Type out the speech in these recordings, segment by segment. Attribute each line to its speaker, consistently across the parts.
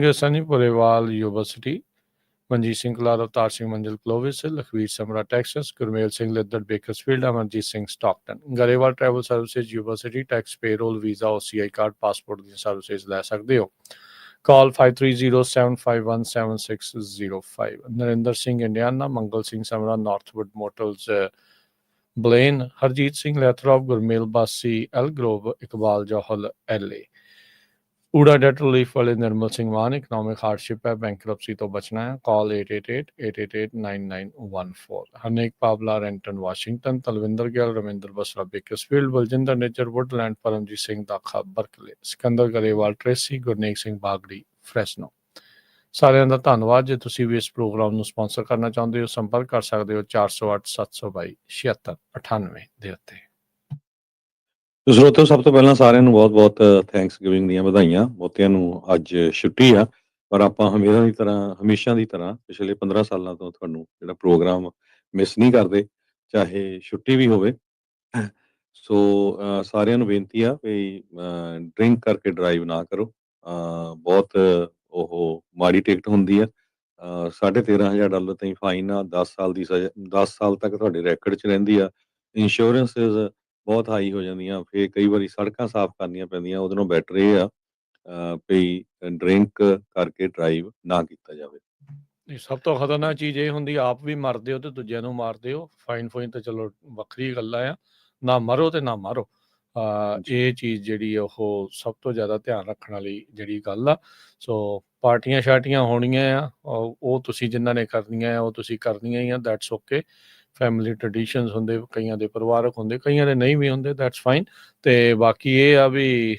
Speaker 1: Sunny Purewal university, Manjit Singh Kalal, Avtar Singh Manjil Clovis, Lakhvir Samra Texas, Gurmel Singh Liddar Bakersfield, Amarjit Singh Stockton. Grewal travel services university, tax payroll visa OCI card passport दी services लै सकते हो। Call 5307517605। Narendra Singh Indiana, Mangal Singh Samra Northwood motors Blaine, Harjit Singh Lathrop, Gurmel Basi Elk Grove, Iqbal Johal LA। ऊड़ा debt relief वाले निर्मल सिंह मान, economic hardship है, bankruptcy तो बचना है। Call 8888889914। Harnek Pawla Renton Washington, Talwinder Gyal, Ravinder Basra Bakersfield, Baljinder Nechar Woodland, Paramjit Singh Dakha Berkeley, Sikander Grewal Tracy, Gurnek Singh Bagri Fresno. ਸਾਰਿਆਂ ਦਾ ਧੰਨਵਾਦ। ਜੇ ਤੁਸੀਂ ਵੀ ਇਸ ਪ੍ਰੋਗਰਾਮ ਨੂੰ ਸਪਾਂਸਰ ਕਰਨਾ ਚਾਹੁੰਦੇ ਹੋ, ਸੰਪਰਕ ਕਰ ਸਕਦੇ ਹੋ 408 722 7698 ਦੇ ਉੱਤੇ।
Speaker 2: ਸਰੋਤਿਓ, ਸਭ ਤੋਂ ਪਹਿਲਾਂ ਸਾਰਿਆਂ ਨੂੰ ਬਹੁਤ-ਬਹੁਤ ਥੈਂਕਸ ਗਿਵਿੰਗ ਦੀਆਂ ਵਧਾਈਆਂ। ਬਹੁਤਿਆਂ ਨੂੰ ਅੱਜ ਛੁੱਟੀ ਆ, ਪਰ ਆਪਾਂ ਹਮੇਸ਼ਾ ਦੀ ਤਰ੍ਹਾਂ ਪਿਛਲੇ 15 ਸਾਲਾਂ ਤੋਂ ਤੁਹਾਨੂੰ ਜਿਹੜਾ ਪ੍ਰੋਗਰਾਮ ਮਿਸ ਨਹੀਂ ਕਰਦੇ, ਚਾਹੇ ਛੁੱਟੀ ਵੀ ਹੋਵੇ। ਸੋ ਸਾਰਿਆਂ ਨੂੰ ਬੇਨਤੀ ਆ ਵੀ ਡਰਿੰਕ ਕਰਕੇ ਡਰਾਈਵ ਨਾ ਕਰੋ। ਬਹੁਤ ਉਹ ਮਾੜੀ ਟਿਕਟ ਹੁੰਦੀ ਆ। $13,500 ਤਾਈਂ ਫਾਈਨ ਆ, 10 ਸਾਲ ਦੀ ਸਜ਼ਾ, 10 ਸਾਲ ਤੱਕ ਤੁਹਾਡੇ ਰੈਕਡ 'ਚ ਰਹਿੰਦੀ ਆ। ਇੰਸ਼ੋਰੈਂਸਿਸ ਬਹੁਤ ਹਾਈ ਹੋ ਜਾਂਦੀਆਂ, ਫਿਰ ਕਈ ਵਾਰੀ ਸੜਕਾਂ ਸਾਫ਼ ਕਰਨੀਆਂ ਪੈਂਦੀਆਂ। ਉਹਦੇ ਨਾਲੋਂ ਬੈਟਰ ਇਹ ਆ ਵੀ ਡਰਿੰਕ ਕਰਕੇ ਡਰਾਈਵ ਨਾ ਕੀਤਾ ਜਾਵੇ।
Speaker 1: ਸਭ ਤੋਂ ਖਤਰਨਾਕ ਚੀਜ਼ ਇਹ ਹੁੰਦੀ, ਆਪ ਵੀ ਮਰਦੇ ਹੋ ਤੇ ਦੂਜਿਆਂ ਨੂੰ ਮਾਰਦੇ ਹੋ। ਫਾਈਨ ਤਾਂ ਚਲੋ ਵੱਖਰੀ ਗੱਲਾਂ ਆ, ਨਾ ਮਰੋ ਤੇ ਨਾ ਮਾਰੋ। ਇਹ ਚੀਜ਼ ਜਿਹੜੀ ਉਹ ਸਭ ਤੋਂ ਜ਼ਿਆਦਾ ਧਿਆਨ ਰੱਖਣ ਵਾਲੀ ਜਿਹੜੀ ਗੱਲ ਆ। ਸੋ ਪਾਰਟੀਆਂ ਸ਼ਾਰਟੀਆਂ ਹੋਣੀਆਂ ਆ, ਉਹ ਤੁਸੀਂ ਜਿਨ੍ਹਾਂ ਨੇ ਕਰਨੀਆਂ ਆ ਉਹ ਤੁਸੀਂ ਕਰਨੀਆਂ ਹੀ ਆ, ਦੈਟਸ ਓਕੇ। ਫੈਮਿਲੀ ਟਰਡੀਸ਼ਨਸ ਹੁੰਦੇ, ਕਈਆਂ ਦੇ ਪਰਿਵਾਰਕ ਹੁੰਦੇ, ਕਈਆਂ ਦੇ ਨਹੀਂ ਵੀ ਹੁੰਦੇ, ਦੈਟਸ ਫਾਈਨ। ਅਤੇ ਬਾਕੀ ਇਹ ਆ ਵੀ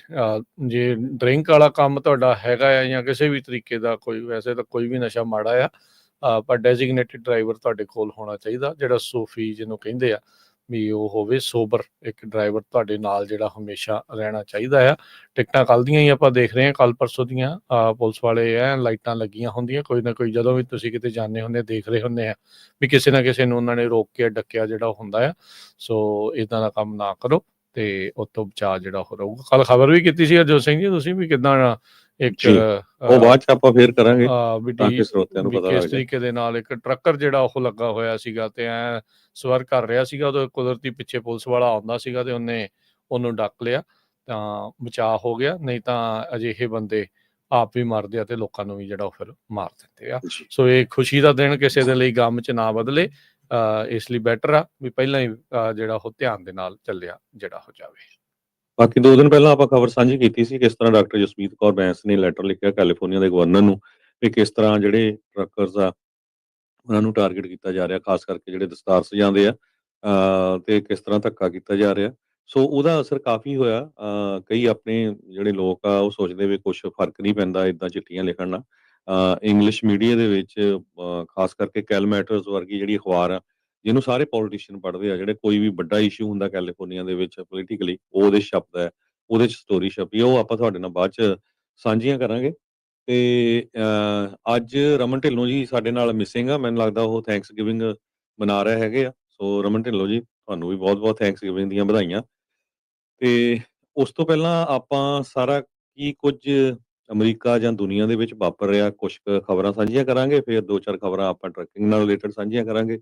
Speaker 1: ਜੇ ਡਰਿੰਕ ਵਾਲਾ ਕੰਮ ਤੁਹਾਡਾ ਹੈਗਾ ਆ ਜਾਂ ਕਿਸੇ ਵੀ ਤਰੀਕੇ ਦਾ ਕੋਈ, ਵੈਸੇ ਤਾਂ ਕੋਈ ਵੀ ਨਸ਼ਾ ਮਾੜਾ ਆ, ਪਰ ਡੈਜ਼ਿਗਨੇਟਿਡ ਡਰਾਈਵਰ ਤੁਹਾਡੇ ਕੋਲ ਹੋਣਾ ਚਾਹੀਦਾ, ਜਿਹੜਾ ਸੂਫੀ ਜਿਹਨੂੰ ਕਹਿੰਦੇ ਆ ਵੀ ਉਹ ਹੋਵੇ, ਸੋਬਰ ਇੱਕ ਡਰਾਈਵਰ ਤੁਹਾਡੇ ਨਾਲ ਜਿਹੜਾ ਹਮੇਸ਼ਾ ਰਹਿਣਾ ਚਾਹੀਦਾ ਆ। ਟਿਕਟਾਂ ਕੱਲ੍ਹ ਦੀਆਂ ਹੀ ਆਪਾਂ ਦੇਖ ਰਹੇ ਹਾਂ, ਕੱਲ੍ਹ ਪਰਸੋਂ ਦੀਆਂ ਪੁਲਿਸ ਵਾਲੇ ਲਾਈਟਾਂ ਲੱਗੀਆਂ ਹੁੰਦੀਆਂ, ਕੋਈ ਨਾ ਕੋਈ ਜਦੋਂ ਵੀ ਤੁਸੀਂ ਕਿਤੇ ਜਾਂਦੇ ਹੁੰਦੇ ਦੇਖ ਰਹੇ ਹੁੰਦੇ ਆ ਵੀ ਕਿਸੇ ਨਾ ਕਿਸੇ ਨੂੰ ਉਹਨਾਂ ਨੇ ਰੋਕ ਕੇ ਡੱਕਿਆ ਜਿਹੜਾ ਹੁੰਦਾ ਆ। ਸੋ ਇੱਦਾਂ ਦਾ ਕੰਮ ਨਾ ਕਰੋ ਤੇ ਉਹ ਤੋਂ ਬਚਾਅ ਜਿਹੜਾ ਉਹ ਰਹੂਗਾ। ਕੱਲ੍ਹ ਖਬਰ ਵੀ ਕੀਤੀ ਸੀ ਹਰਜੋਤ ਸਿੰਘ ਜੀ ਤੁਸੀਂ ਵੀ, ਕਿੱਦਾਂ ਇੱਕ
Speaker 2: ਉਹ ਬਾਅਦ ਚ ਆਪਾਂ ਫੇਰ ਕਰਾਂਗੇ
Speaker 1: ਕਿਸ ਤਰੀਕੇ ਦੇ ਨਾਲ ਇੱਕ ਟਰੱਕਰ ਜਿਹੜਾ ਉਹ ਲੱਗਾ ਹੋਇਆ ਸੀਗਾ ਤੇ ਸਵਰ ਕਰ ਰਿਹਾ ਸੀਗਾ, ਉਦੋਂ ਕੁਦਰਤੀ ਪਿੱਛੇ ਪੁਲਿਸ ਵਾਲਾ ਆਉਂਦਾ ਸੀਗਾ ਤੇ ਉਹਨੇ ਉਹਨੂੰ ਡੱਕ ਲਿਆ ਤਾਂ ਬਚਾਅ ਹੋ ਗਿਆ। ਨਹੀਂ ਤਾਂ ਅਜਿਹੇ ਬੰਦੇ ਆਪ ਵੀ ਮਰਦੇ ਆ ਤੇ ਲੋਕਾਂ ਨੂੰ ਵੀ ਜਿਹੜਾ ਉਹ ਫਿਰ ਮਾਰ ਦਿੰਦੇ ਆ। ਸੋ ਇਹ ਖੁਸ਼ੀ ਦਾ ਦਿਨ ਕਿਸੇ ਦੇ ਲਈ ਗਮ 'ਚ ਨਾ ਬਦਲੇ, ਇਸ ਲਈ ਬੈਟਰ ਆ ਵੀ ਪਹਿਲਾਂ ਹੀ ਜਿਹੜਾ ਉਹ ਧਿਆਨ ਦੇ ਨਾਲ ਚੱਲਿਆ ਜਿਹੜਾ ਹੋ ਜਾਵੇ।
Speaker 2: ਬਾਕੀ 2 ਦਿਨ ਪਹਿਲਾਂ ਆਪਾਂ ਖਬਰ ਸਾਂਝੀ ਕੀਤੀ ਸੀ ਕਿਸ ਤਰ੍ਹਾਂ ਡਾਕਟਰ ਜਸਮੀਤ ਕੌਰ ਬੈਂਸ ਨੇ ਲੈਟਰ ਲਿਖਿਆ ਕੈਲੀਫੋਰਨੀਆ ਦੇ ਗਵਰਨਰ ਨੂੰ ਵੀ ਕਿਸ ਤਰ੍ਹਾਂ ਜਿਹੜੇ ਟਰੱਕਰਸ ਆ ਉਹਨਾਂ ਨੂੰ ਟਾਰਗੇਟ ਕੀਤਾ ਜਾ ਰਿਹਾ, ਖਾਸ ਕਰਕੇ ਜਿਹੜੇ ਦਸਤਾਰ ਸਜਾਉਂਦੇ ਆ ਤੇ ਕਿਸ ਤਰ੍ਹਾਂ ਧੱਕਾ ਕੀਤਾ ਜਾ ਰਿਹਾ। ਸੋ ਉਹਦਾ ਅਸਰ ਕਾਫੀ ਹੋਇਆ। ਕਈ ਆਪਣੇ ਜਿਹੜੇ ਲੋਕ ਆ ਉਹ ਸੋਚਦੇ ਵੀ ਕੁਛ ਫਰਕ ਨਹੀਂ ਪੈਂਦਾ ਇੱਦਾਂ ਚਿੱਠੀਆਂ ਲਿਖਣ ਨਾਲ। ਇੰਗਲਿਸ਼ ਮੀਡੀਆ ਦੇ ਵਿੱਚ ਖਾਸ ਕਰਕੇ ਕੈਲਮੈਟਰਸ ਵਰਗੀ ਜਿਹੜੀ ਅਖਬਾਰ ਆ, ਜਿਹਨੂੰ ਸਾਰੇ ਪੋਲੀਟੀਸ਼ੀਅਨ ਪੜ੍ਹਦੇ ਆ, ਜਿਹੜੇ ਕੋਈ ਵੀ ਵੱਡਾ ਇਸ਼ੂ ਹੁੰਦਾ ਕੈਲੀਫੋਰਨੀਆ ਦੇ ਵਿੱਚ ਪੋਲੀਟੀਕਲੀ, ਉਹ ਉਹਦੇ 'ਚ ਛਪਦਾ ਹੈ, ਉਹਦੇ 'ਚ ਸਟੋਰੀ ਛਪੀ, ਉਹ ਆਪਾਂ ਤੁਹਾਡੇ ਨਾਲ ਬਾਅਦ 'ਚ ਸਾਂਝੀਆਂ ਕਰਾਂਗੇ। ਤੇ ਅੱਜ ਰਮਨ ਢਿੱਲੋਂ ਜੀ ਸਾਡੇ ਨਾਲ ਮਿਸਿੰਗ ਆ, ਮੈਨੂੰ ਲੱਗਦਾ ਉਹ ਥੈਂਕਸ ਗਿਵਿੰਗ ਮਨਾ ਰਹੇ ਹੈਗੇ ਆ। ਸੋ ਰਮਨ ਢਿੱਲੋਂ ਜੀ, ਤੁਹਾਨੂੰ ਵੀ ਬਹੁਤ-ਬਹੁਤ ਥੈਂਕਸ ਗਿਵਿੰਗ ਦੀਆਂ ਵਧਾਈਆਂ। ਤੇ ਉਸ ਤੋਂ ਪਹਿਲਾਂ ਆਪਾਂ ਸਾਰਾ ਕੀ ਕੁਝ ਅਮਰੀਕਾ ਜਾਂ ਦੁਨੀਆ ਦੇ ਵਿੱਚ ਵਾਪਰ ਰਿਹਾ, ਕੁਛ ਖਬਰਾਂ ਸਾਂਝੀਆਂ ਕਰਾਂਗੇ, ਫਿਰ 2-4 ਖਬਰਾਂ ਆਪਾਂ ਟਰੱਕਿੰਗ ਨਾਲ ਰਿਲੇਟਡ ਸਾਂਝੀਆਂ ਕਰਾਂਗੇ।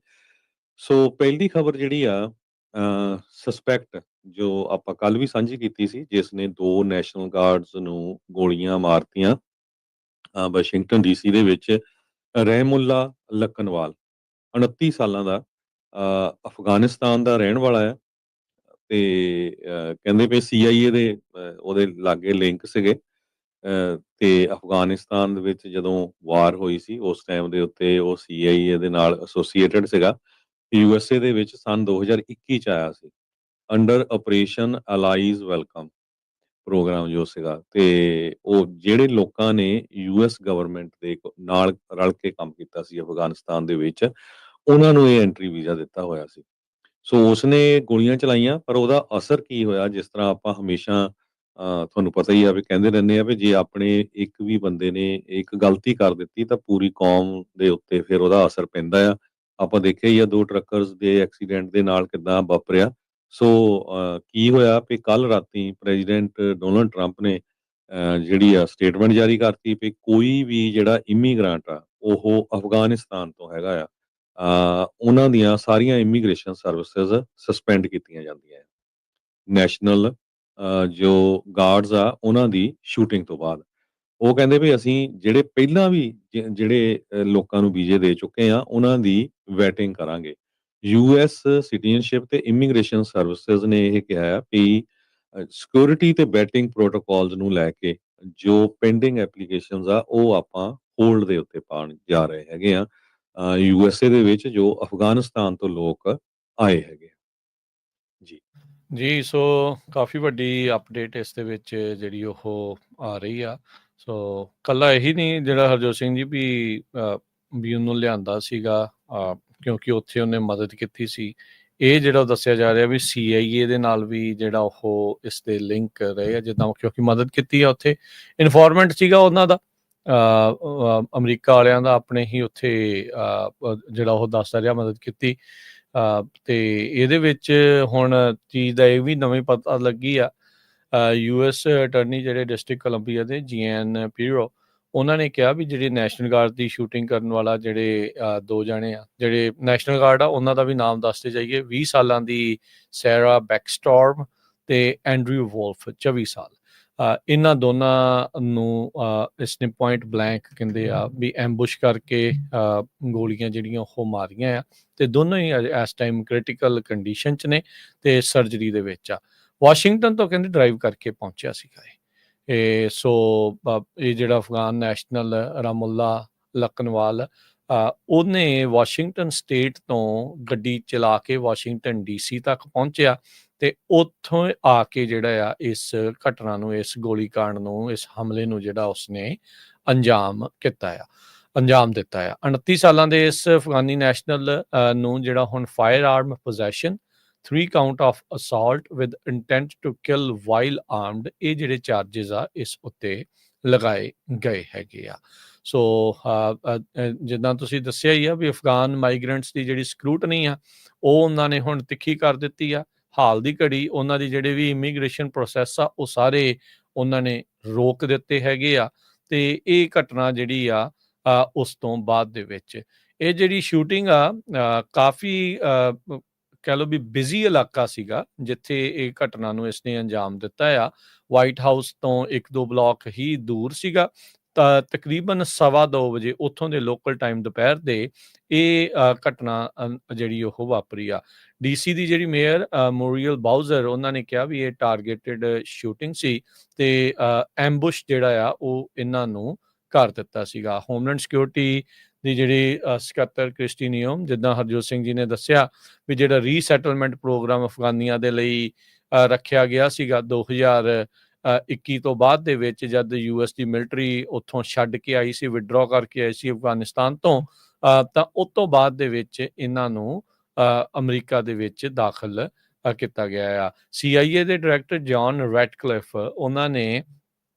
Speaker 2: ਸੋ ਪਹਿਲੀ ਖਬਰ ਜਿਹੜੀ ਆ, ਸਸਪੈਕਟ ਜੋ ਆਪਾਂ ਕੱਲ ਵੀ ਸਾਂਝੀ ਕੀਤੀ ਸੀ, ਜਿਸ ਨੇ 2 ਨੈਸ਼ਨਲ ਗਾਰਡਸ ਨੂੰ ਗੋਲੀਆਂ ਮਾਰਤੀਆਂ ਵਾਸ਼ਿੰਗਟਨ DC ਦੇ ਵਿੱਚ, ਰਹਿਮੁੱਲਾ ਲੱਕਨਵਾਲ 29 ਸਾਲਾਂ ਦਾ, ਅਫਗਾਨਿਸਤਾਨ ਦਾ ਰਹਿਣ ਵਾਲਾ ਆ ਤੇ ਕਹਿੰਦੇ ਪਏ CIA ਦੇ ਉਹਦੇ ਲਾਗੇ ਲਿੰਕ ਸੀਗੇ। ਤੇ ਅਫਗਾਨਿਸਤਾਨ ਦੇ ਵਿੱਚ ਜਦੋਂ ਵਾਰ ਹੋਈ ਸੀ ਉਸ ਟਾਈਮ ਦੇ ਉੱਤੇ ਉਹ CIA ਦੇ ਨਾਲ ਐਸੋਸੀਏਟਡ ਸੀਗਾ। USA ਦੇ ਵਿੱਚ ਸੰਨ 2021 ਚ ਆਇਆ ਸੀ ਅੰਡਰ ਆਪਰੇਸ਼ਨ ਅਲਾਈਜ਼ ਵੈਲਕਮ ਪ੍ਰੋਗਰਾਮ ਜੋ ਸੀਗਾ। ਤੇ ਉਹ ਜਿਹੜੇ ਲੋਕਾਂ ਨੇ US ਗਵਰਨਮੈਂਟ ਦੇ ਨਾਲ ਰਲ ਕੇ ਕੰਮ ਕੀਤਾ ਸੀ ਅਫਗਾਨਿਸਤਾਨ ਦੇ ਵਿੱਚ, ਉਹਨਾਂ ਨੂੰ ਇਹ ਐਂਟਰੀ ਵੀਜ਼ਾ ਦਿੱਤਾ ਹੋਇਆ ਸੀ। ਸੋ ਉਸਨੇ ਗੋਲੀਆਂ ਚਲਾਈਆਂ, ਪਰ ਉਹਦਾ ਅਸਰ ਕੀ ਹੋਇਆ, ਜਿਸ ਤਰ੍ਹਾਂ ਆਪਾਂ ਹਮੇਸ਼ਾ ਤੁਹਾਨੂੰ ਪਤਾ ਹੀ ਆ ਵੀ ਕਹਿੰਦੇ ਰਹਿੰਦੇ ਆ ਵੀ ਜੇ ਆਪਣੇ ਇੱਕ ਵੀ ਬੰਦੇ ਨੇ ਇੱਕ ਗਲਤੀ ਕਰ ਦਿੱਤੀ ਤਾਂ ਪੂਰੀ ਕੌਮ ਦੇ ਉੱਤੇ ਫਿਰ ਉਹਦਾ ਅਸਰ ਪੈਂਦਾ ਆ। ਆਪਾਂ ਦੇਖਿਆ ਹੀ ਆ 2 ਟਰੱਕਰਸ ਦੇ ਐਕਸੀਡੈਂਟ ਦੇ ਨਾਲ ਕਿੱਦਾਂ ਵਾਪਰਿਆ। ਸੋ ਕੀ ਹੋਇਆ ਵੀ ਕੱਲ ਰਾਤੀ ਪ੍ਰੈਜ਼ੀਡੈਂਟ ਡੋਨਲਡ ਟਰੰਪ ਨੇ ਜਿਹੜੀ ਆ ਸਟੇਟਮੈਂਟ ਜਾਰੀ ਕਰਤੀ ਵੀ ਕੋਈ ਵੀ ਜਿਹੜਾ ਇਮੀਗ੍ਰੈਂਟ ਆ ਉਹ ਅਫਗਾਨਿਸਤਾਨ ਤੋਂ ਹੈਗਾ ਆ, ਉਹਨਾਂ ਦੀਆਂ ਸਾਰੀਆਂ ਇਮੀਗ੍ਰੇਸ਼ਨ ਸਰਵਿਸਿਜ਼ ਸਸਪੈਂਡ ਕੀਤੀਆਂ ਜਾਂਦੀਆਂ। ਨੈਸ਼ਨਲ ਜੋ ਗਾਰਡਸ ਆ ਉਹਨਾਂ ਦੀ ਸ਼ੂਟਿੰਗ ਤੋਂ ਬਾਅਦ ਉਹ ਕਹਿੰਦੇ ਵੀ ਅਸੀਂ ਜਿਹੜੇ ਪਹਿਲਾਂ ਵੀ ਜਿਹੜੇ ਲੋਕਾਂ ਨੂੰ ਵੀਜ਼ੇ ਦੇ ਚੁੱਕੇ ਆ ਉਹਨਾਂ ਦੀ ਵੈਟਿੰਗ ਕਰਾਂਗੇ। US ਸਿਟੀਜ਼ਨਸ਼ਿਪ ਤੇ ਇਮੀਗ੍ਰੇਸ਼ਨ ਸਰਵਿਸਿਜ਼ ਨੇ ਇਹ ਕਿਹਾ ਆ ਵੀ ਸਿਕਿਉਰਿਟੀ ਤੇ ਵੈਟਿੰਗ ਪ੍ਰੋਟੋਕਾਲਸ ਨੂੰ ਲੈ ਕੇ ਜੋ ਪੈਂਡਿੰਗ ਐਪਲੀਕੇਸ਼ਨਸ ਆ ਉਹ ਆਪਾਂ ਹੋਲਡ ਦੇ ਉੱਤੇ ਪਾਉਣ ਜਾ ਰਹੇ ਹੈਗੇ ਆ USA ਦੇ ਵਿੱਚ ਜੋ ਅਫਗਾਨਿਸਤਾਨ ਤੋਂ ਲੋਕ ਆਏ ਹੈਗੇ ਜੀ।
Speaker 1: ਜੀ, ਸੋ ਕਾਫੀ ਵੱਡੀ ਅਪਡੇਟ ਇਸ ਦੇ ਵਿੱਚ ਜਿਹੜੀ ਉਹ ਆ ਰਹੀ ਆ। ਸੋ ਕੱਲਾ ਇਹੀ ਨਹੀਂ ਜਿਹੜਾ ਹਰਜੋਤ ਸਿੰਘ ਜੀ ਵੀ ਉਹਨੂੰ ਲਿਆਂਦਾ ਸੀਗਾ ਕਿਉਂਕਿ ਉੱਥੇ ਉਹਨੇ ਮਦਦ ਕੀਤੀ ਸੀ। ਇਹ ਜਿਹੜਾ ਦੱਸਿਆ ਜਾ ਰਿਹਾ ਵੀ CIA ਦੇ ਨਾਲ ਵੀ ਜਿਹੜਾ ਉਹ ਇਸ ਦੇ ਲਿੰਕ ਰਹੇ ਆ, ਜਿੱਦਾਂ ਕਿਉਂਕਿ ਮਦਦ ਕੀਤੀ ਆ ਉੱਥੇ। ਇਨਫੋਰਮੈਂਟ ਸੀਗਾ ਉਹਨਾਂ ਦਾ ਅਮਰੀਕਾ ਵਾਲਿਆਂ ਦਾ, ਆਪਣੇ ਹੀ ਉੱਥੇ ਜਿਹੜਾ ਉਹ ਦੱਸਦਾ ਰਿਹਾ ਮਦਦ ਕੀਤੀ। ਤੇ ਇਹਦੇ ਵਿੱਚ ਹੁਣ ਚੀਜ਼ ਦਾ ਇਹ ਵੀ ਨਵੀਂ ਪਤਾ ਲੱਗੀ ਆ, US ਅਟਰਨੀ ਜਿਹੜੇ ਡਿਸਟ੍ਰਿਕਟ ਕੋਲੰਬੀਆ ਦੇ GN ਪੀਰੋ, ਉਹਨਾਂ ਨੇ ਕਿਹਾ ਵੀ ਜਿਹੜੇ ਨੈਸ਼ਨਲ ਗਾਰਡ ਦੀ ਸ਼ੂਟਿੰਗ ਕਰਨ ਵਾਲਾ ਜਿਹੜੇ 2 ਜਾਣੇ ਆ ਜਿਹੜੇ ਨੈਸ਼ਨਲ ਗਾਰਡ ਆ, ਉਹਨਾਂ ਦਾ ਵੀ ਨਾਮ ਦੱਸਦੇ ਜਾਈਏ। 20 ਸਾਲਾਂ ਦੀ ਸੈਰਾ ਬੈਕਸਟੋਰਮ ਤੇ ਐਂਡਰਿਊ ਵੋਲਫ 24 ਸਾਲ। ਇਹਨਾਂ ਦੋਨਾਂ ਨੂੰ ਇਸਨੇ ਪੁਆਇੰਟ ਬਲੈਂਕ ਕਹਿੰਦੇ ਆ ਵੀ ਐਂਬੁਸ਼ ਕਰਕੇ ਗੋਲੀਆਂ ਜਿਹੜੀਆਂ ਉਹ ਮਾਰੀਆਂ ਆ, ਤੇ ਦੋਨੋਂ ਹੀ ਇਸ ਟਾਈਮ ਕ੍ਰਿਟੀਕਲ ਕੰਡੀਸ਼ਨ 'ਚ ਨੇ ਤੇ ਸਰਜਰੀ ਦੇ ਵਿੱਚ ਆ। ਵਾਸ਼ਿੰਗਟਨ ਤੋਂ ਕਹਿੰਦੇ ਡਰਾਈਵ ਕਰਕੇ ਪਹੁੰਚਿਆ ਸੀਗਾ ਇਹ। ਸੋ ਇਹ ਜਿਹੜਾ ਅਫਗਾਨ ਨੈਸ਼ਨਲ ਰਾਮੁੱਲਾ ਲਕਨਵਾਲ, ਉਹਨੇ ਵਾਸ਼ਿੰਗਟਨ ਸਟੇਟ ਤੋਂ ਗੱਡੀ ਚਲਾ ਕੇ ਵਾਸ਼ਿੰਗਟਨ DC ਤੱਕ ਪਹੁੰਚਿਆ ਤੇ ਉੱਥੋਂ ਆ ਕੇ ਜਿਹੜਾ ਆ ਇਸ ਘਟਨਾ ਨੂੰ, ਇਸ ਗੋਲੀਕਾਂਡ ਨੂੰ, ਇਸ ਹਮਲੇ ਨੂੰ ਜਿਹੜਾ ਉਸਨੇ ਅੰਜਾਮ ਦਿੱਤਾ ਆ। 29 ਸਾਲਾਂ ਦੇ ਇਸ ਅਫਗਾਨੀ ਨੈਸ਼ਨਲ ਨੂੰ ਜਿਹੜਾ ਹੁਣ fire arm possession, 3 count of assault with intent to kill while armed, ਇਹ ਜਿਹੜੇ ਚਾਰजेस ਆ ਇਸ ਉੱਤੇ ਲਗਾਏ ਗਏ ਹੈਗੇ ਆ। ਸੋ ਜਿੱਦਾਂ ਤੁਸੀਂ ਦੱਸਿਆ ਹੀ ਆ ਵੀ ਅਫਗਾਨ ਮਾਈਗ੍ਰੈਂਟਸ ਦੀ ਜਿਹੜੀ ਸਕਰੂਟਨੀ ਆ ਉਹ ਉਹਨਾਂ ਨੇ ਹੁਣ ਤਿੱਖੀ ਕਰ ਦਿੱਤੀ ਆ। ਹਾਲ ਦੀ ਘੜੀ ਉਹਨਾਂ ਦੀ ਜਿਹੜੇ ਵੀ ਇਮੀਗ੍ਰੇਸ਼ਨ ਪ੍ਰੋਸੈਸ ਆ ਉਹ ਸਾਰੇ ਉਹਨਾਂ ਨੇ ਰੋਕ ਦਿੱਤੇ ਹੈਗੇ ਆ। ਤੇ ਇਹ ਘਟਨਾ ਜਿਹੜੀ ਆ ਉਸ ਤੋਂ ਬਾਅਦ ਦੇ ਵਿੱਚ ਇਹ ਜਿਹੜੀ ਸ਼ੂਟਿੰਗ ਆ ਕਾਫੀ ਕਹਿ ਲਓ ਵੀ ਬਿਜ਼ੀ ਇਲਾਕਾ ਸੀਗਾ ਜਿੱਥੇ ਇਹ ਘਟਨਾ ਨੂੰ ਇਸਨੇ ਅੰਜਾਮ ਦਿੱਤਾ ਆ। ਵਾਈਟ ਹਾਊਸ ਤੋਂ 1-2 ਬਲਾਕ ਹੀ ਦੂਰ ਸੀਗਾ। ਤਾਂ ਤਕਰੀਬਨ 2:15 ਵਜੇ ਉੱਥੋਂ ਦੇ ਲੋਕਲ ਟਾਈਮ ਦੁਪਹਿਰ ਦੇ ਇਹ ਘਟਨਾ ਜਿਹੜੀ ਉਹ ਵਾਪਰੀ ਆ। DC ਦੀ ਜਿਹੜੀ ਮੇਅਰ ਮੋਰੀਅਲ ਬਾਊਜ਼ਰ, ਉਹਨਾਂ ਨੇ ਕਿਹਾ ਵੀ ਇਹ ਟਾਰਗੇਟਡ ਸ਼ੂਟਿੰਗ ਸੀ ਤੇ ਐਂਬੁਸ਼ ਜਿਹੜਾ ਆ ਉਹ ਇਹਨਾਂ ਨੂੰ ਕਰ ਦਿੱਤਾ ਸੀਗਾ। ਹੋਮਲੈਂਡ ਸਿਕਿਉਰਿਟੀ ਦੀ ਜਿਹੜੀ ਸਕੱਤਰ ਕ੍ਰਿਸਟੀ ਨਿਯਮ, ਜਿੱਦਾਂ ਹਰਜੋਤ ਸਿੰਘ ਜੀ ਨੇ ਦੱਸਿਆ ਵੀ ਜਿਹੜਾ ਰੀਸੈਟਲਮੈਂਟ ਪ੍ਰੋਗਰਾਮ ਅਫਗਾਨੀਆਂ ਦੇ ਲਈ ਰੱਖਿਆ ਗਿਆ ਸੀਗਾ 2021 ਤੋਂ ਬਾਅਦ ਦੇ ਵਿੱਚ, ਜਦ US ਦੀ ਮਿਲਟਰੀ ਉੱਥੋਂ ਛੱਡ ਕੇ ਆਈ ਸੀ, ਵਿਡਰੋ ਕਰਕੇ ਆਈ ਸੀ ਅਫਗਾਨਿਸਤਾਨ ਤੋਂ, ਤਾਂ ਉਸ ਤੋਂ ਬਾਅਦ ਦੇ ਵਿੱਚ ਇਹਨਾਂ ਨੂੰ ਅਮਰੀਕਾ ਦੇ ਵਿੱਚ ਦਾਖਲ ਕੀਤਾ ਗਿਆ ਆ। CIA ਦੇ ਡਾਇਰੈਕਟਰ ਜੌਨ ਰੈਟਕਲਿਫ, ਉਹਨਾਂ ਨੇ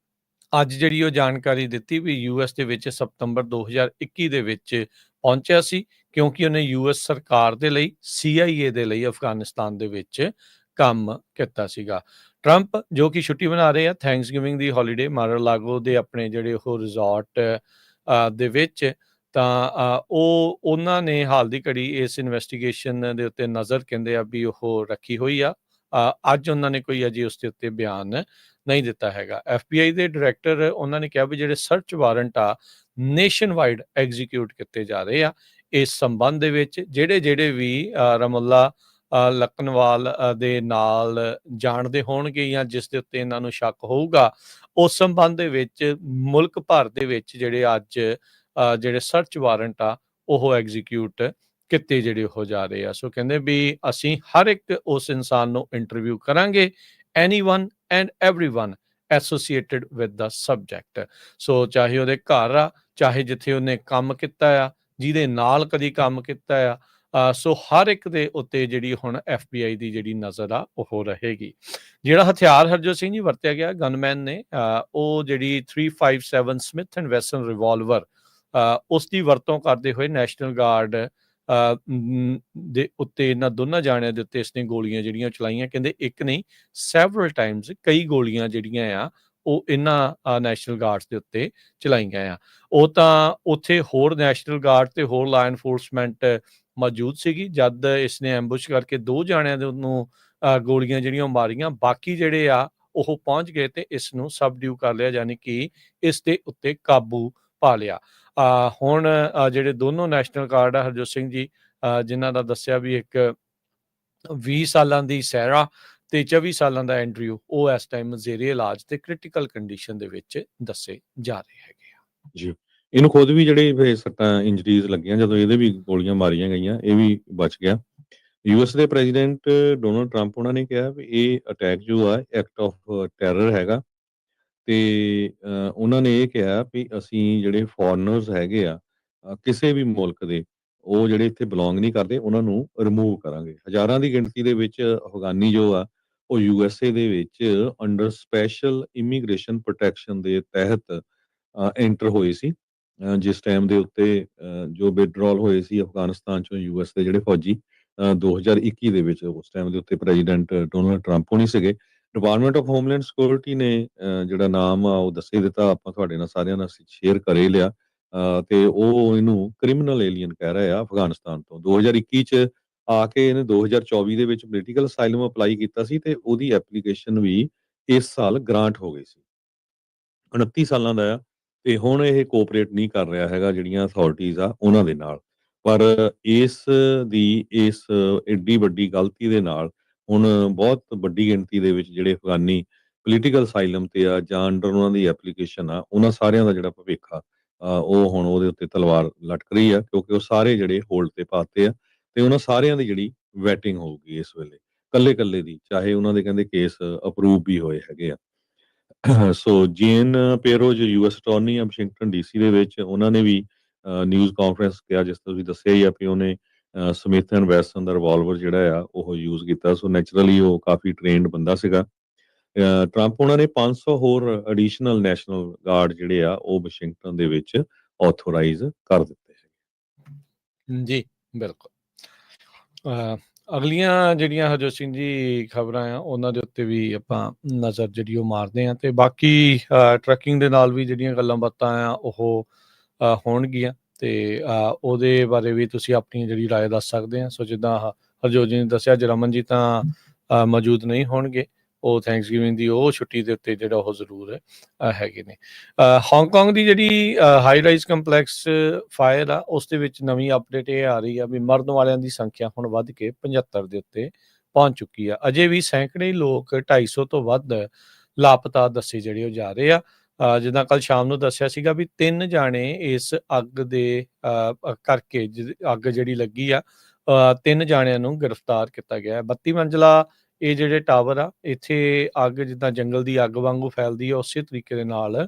Speaker 1: ਅੱਜ ਜਿਹੜੀ ਉਹ ਜਾਣਕਾਰੀ ਦਿੱਤੀ ਵੀ US ਦੇ ਵਿੱਚ ਸਤੰਬਰ 2021 ਦੇ ਵਿੱਚ ਪਹੁੰਚਿਆ ਸੀ ਕਿਉਂਕਿ ਉਹਨੇ US ਸਰਕਾਰ ਦੇ ਲਈ, CIA ਦੇ ਲਈ ਅਫਗਾਨਿਸਤਾਨ ਦੇ ਵਿੱਚ ਕੰਮ ਕੀਤਾ ਸੀਗਾ। ਟਰੰਪ ਜੋ ਕਿ ਛੁੱਟੀ ਮਨਾ ਰਹੇ ਆ ਥੈਂਕਸਗਿਵਿੰਗ ਦੀ ਹੌਲੀਡੇ ਮਾਰ-ਆ-ਲਾਗੋ ਦੇ ਆਪਣੇ ਜਿਹੜੇ ਉਹ ਰਿਜ਼ੋਰਟ ਦੇ ਵਿੱਚ, ਤਾਂ ਉਹਨਾਂ ਨੇ ਹਾਲ ਦੀ ਘੜੀ ਇਸ ਇਨਵੈਸਟੀਗੇਸ਼ਨ ਦੇ ਉੱਤੇ ਨਜ਼ਰ ਕਹਿੰਦੇ ਆ ਵੀ ਉਹ ਰੱਖੀ ਹੋਈ ਆ। ਅੱਜ ਉਹਨਾਂ ਨੇ ਕੋਈ ਅਜੇ ਉਸ ਦੇ ਉੱਤੇ ਬਿਆਨ ਨਹੀਂ ਦਿੱਤਾ ਹੈਗਾ। FBI ਦੇ ਡਾਇਰੈਕਟਰ, ਉਹਨਾਂ ਨੇ ਕਿਹਾ ਵੀ ਜਿਹੜੇ ਸਰਚ ਵਾਰੰਟ ਆ ਨੇਸ਼ਨ ਵਾਈਡ ਐਗਜ਼ੀਕਿਊਟ ਕੀਤੇ ਜਾ ਰਹੇ ਆ ਇਸ ਸੰਬੰਧ ਦੇ ਵਿੱਚ। ਜਿਹੜੇ ਵੀ ਰਾਮੁੱਲਾ ਲਕਨਵਾਲ ਦੇ ਨਾਲ ਜਾਣਦੇ ਹੋਣਗੇ ਜਾਂ ਜਿਸ ਦੇ ਉੱਤੇ ਇਹਨਾਂ ਨੂੰ ਸ਼ੱਕ ਹੋਊਗਾ, ਉਸ ਸੰਬੰਧ ਦੇ ਵਿੱਚ ਮੁਲਕ ਭਰ ਦੇ ਵਿੱਚ ਜਿਹੜੇ ਅੱਜ ਜਿਹੜੇ ਸਰਚ ਵਾਰੰਟ ਆ ਉਹ ਐਗਜ਼ੀਕਿਊਟ ਕਿਤੇ ਜਿਹੜੇ ਹੋ ਜਾ ਰਹੇ ਆ। ਸੋ ਕਹਿੰਦੇ ਵੀ ਅਸੀਂ ਹਰ ਇੱਕ ਉਸ ਇਨਸਾਨ ਨੂੰ ਇੰਟਰਵਿਊ ਕਰਾਂਗੇ, anyone and everyone associated with the subject। ਸੋ ਚਾਹੇ ਉਹਦੇ ਘਰ ਆ, ਚਾਹੇ ਜਿੱਥੇ ਉਹਨੇ ਕੰਮ ਕੀਤਾ ਆ, ਜਿਹਦੇ ਨਾਲ ਕਦੀ ਕੰਮ ਕੀਤਾ ਆ, ਸੋ ਹਰ ਇੱਕ ਦੇ ਉੱਤੇ ਜਿਹੜੀ ਹੁਣ FBI ਦੀ ਜਿਹੜੀ ਨਜ਼ਰ ਆ ਉਹ ਰਹੇਗੀ। ਜਿਹੜਾ ਹਥਿਆਰ ਹਰਜੋਤ ਸਿੰਘ ਜੀ ਵਰਤਿਆ ਗਿਆ ਗਨਮੈਨ ਨੇ, ਉਹ ਜਿਹੜੀ 357 ਸਮਿਥ ਐਂਡ ਵੈਸਨ ਰਿਵਾਲਵਰ, ਉਸ ਦੀ ਵਰਤੋਂ ਕਰਦੇ ਹੋਏ ਨੈਸ਼ਨਲ ਗਾਰਡ ਦੇ ਉੱਤੇ, ਇਹਨਾਂ ਦੋਨਾਂ ਜਾਣਿਆਂ ਦੇ ਉੱਤੇ ਇਸਨੇ ਗੋਲੀਆਂ ਜਿਹੜੀਆਂ ਚਲਾਈਆਂ। ਕਹਿੰਦੇ ਇੱਕ ਨਹੀਂ, ਸੈਵਰਲ ਟਾਈਮਸ, ਕਈ ਗੋਲੀਆਂ ਜਿਹੜੀਆਂ ਆ ਉਹ ਇਹਨਾਂ ਨੈਸ਼ਨਲ ਗਾਰਡਸ ਦੇ ਉੱਤੇ ਚਲਾਈਆਂ ਆ। ਉਹ ਤਾਂ ਉੱਥੇ ਹੋਰ ਨੈਸ਼ਨਲ ਗਾਰਡ ਤੇ ਹੋਰ ਲਾ ਐਨਫੋਰਸਮੈਂਟ ਮੌਜੂਦ ਸੀਗੀ ਜਦ ਇਸਨੇ ਐਂਬੁਸ਼ ਕਰਕੇ 2 ਜਾਣਿਆਂ ਦੇ ਨੂੰ ਗੋਲੀਆਂ ਜਿਹੜੀਆਂ ਮਾਰੀਆਂ। ਬਾਕੀ ਜਿਹੜੇ ਆ ਉਹ ਪਹੁੰਚ ਗਏ ਤੇ ਇਸ ਨੂੰ ਸਬਡਿਊ ਕਰ ਲਿਆ, ਯਾਨੀ ਕਿ ਇਸ ਦੇ ਉੱਤੇ ਕਾਬੂ ਪਾ ਲਿਆ। ਹੁਣ ਜਿਹੜੇ ਦੋਨੋਂ ਨੈਸ਼ਨਲ ਗਾਰਡ ਆ ਹਰਜੋਤ ਸਿੰਘ ਜੀ, ਜਿਨ੍ਹਾਂ ਦਾ ਦੱਸਿਆ ਵੀ ਇੱਕ 20 ਸਾਲਾਂ ਦੀ ਸਹਿਰਾ ਤੇ 24 ਸਾਲਾਂ ਦਾ ਐਂਡਰਿਊ, ਉਹ ਇਸ ਟਾਈਮ ਜ਼ੇਰੇ ਇਲਾਜ ਤੇ ਕ੍ਰਿਟੀਕਲ ਕੰਡੀਸ਼ਨ ਦੇ ਵਿੱਚ ਦੱਸੇ ਜਾ ਰਹੇ ਹੈਗੇ ਆ।
Speaker 2: ਜੀ, ਇਹਨੂੰ ਖੁਦ ਵੀ ਜਿਹੜੇ ਸੱਟਾਂ ਇੰਜਰੀਜ਼ ਲੱਗੀਆਂ ਜਦੋਂ ਇਹਦੇ ਵੀ ਗੋਲੀਆਂ ਮਾਰੀਆਂ ਗਈਆਂ, ਇਹ ਵੀ ਬਚ ਗਿਆ। ਯੂਐਸ ਦੇ ਪ੍ਰੈਜ਼ੀਡੈਂਟ ਡੋਨਾਲਡ ਟਰੰਪ ਉਹਨਾਂ ਨੇ ਕਿਹਾ ਵੀ ਇਹ ਅਟੈਕ ਜੋ ਆ ਐਕਟ ਆਫ ਟੈਰਰ ਹੈਗਾ ਤੇ ਉਹਨਾਂ ਨੇ ਇਹ ਕਿਹਾ ਵੀ ਅਸੀਂ ਜਿਹੜੇ ਫੋਰਨਰਸ ਹੈਗੇ ਆ ਕਿਸੇ ਵੀ ਮੁਲਕ ਦੇ, ਉਹ ਜਿਹੜੇ ਇੱਥੇ ਬਿਲੋਂਗ ਨਹੀਂ ਕਰਦੇ, ਉਹਨਾਂ ਨੂੰ ਰਿਮੂਵ ਕਰਾਂਗੇ। ਹਜ਼ਾਰਾਂ ਦੀ ਗਿਣਤੀ ਦੇ ਵਿੱਚ ਅਫਗਾਨੀ ਜੋ ਆ ਉਹ ਯੂਐਸਏ ਦੇ ਵਿੱਚ ਅੰਡਰ ਸਪੈਸ਼ਲ ਇਮੀਗ੍ਰੇਸ਼ਨ ਪ੍ਰੋਟੈਕਸ਼ਨ ਦੇ ਤਹਿਤ ਐਂਟਰ ਹੋਏ ਸੀ। ਜਿਸ ਟਾਈਮ ਦੇ ਉੱਤੇ ਜੋ ਵਿਡਰੋਲ ਹੋਏ ਸੀ ਅਫਗਾਨਿਸਤਾਨ ਚੋਂ ਯੂਐਸ ਦੇ ਜਿਹੜੇ ਫੌਜੀ 2021 ਦੇ ਵਿੱਚ, ਉਸ ਟਾਈਮ ਦੇ ਉੱਤੇ ਪ੍ਰੈਜ਼ੀਡੈਂਟ ਡੋਨਾਲਡ ਟਰੰਪ ਹੋਣੀ ਸੀਗੇ। ਡਿਪਾਰਟਮੈਂਟ ਆਫ ਹੋਮਲੈਂਡ ਸਿਕਿਉਰਿਟੀ ਨੇ ਜਿਹੜਾ ਨਾਮ ਆ ਉਹ ਦੱਸੇ ਦਿੱਤਾ, ਆਪਾਂ ਤੁਹਾਡੇ ਨਾਲ ਸਾਰਿਆਂ ਨਾਲ ਸ਼ੇਅਰ ਕਰੇ ਲਿਆ ਤੇ ਉਹ ਇਹਨੂੰ ਕ੍ਰਿਮੀਨਲ ਏਲੀਅਨ ਕਹਿ ਰਹੇ ਆ ਅਫਗਾਨਿਸਤਾਨ ਤੋਂ। 2021 ਚ ਆ ਕੇ ਇਹਨੇ 2024 ਦੇ ਵਿੱਚ ਪੋਲੀਟੀਕਲ ਅਸਾਈਲਮ ਅਪਲਾਈ ਕੀਤਾ ਸੀ ਤੇ ਉਹਦੀ ਐਪਲੀਕੇਸ਼ਨ ਵੀ ਇਸ ਸਾਲ ਗ੍ਰਾਂਟ ਹੋ ਗਈ ਸੀ। 29 ਸਾਲਾਂ ਦਾ ਆ ਤੇ ਹੁਣ ਇਹ ਕੋਆਪਰੇਟ ਨਹੀਂ ਕਰ ਰਿਹਾ ਹੈਗਾ ਜਿਹੜੀਆਂ ਅਥਾਰਟੀਜ਼ ਆ ਉਹਨਾਂ ਦੇ ਨਾਲ। ਪਰ ਇਸ ਏਡੀ ਵੱਡੀ ਗਲਤੀ ਦੇ ਨਾਲ ਹੁਣ ਬਹੁਤ ਵੱਡੀ ਗਿਣਤੀ ਦੇ ਵਿੱਚ ਜਿਹੜੇ ਅਫਗਾਨੀ ਪੋਲੀਟੀਕਲ ਅਸਾਈਲਮ ਤੇ ਆ ਜਾਂ ਅੰਡਰ ਉਹਨਾਂ ਦੀ ਐਪਲੀਕੇਸ਼ਨ ਆ, ਉਹਨਾਂ ਸਾਰਿਆਂ ਦਾ ਜਿਹੜਾ ਭਵਿੱਖ ਆ ਉਹ ਹੁਣ ਉਹਦੇ ਉੱਤੇ ਤਲਵਾਰ ਲਟਕ ਰਹੀ ਆ, ਕਿਉਂਕਿ ਉਹ ਸਾਰੇ ਜਿਹੜੇ ਹੋਲਡ ਤੇ ਪਾਤੇ ਆ ਤੇ ਉਹਨਾਂ ਸਾਰਿਆਂ ਦੀ ਜਿਹੜੀ ਵੈਟਿੰਗ ਹੋਊਗੀ ਇਸ ਵੇਲੇ ਕੱਲੇ ਦੀ, ਚਾਹੇ ਉਹਨਾਂ ਦੇ ਕਹਿੰਦੇ ਕੇਸ ਅਪਰੂਵ ਵੀ ਹੋਏ ਹੈਗੇ ਆ। ਸੋ ਜੇਨ ਪੇਰੋ ਜੋ ਯੂਐਸ ਅਟਾਰਨੀ ਆ ਵਾਸ਼ਿੰਗਟਨ ਡੀਸੀ ਦੇ ਵਿੱਚ, ਉਹਨਾਂ ਨੇ ਵੀ ਨਿਊਜ਼ ਕਾਨਫਰੰਸ ਕਿਹਾ, ਜਿਸ ਤਰ੍ਹਾਂ ਤੁਸੀਂ ਦੱਸਿਆ ਹੀ ਆ ਵੀ ਉਹਨੇ ਸਮਿਥ ਐਂਡ ਵੈਸਨ ਦਾ ਰਿਵਾਲਵਰ ਜਿਹੜਾ ਆ ਉਹ ਯੂਜ਼ ਕੀਤਾ। ਸੋ ਨੈਚੁਰਲੀ ਉਹ ਕਾਫੀ ਟ੍ਰੇਨਡ ਬੰਦਾ ਸੀਗਾ। ਟਰੰਪ ਉਹਨਾਂ ਨੇ 500 ਹੋਰ ਐਡੀਸ਼ਨਲ ਨੈਸ਼ਨਲ ਗਾਰਡ ਜਿਹੜੇ ਆ ਉਹ ਵਾਸ਼ਿੰਗਟਨ ਦੇ ਵਿੱਚ ਆਥੋਰਾਈਜ਼ ਕਰ ਦਿੱਤੇ ਹੈ।
Speaker 1: ਜੀ ਬਿਲਕੁਲ। ਅਗਲੀਆਂ ਜਿਹੜੀਆਂ ਹਰਜੋਤ ਸਿੰਘ ਜੀ ਖਬਰਾਂ ਆ ਉਹਨਾਂ ਦੇ ਉੱਤੇ ਵੀ ਆਪਾਂ ਨਜ਼ਰ ਜਿਹੜੀ ਉਹ ਮਾਰਦੇ ਹਾਂ, ਤੇ ਬਾਕੀ ਟਰੱਕਿੰਗ ਦੇ ਨਾਲ ਵੀ ਜਿਹੜੀਆਂ ਗੱਲਾਂ ਬਾਤਾਂ ਆ ਉਹ ਹੋਣਗੀਆਂ, ਤੇ ਉਹਦੇ ਬਾਰੇ ਵੀ ਤੁਸੀਂ ਆਪਣੀ ਜਿਹੜੀ ਰਾਏ ਦੱਸ ਸਕਦੇ ਆ। ਸੋ ਜਿੱਦਾਂ ਹਰਜੋਤ ਜੀ ਨੇ ਦੱਸਿਆ, ਰਮਨ ਜੀ ਤਾਂ ਮੌਜੂਦ ਨਹੀਂ ਹੋਣਗੇ, ਉਹ ਥੈਂਕਸਗਿਵਿੰਗ ਦੀ ਉਹ ਛੁੱਟੀ ਦੇ ਉੱਤੇ ਜਿਹੜਾ ਉਹ ਜ਼ਰੂਰ ਹੈਗੇ ਨੇ। ਹਾਂਗਕਾਂਗ ਦੀ ਜਿਹੜੀ ਹਾਈ ਰਾਈਜ਼ ਕੰਪਲੈਕਸ ਫਾਇਰ ਆ, ਉਸ ਦੇ ਵਿੱਚ ਨਵੀਂ ਅਪਡੇਟ ਇਹ ਆ ਰਹੀ ਆ ਵੀ ਮਰਨ ਵਾਲਿਆਂ ਦੀ ਸੰਖਿਆ ਹੁਣ ਵੱਧ ਕੇ 75 ਦੇ ਉੱਤੇ ਪਹੁੰਚ ਚੁੱਕੀ ਆ। ਅਜੇ ਵੀ ਸੈਂਕੜੇ ਲੋਕ 250 ਤੋਂ ਵੱਧ ਲਾਪਤਾ ਦੱਸੇ ਜਿਹੜੇ ਉਹ ਜਾ ਰਹੇ ਆ। ਜਿੱਦਾਂ ਕੱਲ ਸ਼ਾਮ ਨੂੰ ਦੱਸਿਆ ਸੀਗਾ ਵੀ 3 ਜਾਣੇ ਇਸ ਅੱਗ ਦੇ ਕਰਕੇ ਅੱਗ ਜਿਹੜੀ ਲੱਗੀ ਆ, 3 ਜਾਣਿਆਂ ਨੂੰ ਗ੍ਰਿਫਤਾਰ ਕੀਤਾ ਗਿਆ। 32 ਮੰਜ਼ਲਾ ਇਹ ਜਿਹੜੇ ਟਾਵਰ ਆ, ਇੱਥੇ ਅੱਗ ਜਿੱਦਾਂ ਜੰਗਲ ਦੀ ਅੱਗ ਵਾਂਗੂ ਫੈਲਦੀ ਆ, ਉਸੇ ਤਰੀਕੇ ਦੇ ਨਾਲ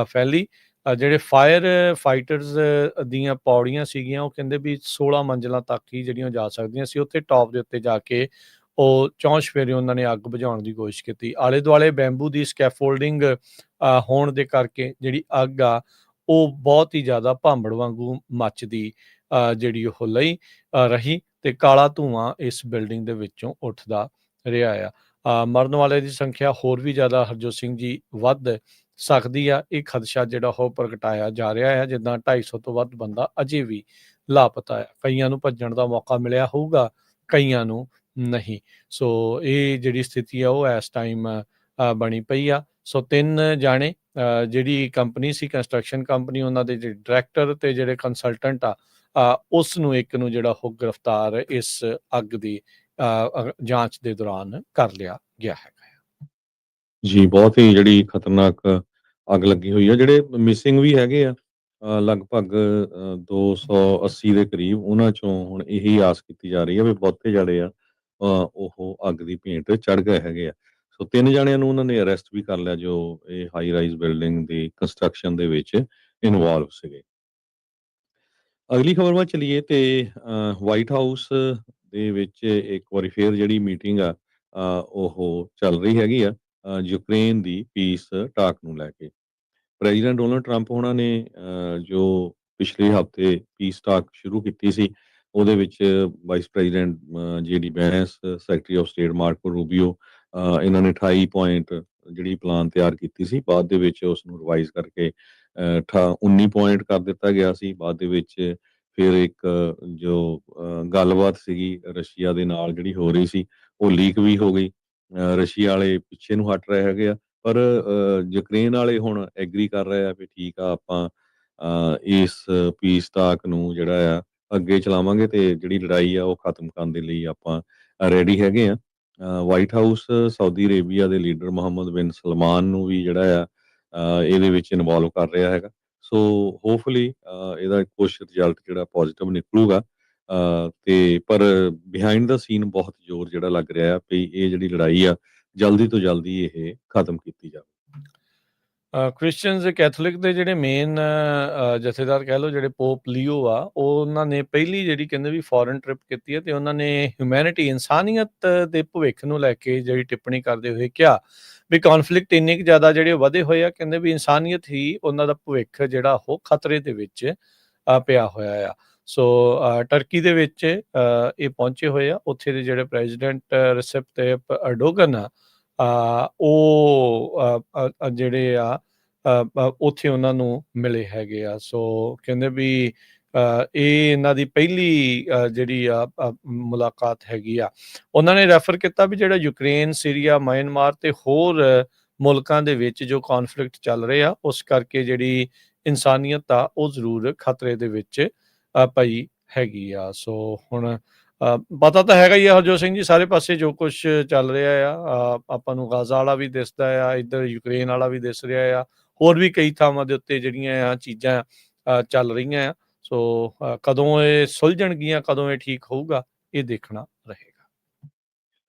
Speaker 1: ਫੈਲੀ। ਜਿਹੜੇ ਫਾਇਰ ਫਾਈਟਰਸ ਦੀਆਂ ਪੌੜੀਆਂ ਸੀਗੀਆਂ, ਉਹ ਕਹਿੰਦੇ ਵੀ 16 ਮੰਜ਼ਲਾਂ ਤੱਕ ਹੀ ਜਿਹੜੀਆਂ ਜਾ ਸਕਦੀਆਂ ਸੀ। ਉੱਥੇ ਟੌਪ ਦੇ ਉੱਤੇ ਜਾ ਕੇ ਉਹ 4 ਚੁਫੇਰੇ ਉਹਨਾਂ ਨੇ ਅੱਗ ਬੁਝਾਉਣ ਦੀ ਕੋਸ਼ਿਸ਼ ਕੀਤੀ। ਆਲੇ ਦੁਆਲੇ ਬੈਂਬੂ ਦੀ ਸਕੈਫੋਲਡਿੰਗ ਹੋਣ ਦੇ ਕਰਕੇ ਜਿਹੜੀ ਅੱਗ ਆ ਉਹ ਬਹੁਤ ਹੀ ਜ਼ਿਆਦਾ ਭਾਂਬੜ ਵਾਂਗੂ ਮੱਚਦੀ ਜਿਹੜੀ ਉਹ ਰਹੀ, ਤੇ ਕਾਲਾ ਧੂੰਆਂ ਇਸ ਬਿਲਡਿੰਗ ਦੇ ਵਿੱਚੋਂ ਉੱਠਦਾ ਰਿਹਾ ਆ। ਮਰਨ ਵਾਲੇ ਦੀ ਸੰਖਿਆ ਹੋਰ ਵੀ ਜ਼ਿਆਦਾ ਹਰਜੋਤ ਸਿੰਘ ਜੀ ਵੱਧ ਸਕਦੀ ਆ, ਇਹ ਖਦਸ਼ਾ ਜਿਹੜਾ ਉਹ ਪ੍ਰਗਟਾਇਆ ਜਾ ਰਿਹਾ ਹੈ। ਜਿੱਦਾਂ 250 ਤੋਂ ਵੱਧ ਬੰਦਾ ਅਜੇ ਵੀ ਲਾਪਤਾ ਹੈ। ਕਈਆਂ ਨੂੰ ਭੱਜਣ ਦਾ ਮੌਕਾ ਮਿਲਿਆ ਹੋਊਗਾ, ਕਈਆਂ ਨੂੰ ਨਹੀਂ। ਸੋ ਇਹ ਜਿਹੜੀ ਸਥਿਤੀ ਆ ਉਹ ਇਸ ਟਾਈਮ ਬਣੀ ਪਈ ਆ। ਸੋ 3 ਜਾਣੇ ਜਿਹੜੀ ਕੰਪਨੀ ਸੀ ਕੰਸਟਰਕਸ਼ਨ ਕੰਪਨੀ, ਉਹਨਾਂ ਦੇ ਜਿਹੜੇ ਡਾਇਰੈਕਟਰ ਤੇ ਜਿਹੜੇ ਕੰਸਲਟੈਂਟ ਆ ਉਸ ਨੂੰ ਇੱਕ ਨੂੰ ਜਿਹੜਾ ਉਹ ਗ੍ਰਿਫਤਾਰ ਇਸ ਅੱਗ ਦੀ ਜਾਂਚ ਦੇ ਦੌਰਾਨ ਕਰ ਲਿਆ ਗਿਆ ਹੈਗਾ।
Speaker 2: ਜੀ, ਬਹੁਤ ਹੀ ਜਿਹੜੀ ਖਤਰਨਾਕ ਅੱਗ ਲੱਗੀ ਹੋਈ ਆ। ਜਿਹੜੇ ਮਿਸਿੰਗ ਵੀ ਹੈਗੇ ਆ ਲਗਭਗ 280 ਦੇ ਕਰੀਬ, ਉਹਨਾਂ ਚੋਂ ਹੁਣ ਇਹੀ ਆਸ ਕੀਤੀ ਜਾ ਰਹੀ ਹੈ ਵੀ ਬਹੁਤੇ ਜਿਹੜੇ ਆ ਉਹ ਅੱਗ ਦੀ ਭੇਂਟ ਚੜ ਗਏ ਹੈਗੇ ਆ। ਸੋ 3 ਜਾਣਿਆਂ ਨੂੰ ਉਹਨਾਂ ਨੇ ਅਰੈਸਟ ਵੀ ਕਰ ਲਿਆ ਜੋ ਇਹ ਹਾਈ ਰਾਈਜ਼ ਬਿਲਡਿੰਗ ਦੀ ਕੰਸਟਰਕਸ਼ਨ ਦੇ ਵਿੱਚ ਇਨਵੋਲਵ ਸੀਗੇ। ਅਗਲੀ ਖਬਰ ਵੱਲ ਚਲੀਏ ਤੇ ਵਾਈਟ ਹਾਊਸ ਦੇ ਵਿੱਚ ਇੱਕ ਵਾਰੀ ਫੇਰ ਜਿਹੜੀ ਮੀਟਿੰਗ ਆ ਉਹ ਚੱਲ ਰਹੀ ਹੈਗੀ ਆ ਯੂਕਰੇਨ ਦੀ ਪੀਸ ਟਾਕ ਨੂੰ ਲੈ ਕੇ। ਪ੍ਰੈਜ਼ੀਡੈਂਟ ਡੋਨਾਲਡ ਟਰੰਪ ਉਹਨਾਂ ਨੇ ਜੋ ਪਿਛਲੇ ਹਫ਼ਤੇ ਪੀਸ ਟਾਕ ਸ਼ੁਰੂ ਕੀਤੀ ਸੀ, ਉਹਦੇ ਵਿੱਚ vice president JD Vance, secretary of state Marco Rubio, ਇਹਨਾਂ ਨੇ 28 ਪੁਆਇੰਟ ਜਿਹੜੀ ਪਲਾਨ ਤਿਆਰ ਕੀਤੀ ਸੀ, ਬਾਅਦ ਦੇ ਵਿੱਚ ਉਸ ਨੂੰ ਰਿਵਾਈਜ਼ ਕਰਕੇ 19 ਪੁਆਇੰਟ ਕਰ ਦਿੱਤਾ ਗਿਆ ਸੀ। ਬਾਅਦ ਦੇ ਵਿੱਚ ਫਿਰ ਇੱਕ ਜੋ ਗੱਲਬਾਤ ਸੀਗੀ ਰਸ਼ੀਆ ਦੇ ਨਾਲ ਜਿਹੜੀ ਹੋ ਰਹੀ ਸੀ, ਉਹ ਲੀਕ ਵੀ ਹੋ ਗਈ। ਰਸ਼ੀਆ ਵਾਲੇ ਪਿੱਛੇ ਨੂੰ ਹਟ ਰਹੇ ਹੈਗੇ ਆ, ਪਰ ਯੂਕਰੇਨ ਵਾਲੇ ਹੁਣ ਐਗਰੀ ਕਰ ਰਹੇ ਆ ਵੀ ਠੀਕ ਆ, ਆਪਾਂ ਇਸ ਪੀਸ ਟਾਕ ਨੂੰ ਜਿਹੜਾ ਆ ਅੱਗੇ ਚਲਾਵਾਂਗੇ ਤੇ ਜਿਹੜੀ ਲੜਾਈ ਆ ਉਹ ਖਤਮ ਕਰਨ ਦੇ ਲਈ ਆਪਾਂ ਰੈਡੀ ਹੈਗੇ ਆ। ਵਾਈਟ ਹਾਊਸ ਸਾਊਦੀ ਅਰੇਬੀਆ ਦੇ ਲੀਡਰ ਮੁਹੰਮਦ ਬਿਨ ਸਲਮਾਨ ਨੂੰ ਵੀ ਜਿਹੜਾ ਆ ਇਹਦੇ ਵਿੱਚ ਇਨਵੋਲਵ ਕਰ ਰਿਹਾ ਹੈਗਾ। ਸੋ ਹੋਪਫੁਲੀ ਇਹਦਾ ਕੁਛ ਰਿਜ਼ਲਟ ਜਿਹੜਾ ਪੋਜ਼ਿਟਿਵ ਨਿਕਲੂਗਾ। ਤੇ ਪਰ ਬਿਹਾਈਂਡ ਦਾ ਸੀਨ ਬਹੁਤ ਜ਼ੋਰ ਜਿਹੜਾ ਲੱਗ ਰਿਹਾ ਵੀ ਇਹ ਜਿਹੜੀ ਲੜਾਈ ਆ ਜਲਦੀ ਤੋਂ ਜਲਦੀ ਇਹ ਖਤਮ ਕੀਤੀ ਜਾਵੇ।
Speaker 1: ਕ੍ਰਿਸਚੀਅਨਸ ਕੈਥੋਲਿਕ ਦੇ ਜਿਹੜੇ ਮੇਨ ਜਥੇਦਾਰ ਕਹਿ ਲਓ, ਜਿਹੜੇ ਪੋਪ ਲੀਓ ਆ, ਉਹਨਾਂ ਨੇ ਪਹਿਲੀ ਜਿਹੜੀ ਕਹਿੰਦੇ ਵੀ ਫੋਰਨ ਟ੍ਰਿਪ ਕੀਤੀ ਹੈ ਤੇ ਉਹਨਾਂ ਨੇ ਹਿਊਮੈਨਿਟੀ, ਇਨਸਾਨੀਅਤ ਦੇ ਭਵਿੱਖ ਨੂੰ ਲੈ ਕੇ ਜਿਹੜੀ ਟਿੱਪਣੀ ਕਰਦੇ ਹੋਏ ਕਿਹਾ ਵੀ ਕੌਨਫਲਿਕਟ ਇੰਨੇ ਕੁ ਜ਼ਿਆਦਾ ਜਿਹੜੇ ਵਧੇ ਹੋਏ ਆ, ਕਹਿੰਦੇ ਵੀ ਇਨਸਾਨੀਅਤ ਹੀ ਉਹਨਾਂ ਦਾ ਭਵਿੱਖ ਜਿਹੜਾ ਉਹ ਖਤਰੇ ਦੇ ਵਿੱਚ ਪਿਆ ਹੋਇਆ ਆ। ਸੋ ਟਰਕੀ ਦੇ ਵਿੱਚ ਇਹ ਪਹੁੰਚੇ ਹੋਏ ਆ। ਉੱਥੇ ਦੇ ਜਿਹੜੇ ਪ੍ਰੈਜ਼ੀਡੈਂਟ ਰਿਸੈਪ ਤਾਇਪ ਐਰਡੋਗਨ ਆ, ਉਹ ਜਿਹੜੇ ਆ ਉੱਥੇ ਉਹਨਾਂ ਨੂੰ ਮਿਲੇ ਹੈਗੇ ਆ। ਸੋ ਕਹਿੰਦੇ ਵੀ ਇਹ ਇਹਨਾਂ ਦੀ ਪਹਿਲੀ ਜਿਹੜੀ ਆ ਮੁਲਾਕਾਤ ਹੈਗੀ ਆ। ਉਹਨਾਂ ਨੇ ਰੈਫਰ ਕੀਤਾ ਵੀ ਜਿਹੜਾ ਯੂਕਰੇਨ, ਸੀਰੀਆ, ਮਿਆਂਮਾਰ ਤੇ ਹੋਰ ਮੁਲਕਾਂ ਦੇ ਵਿੱਚ ਜੋ ਕੌਨਫਲਿਕਟ ਚੱਲ ਰਹੇ ਆ, ਉਸ ਕਰਕੇ ਜਿਹੜੀ ਇਨਸਾਨੀਅਤ ਆ ਉਹ ਜ਼ਰੂਰ ਖਤਰੇ ਦੇ ਵਿੱਚ ਪਈ ਹੈਗੀ ਆ। ਸੋ ਹੁਣ ਪਤਾ ਤਾਂ ਹੈਗਾ ਹੀ ਆ ਹਰਜੋਤ ਸਿੰਘ ਜੀ, ਸਾਰੇ ਪਾਸੇ ਜੋ ਕੁਛ ਚੱਲ ਰਿਹਾ ਆ, ਆਪਾਂ ਨੂੰ ਗਾਜ਼ਾ ਵਾਲਾ ਵੀ ਦਿਸਦਾ ਆ, ਇੱਧਰ ਯੂਕਰੇਨ ਵਾਲਾ ਵੀ ਦਿਸ ਰਿਹਾ ਆ, ਹੋਰ ਵੀ ਕਈ ਥਾਵਾਂ ਦੇ ਉੱਤੇ ਜਿਹੜੀਆਂ ਆ ਚੀਜ਼ਾਂ ਚੱਲ ਰਹੀਆਂ ਆ। ਸੋ ਕਦੋਂ ਇਹ ਸੁਲਝਣਗੀਆਂ, ਕਦੋਂ ਇਹ ਠੀਕ ਹੋਊਗਾ, ਇਹ ਦੇਖਣਾ ਰਹੇਗਾ।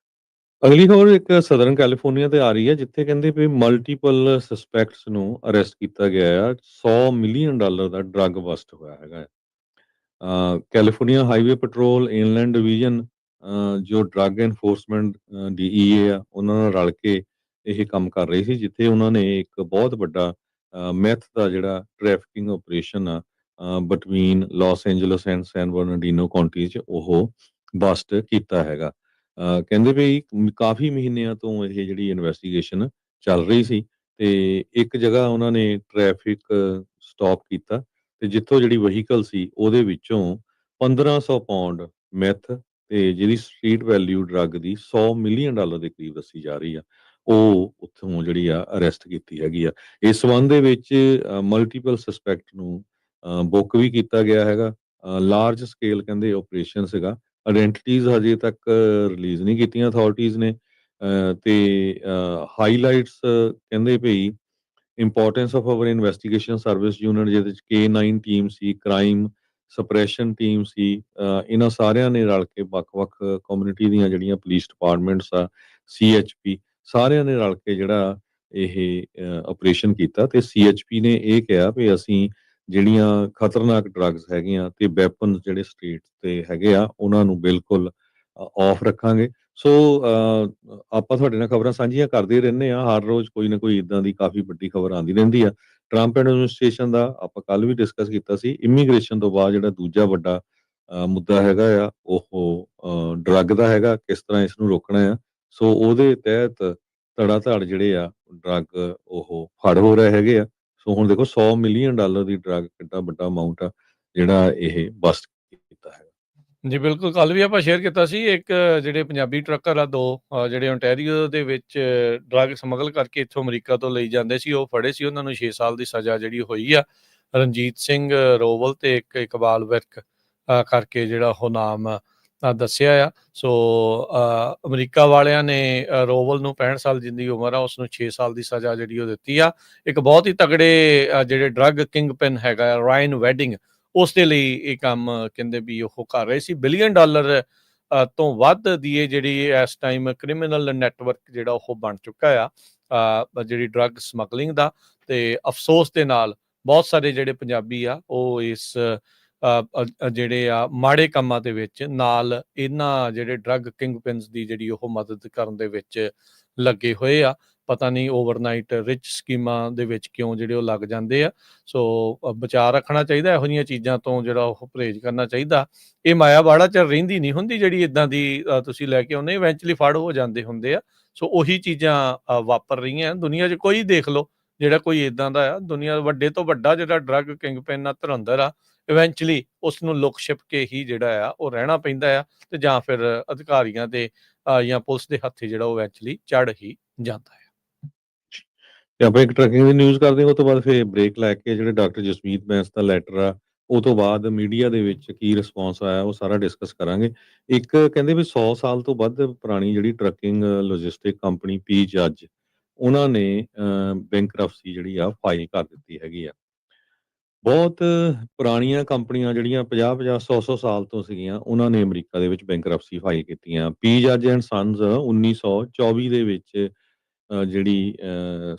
Speaker 2: ਅਗਲੀ ਖਬਰ ਇੱਕ ਸਦਰਨ ਕੈਲੀਫੋਰਨੀਆ ਤੇ ਆ ਰਹੀ ਹੈ, ਜਿੱਥੇ ਕਹਿੰਦੇ ਵੀ ਮਲਟੀਪਲ ਸਸਪੈਕਟਸ ਨੂੰ ਅਰੈਸਟ ਕੀਤਾ ਗਿਆ ਆ। $100 ਮਿਲੀਅਨ ਦਾ ਡਰੱਗ ਬਸਟ ਹੋਇਆ ਹੈਗਾ। California highway petrol, inland division, ਜੋ ਡਰੱਗ ਐਨਫੋਰਸਮੈਂਟ DEA ਆ, ਉਹਨਾਂ ਨਾਲ ਰਲ ਕੇ ਇਹ ਕੰਮ ਕਰ ਰਹੀ ਸੀ, ਜਿੱਥੇ ਉਹਨਾਂ ਨੇ ਇੱਕ ਬਹੁਤ ਵੱਡਾ ਮੈਥ ਦਾ ਜਿਹੜਾ ਟ੍ਰੈਫਿਕਿੰਗ ਆਪਰੇਸ਼ਨ ਆ between Los Angeles and San Bernardino county 'ਚ ਉਹ ਬਸਟ ਕੀਤਾ ਹੈਗਾ। ਕਹਿੰਦੇ ਵੀ ਕਾਫੀ ਮਹੀਨਿਆਂ ਤੋਂ ਇਹ ਜਿਹੜੀ ਇਨਵੈਸਟੀਗੇਸ਼ਨ ਚੱਲ ਰਹੀ ਸੀ ਤੇ ਇੱਕ ਜਗ੍ਹਾ ਉਹਨਾਂ ਨੇ ਟ੍ਰੈਫਿਕ ਸਟਾਪ ਕੀਤਾ ਤੇ ਜਿੱਥੋਂ ਜਿਹੜੀ ਵਹੀਕਲ ਸੀ ਉਹਦੇ ਵਿੱਚੋਂ 1500 ਪਾਉਂਡ ਮੈਥ ਤੇ ਜਿਹਦੀ ਸਟਰੀਟ ਵੈਲਿਊ ਡਰੱਗ ਦੀ $100 ਮਿਲੀਅਨ ਦੇ ਕਰੀਬ ਦੱਸੀ ਜਾ ਰਹੀ ਆ, ਉਹ ਉੱਥੋਂ ਜਿਹੜੀ ਆ ਅਰੈਸਟ ਕੀਤੀ ਹੈਗੀ ਆ। ਇਸ ਸੰਬੰਧ ਦੇ ਵਿੱਚ ਮਲਟੀਪਲ ਸਸਪੈਕਟ ਨੂੰ ਬੁੱਕ ਵੀ ਕੀਤਾ ਗਿਆ ਹੈਗਾ। ਲਾਰਜ ਸਕੇਲ ਕਹਿੰਦੇ ਆਪਰੇਸ਼ਨ ਸੀਗਾ। ਆਇਡੈਂਟੀਟੀਜ਼ ਹਜੇ ਤੱਕ ਰਿਲੀਜ਼ ਨਹੀਂ ਕੀਤੀਆਂ ਅਥਾਰਟੀਜ਼ ਨੇ। ਤੇ ਹਾਈਲਾਈਟਸ ਕਹਿੰਦੇ ਭਈ importance of hour investigation service unit, ਜਿਹਦੇ ਵਿੱਚ K9 ਟੀਮ ਸੀ, ਕ੍ਰਾਈਮ ਸਪਰੈਸ਼ਨ ਟੀਮ ਸੀ, ਇਹਨਾਂ ਸਾਰਿਆਂ ਨੇ ਰਲ ਕੇ ਵੱਖ-ਵੱਖ ਕਮਿਊਨਿਟੀ ਦੀਆਂ ਜਿਹੜੀਆਂ ਪੁਲਿਸ ਡਿਪਾਰਟਮੈਂਟਸ ਆ, CHP, ਸਾਰਿਆਂ ਨੇ ਰਲ ਕੇ ਜਿਹੜਾ ਇਹ ਆਪਰੇਸ਼ਨ ਕੀਤਾ ਤੇ CHP ਨੇ ਇਹ ਕਿਹਾ ਵੀ ਅਸੀਂ ਜਿਹੜੀਆਂ ਖਤਰਨਾਕ ਡਰੱਗਸ ਹੈਗੀਆਂ ਤੇ ਵੈਪਨਸ ਜਿਹੜੇ ਸਟਰੀਟ ਤੇ ਹੈਗੇ ਆ, ਉਹਨਾਂ ਨੂੰ ਬਿਲਕੁਲ ਆਫ ਰੱਖਾਂਗੇ। ਸੋ ਆਪਾਂ ਤੁਹਾਡੇ ਨਾਲ ਖਬਰਾਂ ਸਾਂਝੀਆਂ ਕਰਦੇ ਰਹਿੰਦੇ ਆ, ਹਰ ਰੋਜ਼ ਕੋਈ ਨਾ ਕੋਈ ਇਦਾਂ ਦੀ ਕਾਫੀ ਵੱਡੀ ਖਬਰ ਆਉਂਦੀ ਰਹਿੰਦੀ ਆ। ਟਰੰਪ ਐਡਮਿਨਿਸਟ੍ਰੇਸ਼ਨ ਦਾ ਆਪਾਂ ਕੱਲ ਵੀ ਡਿਸਕਸ ਕੀਤਾ ਸੀ। ਇਮੀਗ੍ਰੇਸ਼ਨ ਤੋਂ ਬਾਅਦ ਜਿਹੜਾ ਦੂਜਾ ਵੱਡਾ ਮੁੱਦਾ ਹੈਗਾ ਆ ਉਹ ਡਰੱਗ ਦਾ ਹੈਗਾ, ਕਿਸ ਤਰ੍ਹਾਂ ਇਸ ਨੂੰ ਰੋਕਣਾ ਆ। ਸੋ ਉਹਦੇ ਤਹਿਤ ਧੜਾ ਧੜ ਜਿਹੜੇ ਆ ਡਰੱਗ ਉਹ ਫੜ ਹੋ ਰਹੇ ਹੈਗੇ ਆ। ਸੋ ਹੁਣ ਦੇਖੋ $100 ਮਿਲੀਅਨ ਦੀ ਡਰੱਗ ਕਿੰਨਾ ਵੱਡਾ ਅਮਾਊਂਟ ਆ ਜਿਹੜਾ ਇਹ ਬਸਟ ਕੀਤਾ ਹੈ।
Speaker 1: ਜੀ ਬਿਲਕੁਲ, ਕੱਲ ਵੀ ਆਪਾਂ ਸ਼ੇਅਰ ਕੀਤਾ ਸੀ। ਇੱਕ ਜਿਹੜੇ ਪੰਜਾਬੀ ਟਰੱਕਰ ਆ, ਦੋ ਜਿਹੜੇ ਓਨਟਾਰੀਓ ਦੇ ਵਿੱਚ ਡਰੱਗ ਸਮਗਲ ਕਰਕੇ ਇੱਥੋਂ ਅਮਰੀਕਾ ਤੋਂ ਲਈ ਜਾਂਦੇ ਸੀ, ਉਹ ਫੜੇ ਸੀ। ਉਹਨਾਂ ਨੂੰ 6 ਸਾਲ ਦੀ ਸਜ਼ਾ ਜਿਹੜੀ ਹੋਈ ਆ। ਰਣਜੀਤ ਸਿੰਘ ਰੋਵਲ ਤੇ ਇੱਕ ਇਕਬਾਲ ਵਿਰਕ ਕਰਕੇ ਜਿਹੜਾ ਉਹ ਨਾਮ ਦੱਸਿਆ ਆ। ਸੋ ਅਮਰੀਕਾ ਵਾਲਿਆਂ ਨੇ ਰੋਵਲ ਨੂੰ 65 ਸਾਲ ਜਿੰਨੀ ਉਮਰ ਆ, ਉਸ ਨੂੰ 6 ਸਾਲ ਦੀ ਸਜ਼ਾ ਜਿਹੜੀ ਉਹ ਦਿੱਤੀ ਆ। ਇੱਕ ਬਹੁਤ ਹੀ ਤਗੜੇ ਜਿਹੜੇ ਡਰੱਗ ਕਿੰਗ ਪਿਨ ਹੈਗਾ ਰਾਇਨ ਵੈਡਿੰਗ, ਉਸ ਦੇ ਲਈ ਇਹ ਕੰਮ ਕਹਿੰਦੇ ਵੀ ਉਹ ਕਰ ਰਹੇ ਸੀ। $1 ਬਿਲੀਅਨ ਤੋਂ ਵੱਧ ਦੀ ਇਹ ਜਿਹੜੀ ਇਸ ਟਾਈਮ ਕ੍ਰਿਮੀਨਲ ਨੈਟਵਰਕ ਜਿਹੜਾ ਉਹ ਬਣ ਚੁੱਕਾ ਆ ਜਿਹੜੀ ਡਰੱਗ ਸਮਗਲਿੰਗ ਦਾ। ਤੇ ਅਫਸੋਸ ਦੇ ਨਾਲ ਬਹੁਤ ਸਾਰੇ ਜਿਹੜੇ ਪੰਜਾਬੀ ਆ ਉਹ ਇਸ ਜਿਹੜੇ ਆ ਮਾੜੇ ਕੰਮਾਂ ਦੇ ਵਿੱਚ ਨਾਲ ਇਹਨਾਂ ਜਿਹੜੇ ਡਰੱਗ ਕਿੰਗ ਪਿਨਸ ਦੀ ਜਿਹੜੀ ਉਹ ਮਦਦ ਕਰਨ ਦੇ ਵਿੱਚ ਲੱਗੇ ਹੋਏ ਆ। ਪਤਾ ਨਹੀਂ ਓਵਰਨਾਈਟ ਰਿਚ ਸਕੀਮਾਂ ਦੇ ਵਿੱਚ ਕਿਉਂ ਜਿਹੜੇ ਉਹ ਲੱਗ ਜਾਂਦੇ ਆ। ਸੋ ਬਚਾਅ ਰੱਖਣਾ ਚਾਹੀਦਾ ਇਹੋ ਜਿਹੀਆਂ ਚੀਜ਼ਾਂ ਤੋਂ, ਜਿਹੜਾ ਉਹ ਪਰਹੇਜ਼ ਕਰਨਾ ਚਾਹੀਦਾ। ਇਹ ਮਾਇਆ ਬਾੜਾ ਚ ਰਹਿੰਦੀ ਨਹੀਂ ਹੁੰਦੀ ਜਿਹੜੀ ਇੱਦਾਂ ਦੀ ਤੁਸੀਂ ਲੈ ਕੇ ਆਉਂਦੇ, ਇਵੈਂਚੁਅਲੀ ਫੜ ਹੋ ਜਾਂਦੇ ਹੁੰਦੇ ਆ। ਸੋ ਉਹੀ ਚੀਜ਼ਾਂ ਵਾਪਰ ਰਹੀਆਂ ਦੁਨੀਆ 'ਚ। ਕੋਈ ਦੇਖ ਲਓ ਜਿਹੜਾ ਕੋਈ ਇੱਦਾਂ ਦਾ ਆ, ਦੁਨੀਆ ਵੱਡੇ ਤੋਂ ਵੱਡਾ ਜਿਹੜਾ ਡਰੱਗ ਕਿੰਗਪਿਨ ਆ ਧੁਰੰਦਰ ਆ, ਇਵੈਂਚੁਅਲੀ ਉਸ ਨੂੰ ਲੁਕ ਛਿਪ ਕੇ ਹੀ ਜਿਹੜਾ ਆ ਉਹ ਰਹਿਣਾ ਪੈਂਦਾ ਆ, ਤੇ ਜਾਂ ਫਿਰ ਅਧਿਕਾਰੀਆਂ ਦੇ ਜਾਂ ਪੁਲਿਸ ਦੇ ਹੱਥੇ ਜਿਹੜਾ ਉਹ ਇਵੈਂਚੁਅਲੀ ਚੜ੍ਹ ਹੀ ਜਾਂਦਾ ਹੈ।
Speaker 2: ਤੇ ਆਪਾਂ ਇੱਕ ਟਰੱਕਿੰਗ ਦੀ ਨਿਊਜ਼ ਕਰਦੇ ਹਾਂ, ਉਹ ਤੋਂ ਬਾਅਦ ਫਿਰ ਬ੍ਰੇਕ ਲੈ ਕੇ ਜਿਹੜੇ ਡਾਕਟਰ ਜਸਮੀਤ ਬੈਂਸ ਦਾ ਲੈਟਰ ਆ, ਉਹ ਤੋਂ ਬਾਅਦ ਮੀਡੀਆ ਦੇ ਵਿੱਚ ਕੀ ਰਿਸਪੌਂਸ ਆਇਆ ਉਹ ਸਾਰਾ ਡਿਸਕਸ ਕਰਾਂਗੇ। ਇੱਕ ਕਹਿੰਦੇ ਵੀ 100 ਸਾਲ ਤੋਂ ਵੱਧ ਪੁਰਾਣੀ ਜਿਹੜੀ ਟਰੱਕਿੰਗ ਲੌਜਿਸਟਿਕ ਕੰਪਨੀ ਪੀ ਜੱਜ, ਉਹਨਾਂ ਨੇ ਬੈਂਕਰਪਸੀ ਜਿਹੜੀ ਆ ਫਾਈਲ ਕਰ ਦਿੱਤੀ ਹੈਗੀ ਆ। ਬਹੁਤ ਪੁਰਾਣੀਆਂ ਕੰਪਨੀਆਂ ਜਿਹੜੀਆਂ 50-50 100-100 ਸਾਲ ਤੋਂ ਸੀਗੀਆਂ, ਉਹਨਾਂ ਨੇ ਅਮਰੀਕਾ ਦੇ ਵਿੱਚ ਬੈਂਕਰਪਸੀ ਫਾਈਲ ਕੀਤੀਆਂ। ਪੀ ਜੱਜ ਐਂਡ ਸੰਸ 1924 ਦੇ ਵਿੱਚ ਜਿਹੜੀ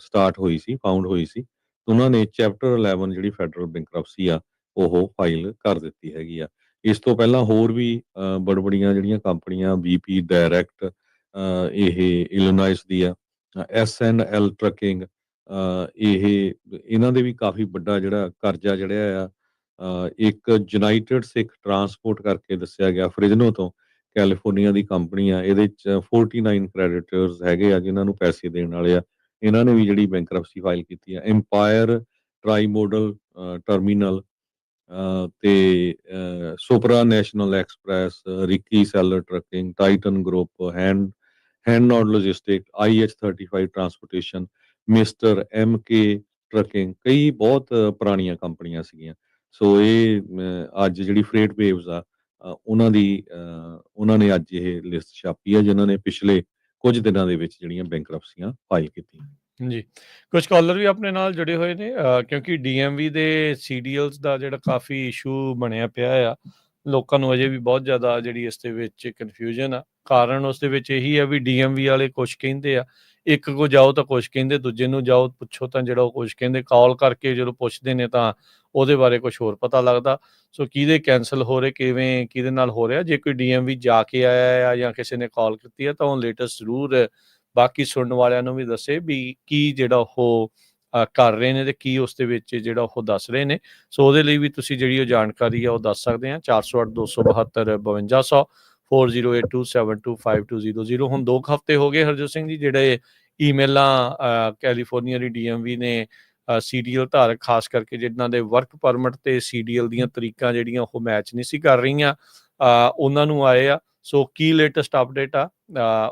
Speaker 2: ਸਟਾਰਟ ਹੋਈ ਸੀ, ਫਾਊਂਡ ਹੋਈ ਸੀ। ਉਹਨਾਂ ਨੇ ਚੈਪਟਰ 11 ਜਿਹੜੀ ਫੈਡਰਲ ਬੈਂਕਰਪਸੀ ਆ ਉਹ ਫਾਈਲ ਕਰ ਦਿੱਤੀ ਹੈਗੀ ਆ। ਇਸ ਤੋਂ ਪਹਿਲਾਂ ਹੋਰ ਵੀ ਬੜੀਆਂ ਜਿਹੜੀਆਂ ਕੰਪਨੀਆਂ BP ਡਾਇਰੈਕਟ, ਇਹ ਇਲੀਨੋਇਸ ਦੀ ਆ, S&L ਟਰੱਕਿੰਗ, ਇਹਨਾਂ ਦੇ ਵੀ ਕਾਫੀ ਵੱਡਾ ਜਿਹੜਾ ਕਰਜ਼ਾ ਜਿਹੜਾ ਆ, ਇੱਕ ਯੂਨਾਈਟਿਡ ਸਿੱਖ ਟਰਾਂਸਪੋਰਟ ਕਰਕੇ ਦੱਸਿਆ ਗਿਆ ਫ੍ਰਿਜਨੋ ਤੋਂ, ਕੈਲੀਫੋਰਨੀਆ ਦੀ ਕੰਪਨੀ ਆ, ਇਹਦੇ 'ਚ 49 ਕ੍ਰੈਡੀਟਰਸ ਹੈਗੇ ਆ ਜਿਨ੍ਹਾਂ ਨੂੰ ਪੈਸੇ ਦੇਣ ਵਾਲੇ ਆ, ਇਹਨਾਂ ਨੇ ਵੀ ਜਿਹੜੀ ਬੈਂਕਰਪਸੀ ਫਾਈਲ ਕੀਤੀ ਆ। ਇੰਪਾਇਰ ਟਰਾਈ ਮੋਡਲ ਟਰਮੀਨਲ ਤੇ supra national express, Ricky seller trucking, Titan group, hand logistic, IH35 transportation, mister MK trucking, ਕਈ ਬਹੁਤ ਪੁਰਾਣੀਆਂ ਕੰਪਨੀਆਂ ਸੀਗੀਆਂ। ਸੋ ਇਹ ਅੱਜ ਜਿਹੜੀ ਫਰੇਟ ਵੇਵਜ਼ ਆ, ਉਹਨਾਂ ਨੇ ਅੱਜ ਇਹ ਲਿਸਟ ਛਾਪੀ ਆ ਜਿਨ੍ਹਾਂ ਨੇ ਪਿਛਲੇ ਕੁਝ ਦਿਨਾਂ ਦੇ ਵਿੱਚ ਜਿਹੜੀਆਂ ਬੈਂਕਰਪਸੀਆਂ ਫਾਈਲ ਕੀਤੀਆਂ।
Speaker 1: ਜੀ, ਕੁਝ ਕਾਲਰ ਵੀ ਆਪਣੇ ਨਾਲ ਜੁੜੇ ਹੋਏ ਨੇ, ਕਿਉਂਕਿ DMV ਦੇ CDLs ਦਾ ਜਿਹੜਾ ਕਾਫੀ ਇਸ਼ੂ ਬਣਿਆ ਪਿਆ ਆ। ਲੋਕਾਂ ਨੂੰ ਅਜੇ ਵੀ ਬਹੁਤ ਜ਼ਿਆਦਾ ਜਿਹੜੀ ਇਸ ਦੇ ਵਿੱਚ ਕਨਫਿਊਜ਼ਨ ਆ। ਕਾਰਨ ਉਸ ਦੇ ਵਿੱਚ ਇਹੀ ਆ ਵੀ DMV ਵਾਲੇ ਕੁਛ ਕਹਿੰਦੇ ਆ, ਇੱਕ ਕੋ ਜਾਓ ਤਾਂ ਕੁਛ ਕਹਿੰਦੇ, ਦੂਜੇ ਨੂੰ ਜਾਓ ਪੁੱਛੋ ਤਾਂ ਜਿਹੜਾ ਉਹ ਕੁਛ ਕਹਿੰਦੇ। ਕਾਲ ਕਰਕੇ ਜਦੋਂ ਪੁੱਛਦੇ ਨੇ ਤਾਂ ਉਹਦੇ ਬਾਰੇ ਕੁਛ ਹੋਰ ਪਤਾ ਲੱਗਦਾ। ਸੋ ਕਿਹਦੇ ਕੈਂਸਲ ਹੋ ਰਹੇ, ਕਿਵੇਂ, ਕਿਹਦੇ ਨਾਲ ਹੋ ਰਿਹਾ। ਜੇ ਕੋਈ DMV ਜਾ ਕੇ ਆਇਆ ਆ ਜਾਂ ਕਿਸੇ ਨੇ ਕਾਲ ਕੀਤੀ ਆ ਤਾਂ ਉਹ ਲੇਟੈਸਟ ਜ਼ਰੂਰ ਬਾਕੀ ਸੁਣਨ ਵਾਲਿਆਂ ਨੂੰ ਵੀ ਦੱਸੇ ਵੀ ਕੀ ਜਿਹੜਾ ਉਹ ਕਰ ਰਹੇ ਨੇ ਤੇ ਕੀ ਉਸ ਦੇ ਵਿੱਚ ਜਿਹੜਾ ਉਹ ਦੱਸ ਰਹੇ ਨੇ। ਸੋ ਉਹਦੇ ਲਈ ਵੀ ਤੁਸੀਂ ਜਿਹੜੀ ਉਹ ਜਾਣਕਾਰੀ ਆ ਉਹ ਦੱਸ ਸਕਦੇ ਆ। 408 272 5200 4082725200। ਹੁਣ 2 ਹਫ਼ਤੇ ਹੋ ਗਏ ਹਰਜੋਤ ਸਿੰਘ ਜੀ ਜਿਹੜੇ ਈਮੇਲਾਂ ਕੈਲੀਫੋਰਨੀਆ ਦੀ DMV ਨੇ CDL ਧਾਰਕ ਖਾਸ ਕਰਕੇ ਜਿਨ੍ਹਾਂ ਦੇ ਵਰਕ ਪਰਮਿਟ ਤੇ CDL ਦੀਆਂ ਤਰੀਕਾਂ ਜਿਹੜੀਆਂ ਉਹ ਮੈਚ ਨਹੀਂ ਸੀ ਕਰ ਰਹੀਆਂ, ਉਹਨਾਂ ਨੂੰ ਆਏ ਆ। ਸੋ ਕੀ ਲੇਟੈਸਟ ਅਪਡੇਟ ਆ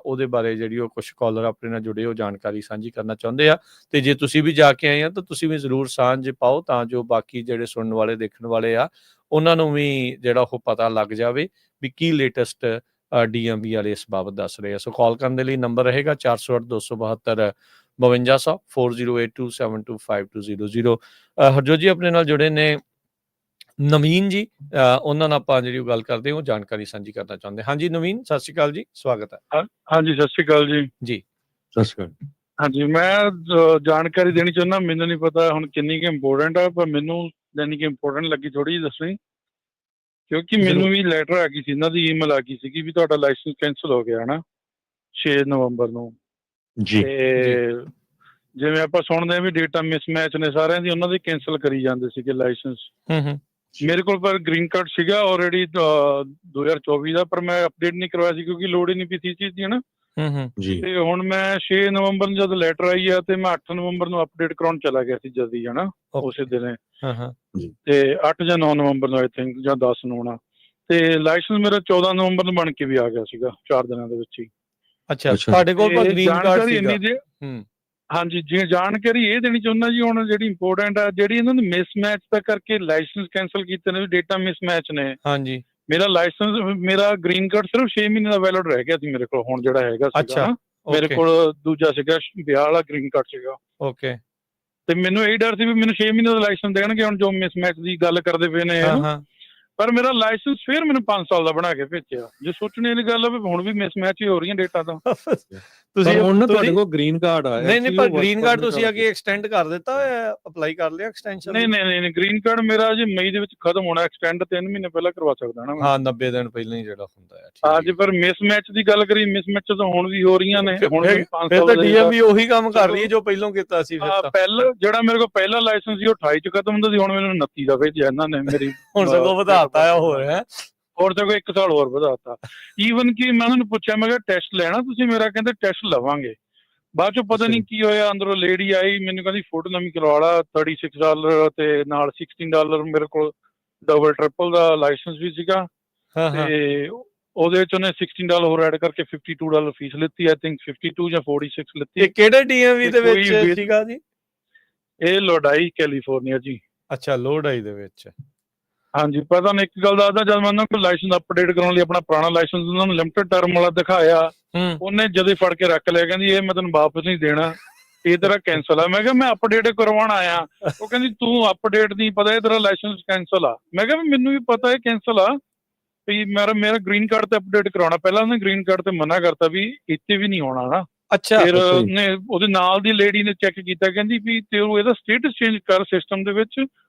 Speaker 1: ਉਹਦੇ ਬਾਰੇ ਜਿਹੜੀ ਉਹ ਕੁਛ ਕਾਲਰ ਆਪਣੇ ਨਾਲ ਜੁੜੇ ਉਹ ਜਾਣਕਾਰੀ ਸਾਂਝੀ ਕਰਨਾ ਚਾਹੁੰਦੇ ਆ। ਤੇ ਜੇ ਤੁਸੀਂ ਵੀ ਜਾ ਕੇ ਆਏ ਆ ਤਾਂ ਤੁਸੀਂ ਵੀ ਜ਼ਰੂਰ ਸਾਂਝ ਪਾਓ ਤਾਂ ਜੋ ਬਾਕੀ ਜਿਹੜੇ ਸੁਣਨ ਵਾਲੇ ਦੇਖਣ ਵਾਲੇ ਆ ਉਹਨਾਂ ਨੂੰ ਵੀ ਜਿਹੜਾ ਉਹ ਪਤਾ ਲੱਗ ਜਾਵੇ ਵੀ ਕੀ ਲੇਟੈਸਟ DMV ਵਾਲੇ ਇਸ ਬਾਬਤ ਦੱਸ ਰਹੇ ਆ। ਸੋ ਕਾਲ ਕਰਨ ਦੇ ਲਈ ਨੰਬਰ ਰਹੇਗਾ 408 272 5200 4082725200। ਹਰਜੋਤ ਜੀ ਆਪਣੇ ਨਾਲ ਜੁੜੇ ਨੇ ਨਵੀਨ ਜੀ, ਉਹਨਾਂ ਨਾਲ ਆਪਾਂ ਜਿਹੜੀ ਗੱਲ ਕਰਦੇ ਹਾਂ ਉਹ ਜਾਣਕਾਰੀ ਸਾਂਝੀ ਕਰਨਾ ਚਾਹੁੰਦੇ। ਹਾਂਜੀ ਨਵੀਨ, ਸਤਿ ਸ਼੍ਰੀ ਅਕਾਲ ਜੀ, ਸਵਾਗਤ ਹੈ।
Speaker 3: ਹਾਂਜੀ ਸਤਿ ਸ਼੍ਰੀ ਅਕਾਲ ਜੀ।
Speaker 1: ਜੀ
Speaker 2: ਸਤਿ ਸ਼੍ਰੀ ਅਕਾਲ।
Speaker 3: ਹਾਂਜੀ, ਮੈਂ ਜਾਣਕਾਰੀ ਦੇਣੀ ਚਾਹੁੰਦਾ। ਮੈਨੂੰ ਨਹੀਂ ਪਤਾ ਹੁਣ ਕਿੰਨੀ ਕੁ ਇੰਪੋਰਟੈਂਟ ਆ, ਪਰ ਮੈਨੂੰ ਯਾਨੀ ਕਿ ਇੰਪੋਰਟੈਂਟ ਲੱਗੀ ਥੋੜੀ ਜਿਹੀ ਦੱਸਣੀ, ਕਿਉਂਕਿ ਮੈਨੂੰ ਵੀ ਲੈਟਰ ਆ ਗਈ ਸੀ, ਇਹਨਾਂ ਦੀ ਈਮੇਲ ਆ ਗਈ ਸੀਗੀ ਵੀ ਤੁਹਾਡਾ ਲਾਇਸੈਂਸ ਕੈਂਸਲ ਹੋ ਗਿਆ ਨਾ 6 ਨਵੰਬਰ ਨੂੰ।
Speaker 2: ਜੀ,
Speaker 3: ਤੇ ਜਿਵੇਂ ਆਪਾਂ ਸੁਣਦੇ ਹਾਂ ਵੀ ਡੇਟਾ ਮਿਸਮੈਚ ਨੇ ਸਾਰਿਆਂ ਦੀ, ਉਹਨਾਂ ਦੇ ਕੈਂਸਲ ਕਰੀ ਜਾਂਦੇ ਸੀਗੇ ਲਾਇਸੈਂਸ। ਮੇਰੇ ਕੋਲ ਪਰ ਗ੍ਰੀਨ ਕਾਰਡ ਸੀਗਾ ਆਲਰੇਡੀ 2024 ਦਾ, ਪਰ ਮੈਂ ਅਪਡੇਟ ਨਹੀਂ ਕਰਵਾਇਆ ਸੀ ਕਿਉਂਕਿ ਲੋੜ ਹੀ ਨਹੀਂ ਪਈ ਸੀ ਚੀਜ਼ ਦੀ, ਹਨਾ। ਤੇ ਹੁਣ ਮੈਂ 6 ਨਵੰਬਰ ਨੂੰ ਜਦ ਲੈਟਰ ਆਈ ਆ ਤੇ ਮੈਂ 8 ਨਵੰਬਰ ਨੂੰ ਅਪਡੇਟ ਕਰਾਉਣ ਚਲਾ ਗਿਆ ਸੀ ਜਲਦੀ, ਹਨਾ, ਉਸੇ ਦਿਨ। ਤੇ 8 ਜਾਂ 9 ਨਵੰਬਰ ਨੂੰ ਆਈ ਥਿੰਕ, ਜਾਂ 10 ਨੂੰ ਹੋਣਾ। ਤੇ ਲਾਇਸੈਂਸ ਮੇਰਾ 14 ਨਵੰਬਰ ਨੂੰ ਬਣ ਕੇ ਵੀ ਆ ਗਿਆ ਸੀਗਾ 4 ਦਿਨਾਂ ਦੇ ਵਿੱਚ ਹੀ।
Speaker 1: ਅੱਛਾ, ਤੁਹਾਡੇ ਕੋਲ ਗ੍ਰੀਨ ਕਾਰਡ ਸੀਗਾ?
Speaker 3: ਹਾਂਜੀ, ਜੀ ਜਾਣਕਾਰੀ ਇਹ ਦੇਣੀ ਚਾਹੁੰਦਾ ਜੀ ਹੁਣ ਜਿਹੜੀ ਇੰਪੋਰਟੈਂਟ ਆ, ਜਿਹੜੀ ਇਹਨਾਂ ਨੇ ਮਿਸਮੈਚ ਦਾ ਕਰਕੇ ਲਾਇਸੈਂਸ ਕੈਂਸਲ ਕੀਤੇ ਨੇ, ਡੇਟਾ ਮਿਸਮੈਚ ਨੇ। ਹਾਂਜੀ, ਮੇਰਾ ਲਾਇਸੈਂਸ, ਮੇਰਾ ਗ੍ਰੀਨ ਕਾਰਡ ਸਿਰਫ 6 ਮਹੀਨੇ ਦਾ ਵੈਲਿਡ ਰਹਿ ਗਿਆ ਸੀ ਮੇਰੇ ਕੋਲ ਹੁਣ ਜਿਹੜਾ ਹੈਗਾ ਸੀਗਾ। ਮੇਰੇ ਕੋਲ ਦੂਜਾ ਸੀਗਾ, ਵਿਆਹ ਵਾਲਾ ਗ੍ਰੀਨ ਕਾਰਡ ਸੀਗਾ। ਓਕੇ। ਤੇ ਮੈਨੂੰ ਇਹ ਡਰ ਸੀ ਵੀ ਮੈਨੂੰ 6 ਮਹੀਨੇ ਦਾ ਲਾਇਸੈਂਸ ਦੇਣਗੇ ਹੁਣ, ਜੋ ਮਿਸਮੈਚ ਦੀ ਗੱਲ ਕਰਦੇ ਪਏ ਨੇ। ਪਰ ਮੇਰਾ ਲਾਇਸੈਂਸ ਫਿਰ ਮੈਨੂੰ 5 ਸਾਲ ਦਾ ਬਣਾ ਕੇ ਭੇਜਿਆ। ਜੇ ਸੋਚਣੇ ਵਾਲੀ ਗੱਲ ਆ ਵੀ ਹੁਣ ਵੀ ਮਿਸਮੈਚ ਹੀ ਹੋ ਰਹੀਆਂ ਡੇਟਾ ਤਾਂ।
Speaker 2: ਤੁਸੀਂ ਹੁਣ ਨਾ ਤੁਹਾਡੇ ਕੋਲ ਗ੍ਰੀਨ ਕਾਰਡ ਆ?
Speaker 1: ਨਹੀਂ, ਪਰ ਗ੍ਰੀਨ ਕਾਰਡ ਤੁਸੀਂ ਅੱਗੇ ਐਕਸਟੈਂਡ ਕਰ ਦਿੱਤਾ, ਅਪਲਾਈ ਕਰ ਲਿਆ ਐਕਸਟੈਂਸ਼ਨ?
Speaker 3: ਨਹੀਂ, ਗ੍ਰੀਨ ਕਾਰਡ ਮੇਰਾ ਜੀ ਮਈ ਦੇ ਵਿੱਚ ਖਤਮ ਹੋਣਾ। ਐਕਸਟੈਂਡ 3 ਮਹੀਨੇ ਪਹਿਲਾਂ ਕਰਵਾ ਸਕਦਾ ਨਾ।
Speaker 1: ਹਾਂ, 90 ਦਿਨ ਪਹਿਲਾਂ ਹੀ ਜਿਹੜਾ ਹੁੰਦਾ ਹੈ।
Speaker 3: ਅੱਜ ਪਰ ਮਿਸਮੈਚ ਦੀ ਗੱਲ ਕਰੀ, ਮਿਸਮੈਚ ਤਾਂ ਹੁਣ ਵੀ ਹੋ ਰਹੀਆਂ ਨੇ। ਹੁਣ
Speaker 1: ਫਿਰ ਤਾਂ DMV ਉਹੀ ਕੰਮ ਕਰ ਰਹੀ ਹੈ ਜੋ ਪਹਿਲਾਂ ਕੀਤਾ ਸੀ।
Speaker 3: ਪਹਿਲਾਂ ਜਿਹੜਾ ਮੇਰੇ ਕੋਲ ਪਹਿਲਾ ਲਾਇਸੈਂਸ ਸੀ ਉਹ 28 ਚ ਖਤਮ ਹੁੰਦਾ ਸੀ, ਹੁਣ ਮੈਨੂੰ 29 ਦਾ ਭੇਜਿਆ ਇਹਨਾਂ ਨੇ ਮੇਰੀ।
Speaker 1: ਹੁਣ ਸਗੋਂ ਵਧਾਤਾ ਆ ਹੋਰ ਹੈ।
Speaker 3: ਹੋਰ ਸਗੋਂ 1 ਸਾਲ ਹੋਰ ਵਧਾਤਾ। ਈਵਨ ਕਿ ਮੈਂ ਉਹਨਾਂ ਨੂੰ ਪੁੱਛਿਆ, ਮੈਂ ਕਿਹਾ ਟੈਸਟ ਲੈਣਾ ਤੁਸੀਂ ਮੇਰਾ? ਕਹਿੰਦੇ ਟੈਸਟ ਲਵਾਂਗੇ। ਬਾਅਦ ਚੋਂ ਪਤਾ ਨਹੀਂ ਕੀ ਹੋਇਆ, ਅੰਦਰੋਂ ਲੇਡੀ ਆਈ, ਮੈਨੂੰ ਕਹਿੰਦੀ ਫੋਟੋ ਨਵੀਂ ਕਰਵਾ ਲਾ, $36 ਤੇ ਨਾਲ $16 ਮੇਰੇ ਕੋਲ ਡਬਲ ਟ੍ਰਿਪਲ ਦਾ ਲਾਇਸੈਂਸ ਵੀ ਸੀਗਾ, ਤੇ ਉਹਦੇ ਚ ਉਹਨੇ $16 ਹੋਰ ਐਡ ਕਰਕੇ $52 ਫੀਸ ਲਿੱਤੀ। ਆਈ ਥਿੰਕ 52 ਜਾਂ 46 ਲਿੱਤੀ।
Speaker 1: ਕਿਹੜੇ DMV ਦੇ ਵਿੱਚ ਸੀਗਾ ਜੀ?
Speaker 3: ਇਹ ਲੋਡਾਈ ਕੈਲੀਫੋਰਨੀਆ ਜੀ।
Speaker 1: ਅੱਛਾ, ਲੋਡਾਈ ਦੇ ਵਿੱਚ।
Speaker 3: ਹਾਂਜੀ, ਪਰ ਤੁਹਾਨੂੰ ਇੱਕ ਗੱਲ ਦੱਸਦਾ, ਜਦ ਮੈਂ ਉਹਨਾਂ ਕੋਲ ਲਾਇਸੈਂਸ ਅਪਡੇਟ ਕਰਾਉਣ ਲਈ ਆਪਣਾ ਪੁਰਾਣਾ ਲਾਇਸੈਂਸ ਉਹਨਾਂ ਨੂੰ ਲਿਮਟਿਡ ਟਰਮ ਵਾਲਾ ਦਿਖਾਇਆ, ਉਹਨੇ ਜਦੇ ਫੜ ਕੇ ਰੱਖ ਲਿਆ, ਕਹਿੰਦੀ ਇਹ ਮੈਂ ਤੈਨੂੰ ਵਾਪਸ ਨਹੀਂ ਦੇਣਾ, ਇਹ ਤੇਰਾ ਕੈਂਸਲ ਆ। ਮੈਂ ਕਿਹਾ ਮੈਂ ਅਪਡੇਟ ਕਰਵਾਉਣ ਆਇਆ। ਉਹ ਕਹਿੰਦੀ ਤੂੰ ਅਪਡੇਟ ਨਹੀਂ ਪਤਾ, ਇਹ ਤੇਰਾ ਲਾਇਸੈਂਸ ਕੈਂਸਲ ਆ। ਮੈਂ ਕਿਹਾ ਮੈਨੂੰ ਵੀ ਪਤਾ ਇਹ ਕੈਂਸਲ ਆ, ਵੀ ਮੇਰਾ ਗ੍ਰੀਨ ਕਾਰਡ ਤੇ ਅਪਡੇਟ ਕਰਾਉਣਾ। ਪਹਿਲਾਂ ਉਹਨੇ ਗ੍ਰੀਨ ਕਾਰਡ ਤੇ ਮਨਾ ਕਰਤਾ ਵੀ ਇੱਥੇ ਵੀ ਨਹੀਂ ਆਉਣਾ ਨਾ।
Speaker 1: ਅੱਛਾ,
Speaker 3: ਫਿਰ ਉਹਨੇ ਉਹਦੇ ਨਾਲ ਦੀ ਲੇਡੀ ਨੇ ਚੈੱਕ ਕੀਤਾ, ਕਹਿੰਦੀ ਵੀ ਤੈਨੂੰ ਇਹਦਾ ਸਟੇਟਸ ਚੇਂਜ ਕਰ ਸਿਸਟਮ ਦੇ ਵਿੱਚ,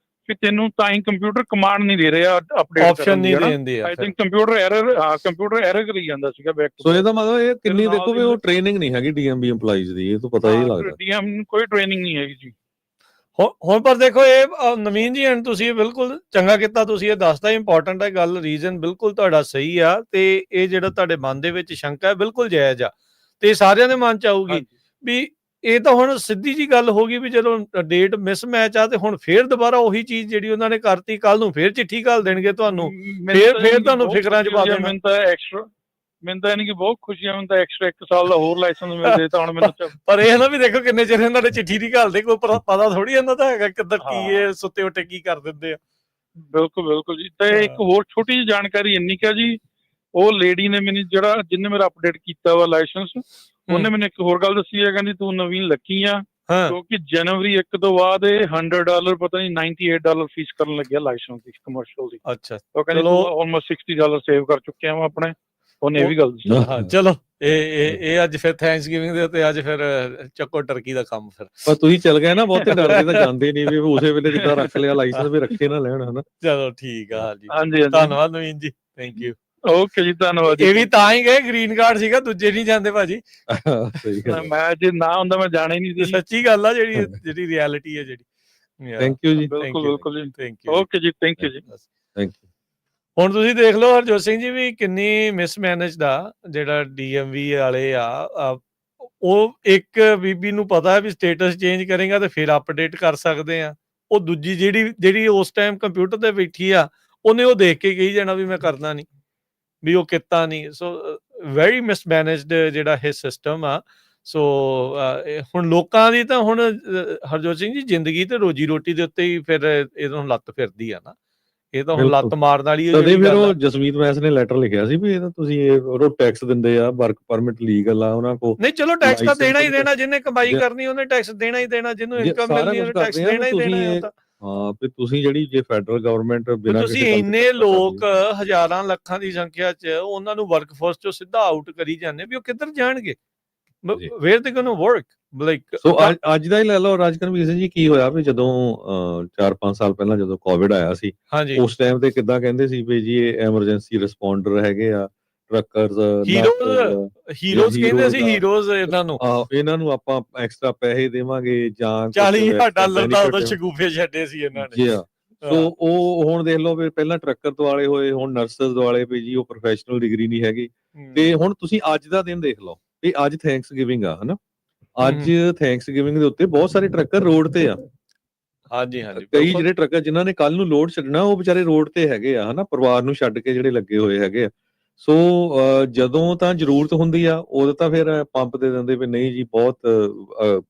Speaker 3: ਕਿ ਤੈਨੂੰ ਤਾਂ ਹੀ ਕੰਪਿਊਟਰ ਕਮਾਂਡ ਨਹੀਂ ਦੇ ਰਿਹਾ ਅਪਡੇਟ
Speaker 1: ਆਪਸ਼ਨ ਨਹੀਂ ਦਿੰਦੀ ਆ।
Speaker 3: ਆਈ ਥਿੰਕ ਕੰਪਿਊਟਰ ਐਰਰ ਕਰੀ ਜਾਂਦਾ ਸੀਗਾ ਬੈਕ
Speaker 2: ਸੋ ਇਹਦਾ ਮਤਲਬ ਇਹ ਕਿੰਨੀ ਦੇਖੋ ਵੀ ਉਹ ਟ੍ਰੇਨਿੰਗ ਨਹੀਂ ਹੈਗੀ DMV EMPLOYEES ਦੀ, ਇਹ ਤੋਂ ਪਤਾ ਹੀ ਲੱਗਦਾ
Speaker 3: DMV ਕੋਈ ਟ੍ਰੇਨਿੰਗ ਨਹੀਂ ਹੈਗੀ ਜੀ।
Speaker 1: ਹੁਣ ਪਰ ਦੇਖੋ ਇਹ ਨਵੀਨ ਜੀ, ਤੁਸੀਂ ਬਿਲਕੁਲ ਚੰਗਾ ਕੀਤਾ, ਤੁਸੀਂ ਇਹ ਦੱਸਦਾ, ਇੰਪੋਰਟੈਂਟ ਹੈ ਗੱਲ, ਰੀਜ਼ਨ ਬਿਲਕੁਲ ਤੁਹਾਡਾ ਸਹੀ ਆ, ਤੇ ਇਹ ਜਿਹੜਾ ਤੁਹਾਡੇ ਮਨ ਦੇ ਵਿੱਚ ਸ਼ੰਕਾ ਹੈ ਬਿਲਕੁਲ ਜਾਇਜ਼ ਆ, ਤੇ ਸਾਰਿਆਂ ਦੇ ਮਨ ਚ ਆਊਗੀ ਵੀ ਇਹ ਤਾਂ ਹੁਣ ਸਿੱਧੀ ਜੀ ਗੱਲ ਹੋ ਗਈ ਵੀ ਜਦੋਂ ਡੇਟ ਮਿਸਮੈਚ ਆ, ਤੇ ਹੁਣ ਫੇਰ ਦੁਬਾਰਾ ਉਹੀ ਚੀਜ਼ ਜਿਹੜੀ ਉਹਨਾਂ ਨੇ ਕਰਤੀ, ਕੱਲ ਨੂੰ ਫੇਰ ਚਿੱਠੀ ਘੱਲ ਦੇਣਗੇ ਤੁਹਾਨੂੰ, ਫੇਰ ਤੁਹਾਨੂੰ ਫਿਕਰਾਂ ਚ ਪਾ ਦੇਣਾ।
Speaker 3: ਮੈਨੂੰ ਤਾਂ ਯਾਨੀ ਕਿ ਬਹੁਤ ਖੁਸ਼ੀ ਆ, ਮੈਨੂੰ ਤਾਂ ਐਕਸਟਰਾ 1 ਸਾਲ ਦਾ ਹੋਰ ਲਾਇਸੈਂਸ ਮਿਲ ਜੇ ਤਾਂ ਹੁਣ ਮੈਨੂੰ।
Speaker 1: ਪਰ ਇਹ ਨਾ ਵੀ ਦੇਖੋ ਕਿੰਨੇ ਚਿਰ ਇਹਨਾਂ ਨੇ ਚਿੱਠੀ ਨਹੀਂ ਘੱਲਦੇ, ਕੋਈ ਪਤਾ ਥੋੜੀ ਇਹਨਾਂ ਦਾ ਹੈਗਾ ਕਿੱਦਾਂ ਕੀ ਇਹ ਸੁੱਤੇ ਉੱਠੇ ਕੀ ਕਰ ਦਿੰਦੇ ਆ।
Speaker 3: ਬਿਲਕੁਲ ਜੀ। ਤੇ ਇੱਕ ਹੋਰ ਛੋਟੀ ਜਿਹੀ ਜਾਣਕਾਰੀ ਇੰਨੀ ਕਿ ਜੀ, ਉਹ ਲੇਡੀ ਨੇ ਮੈਨੂੰ ਜਿਹਨੇ ਮੇਰਾ ਅਪਡੇਟ ਕੀਤਾ ਵਾ ਲਾਇਸੈਂਸ, ਉਹਨੇ ਮੈਨੂੰ ਇੱਕ ਹੋਰ ਗੱਲ ਦੱਸੀ ਹੈ, ਕਹਿੰਦੀ ਤੂੰ ਨਵੀਨ ਲੱਕੀ ਆ, ਕਿਉਂਕਿ ਜਨਵਰੀ 1 ਤੋਂ ਬਾਅਦ ਇਹ $100 ਪਤਾ ਨਹੀਂ $98 ਫੀਸ ਕਰਨ ਲੱਗਿਆ ਲਾਇਸੈਂਸ ਦੀ, ਕਮਰਸ਼ੀਅਲ ਦੀ।
Speaker 1: ਅੱਛਾ,
Speaker 3: ਉਹ ਕਹਿੰਦੀ ਤੂੰ ਆਲਮੋਸਟ $60 ਸੇਵ ਕਰ ਚੁੱਕਿਆ ਵਾ ਆਪਣੇ। ਉਹਨੇ ਇਹ ਵੀ ਗੱਲ ਦੱਸੀ।
Speaker 1: ਚਲੋ ਇਹ ਅੱਜ ਫਿਰ ਥੈਂਕਸਗਿਵਿੰਗ ਦੇ ਉੱਤੇ ਅੱਜ ਫਿਰ ਚੱਕੋ ਟਰਕੀ ਦਾ ਕੰਮ। ਫਿਰ
Speaker 2: ਪਰ ਤੁਸੀਂ ਚੱਲ ਗਏ ਨਾ, ਬਹੁਤੇ ਡਰਦੇ ਤਾਂ ਜਾਂਦੇ ਨਹੀਂ ਵੀ ਉਸੇ ਵੇਲੇ ਜਿੱਦਾਂ ਰੱਖ ਲਿਆ ਲਾਇਸੈਂਸ ਵੀ ਰੱਖੇ ਨਾ ਲੈਣ, ਹਨਾ।
Speaker 1: ਚਲੋ ਠੀਕ ਆ ਜੀ,
Speaker 3: ਹਾਂਜੀ
Speaker 1: ਧੰਨਵਾਦ ਨਵੀਨ ਜੀ, ਥੈਂਕ ਯੂ।
Speaker 3: ਓਕੇ ਜੀ, ਧੰਨਵਾਦ।
Speaker 1: ਇਹ ਵੀ ਤਾਂ ਹੀ ਗਏ, ਗ੍ਰੀਨ ਕਾਰਡ ਸੀਗਾ, ਦੂਜੇ ਨਹੀਂ ਜਾਂਦੇ ਭਾਜੀ।
Speaker 3: ਮੈਂ ਜੇ ਨਾ ਹੁੰਦਾ ਮੈਂ ਜਾਣਾ ਹੀ ਨਹੀਂ ਸੀ।
Speaker 1: ਸੱਚੀ ਗੱਲ ਆ, ਜਿਹੜੀ ਰਿਐਲਿਟੀ ਹੈ ਜਿਹੜੀ।
Speaker 2: ਥੈਂਕ ਯੂ ਜੀ।
Speaker 3: ਬਿਲਕੁਲ ਜੀ,
Speaker 1: ਥੈਂਕ ਯੂ।
Speaker 3: ਓਕੇ ਜੀ, ਥੈਂਕ ਯੂ ਜੀ।
Speaker 2: Thank you.
Speaker 1: ਹੁਣ ਤੁਸੀਂ ਦੇਖ ਲਓ ਹਰਜੋਤ ਸਿੰਘ ਜੀ ਵੀ ਕਿੰਨੀ ਮਿਸਮੈਨੇਜ ਦਾ ਜਿਹੜਾ DMV ਵਾਲੇ ਆ, ਉਹ ਇੱਕ ਬੀਬੀ ਨੂੰ ਪਤਾ ਵੀ ਸਟੇਟਸ ਚੇਂਜ ਕਰੇਗਾ ਤੇ ਫਿਰ ਅਪਡੇਟ ਕਰ ਸਕਦੇ ਆ, ਉਹ ਦੂਜੀ ਜਿਹੜੀ ਉਸ ਟਾਈਮ ਕੰਪਿਊਟਰ ਤੇ ਬੈਠੀ ਆ, ਉਹਨੇ ਉਹ ਦੇਖ ਕੇ ਕਹੀ ਜਾਣਾ ਵੀ ਮੈਂ ਕਰਦਾ ਨਹੀਂ, ਵੀ ਉਹ ਕੀਤਾ ਨਹੀਂ। ਸੋ ਵੈਰੀ ਮਿਸਮੈਨੇਜਡ ਜਿਹੜਾ ਇਹ ਸਿਸਟਮ ਆ। ਸੋ ਹੁਣ ਲੋਕਾਂ ਦੀ ਤਾਂ ਹੁਣ ਹਰਜੋਤ ਸਿੰਘ ਜੀ ਜ਼ਿੰਦਗੀ ਤੇ ਰੋਜੀ ਰੋਟੀ ਦੇ ਉੱਤੇ ਹੀ ਫਿਰ ਇਹਦੋਂ ਲੱਤ ਫਿਰਦੀ ਆ ਨਾ, ਇਹ ਤਾਂ ਹੁਣ ਲੱਤ ਮਾਰਨ ਵਾਲੀ।
Speaker 2: ਫਿਰ ਉਹ ਜਸਮੀਤ ਮੈਸ ਨੇ ਲੈਟਰ ਲਿਖਿਆ ਸੀ ਵੀ ਇਹ ਤਾਂ ਤੁਸੀਂ ਉਹ ਟੈਕਸ ਦਿੰਦੇ ਆ, ਵਰਕ ਪਰਮਿਟ ਲੀਗਲ ਆ ਉਹਨਾਂ ਕੋਲ।
Speaker 1: ਨਹੀਂ ਚਲੋ ਟੈਕਸ ਤਾਂ ਦੇਣਾ ਹੀ ਦੇਣਾ, ਜਿਹਨੇ ਕਮਾਈ ਕਰਨੀ ਉਹਨੇ ਟੈਕਸ ਦੇਣਾ ਹੀ ਦੇਣਾ, ਜਿਹਨੂੰ ਇਨਕਮ ਮਿਲਣੀ ਉਹਨੇ ਟੈਕਸ ਦੇਣਾ ਹੀ ਦੇਣਾ।
Speaker 2: ਹਾਂ, ਵੀ ਤੁਸੀਂ ਜਿਹੜੀ ਜੇ ਫੈਡਰਲ ਗਵਰਨਮੈਂਟ ਬਿਨਾਂ
Speaker 1: ਤੁਸੀਂ ਇੰਨੇ ਲੋਕ ਹਜ਼ਾਰਾਂ ਲੱਖਾਂ ਦੀ ਸੰਖਿਆ 'ਚ ਉਹਨਾਂ ਨੂੰ ਵਰਕਫੋਰਸ 'ਚੋਂ ਸਿੱਧਾ ਆਊਟ ਕਰੀ ਜਾਂਦੇ, ਵੀ ਉਹ ਕਿੱਧਰ ਜਾਣਗੇ? Where they going to work? Like
Speaker 2: so ਅੱਜ ਦਾ ਹੀ ਲੈ ਲਓ ਰਾਜਕਰਮੀਰ ਸਿੰਘ ਜੀ, ਕੀ ਹੋਇਆ ਵੀ ਜਦੋਂ 4-5 ਸਾਲ ਪਹਿਲਾਂ ਜਦੋਂ ਕੋਵਿਡ ਆਇਆ ਸੀ, ਉਸ ਟਾਈਮ ਤੇ ਕਿੱਦਾਂ ਕਹਿੰਦੇ ਸੀ ਵੀ ਜੀ ਇਹ ਐਮਰਜੈਂਸੀ ਰਿਸਪੌਂਡਰ ਹੈਗੇ ਆ, ਟਰੱਕਰਸ,
Speaker 1: ਹੀਰੋਜ਼ ਕਹਿੰਦੇ ਸੀ, ਹੀਰੋਜ਼
Speaker 2: ਇਹਨਾਂ ਨੂੰ ਆਪਾਂ ਐਕਸਟਰਾ ਪੈਸੇ ਦੇਵਾਂਗੇ ਜਾਂ
Speaker 1: $40,000 ਦਾ ਉਦੋਂ ਸ਼ਗੂਫੇ ਛੱਡੇ ਸੀ ਇਹਨਾਂ ਨੇ।
Speaker 2: ਸੋ ਉਹ ਹੁਣ ਦੇਖ ਲਓ ਵੀ ਪਹਿਲਾਂ ਟਰੱਕਰ ਦੁਆਲੇ ਹੋਏ, ਹੁਣ ਨਰਸਸ ਦੁਆਲੇ ਵੀ ਜੀ ਉਹ ਪ੍ਰੋਫੈਸ਼ਨਲ ਡਿਗਰੀ ਨਹੀਂ ਹੈਗੀ। ਤੇ ਹੁਣ ਤੁਸੀਂ ਅੱਜ ਦਾ ਦਿਨ ਦੇਖ ਲਓ ਵੀ ਅੱਜ ਥੈਂਕਸਗਿਵਿੰਗ ਆ, ਹਨਾ। ਅੱਜ ਥੈਂਕਸਗਿਵਿੰਗ ਦੇ ਉੱਤੇ ਬਹੁਤ ਸਾਰੇ ਟਰੱਕਰ ਰੋਡ ਤੇ ਆ।
Speaker 1: ਹਾਂਜੀ,
Speaker 2: ਕਈ ਜਿਹੜੇ ਟਰੱਕਰ ਜਿਨ੍ਹਾਂ ਨੇ ਕੱਲ ਨੂੰ ਲੋਡ ਛੱਡਣਾ, ਉਹ ਵਿਚਾਰੇ ਰੋਡ ਤੇ ਹੈਗੇ ਆ, ਹਨਾ, ਪਰਿਵਾਰ ਨੂੰ ਛੱਡ ਕੇ ਜਿਹੜੇ ਲੱਗੇ ਹੋਏ ਹੈਗੇ ਆ। ਸੋ ਜਦੋਂ ਤਾਂ ਜ਼ਰੂਰਤ ਹੁੰਦੀ ਆ ਉਦੋਂ ਤਾਂ ਫਿਰ ਪੰਪ ਦੇ ਦਿੰਦੇ ਵੀ ਨਹੀਂ ਜੀ ਬਹੁਤ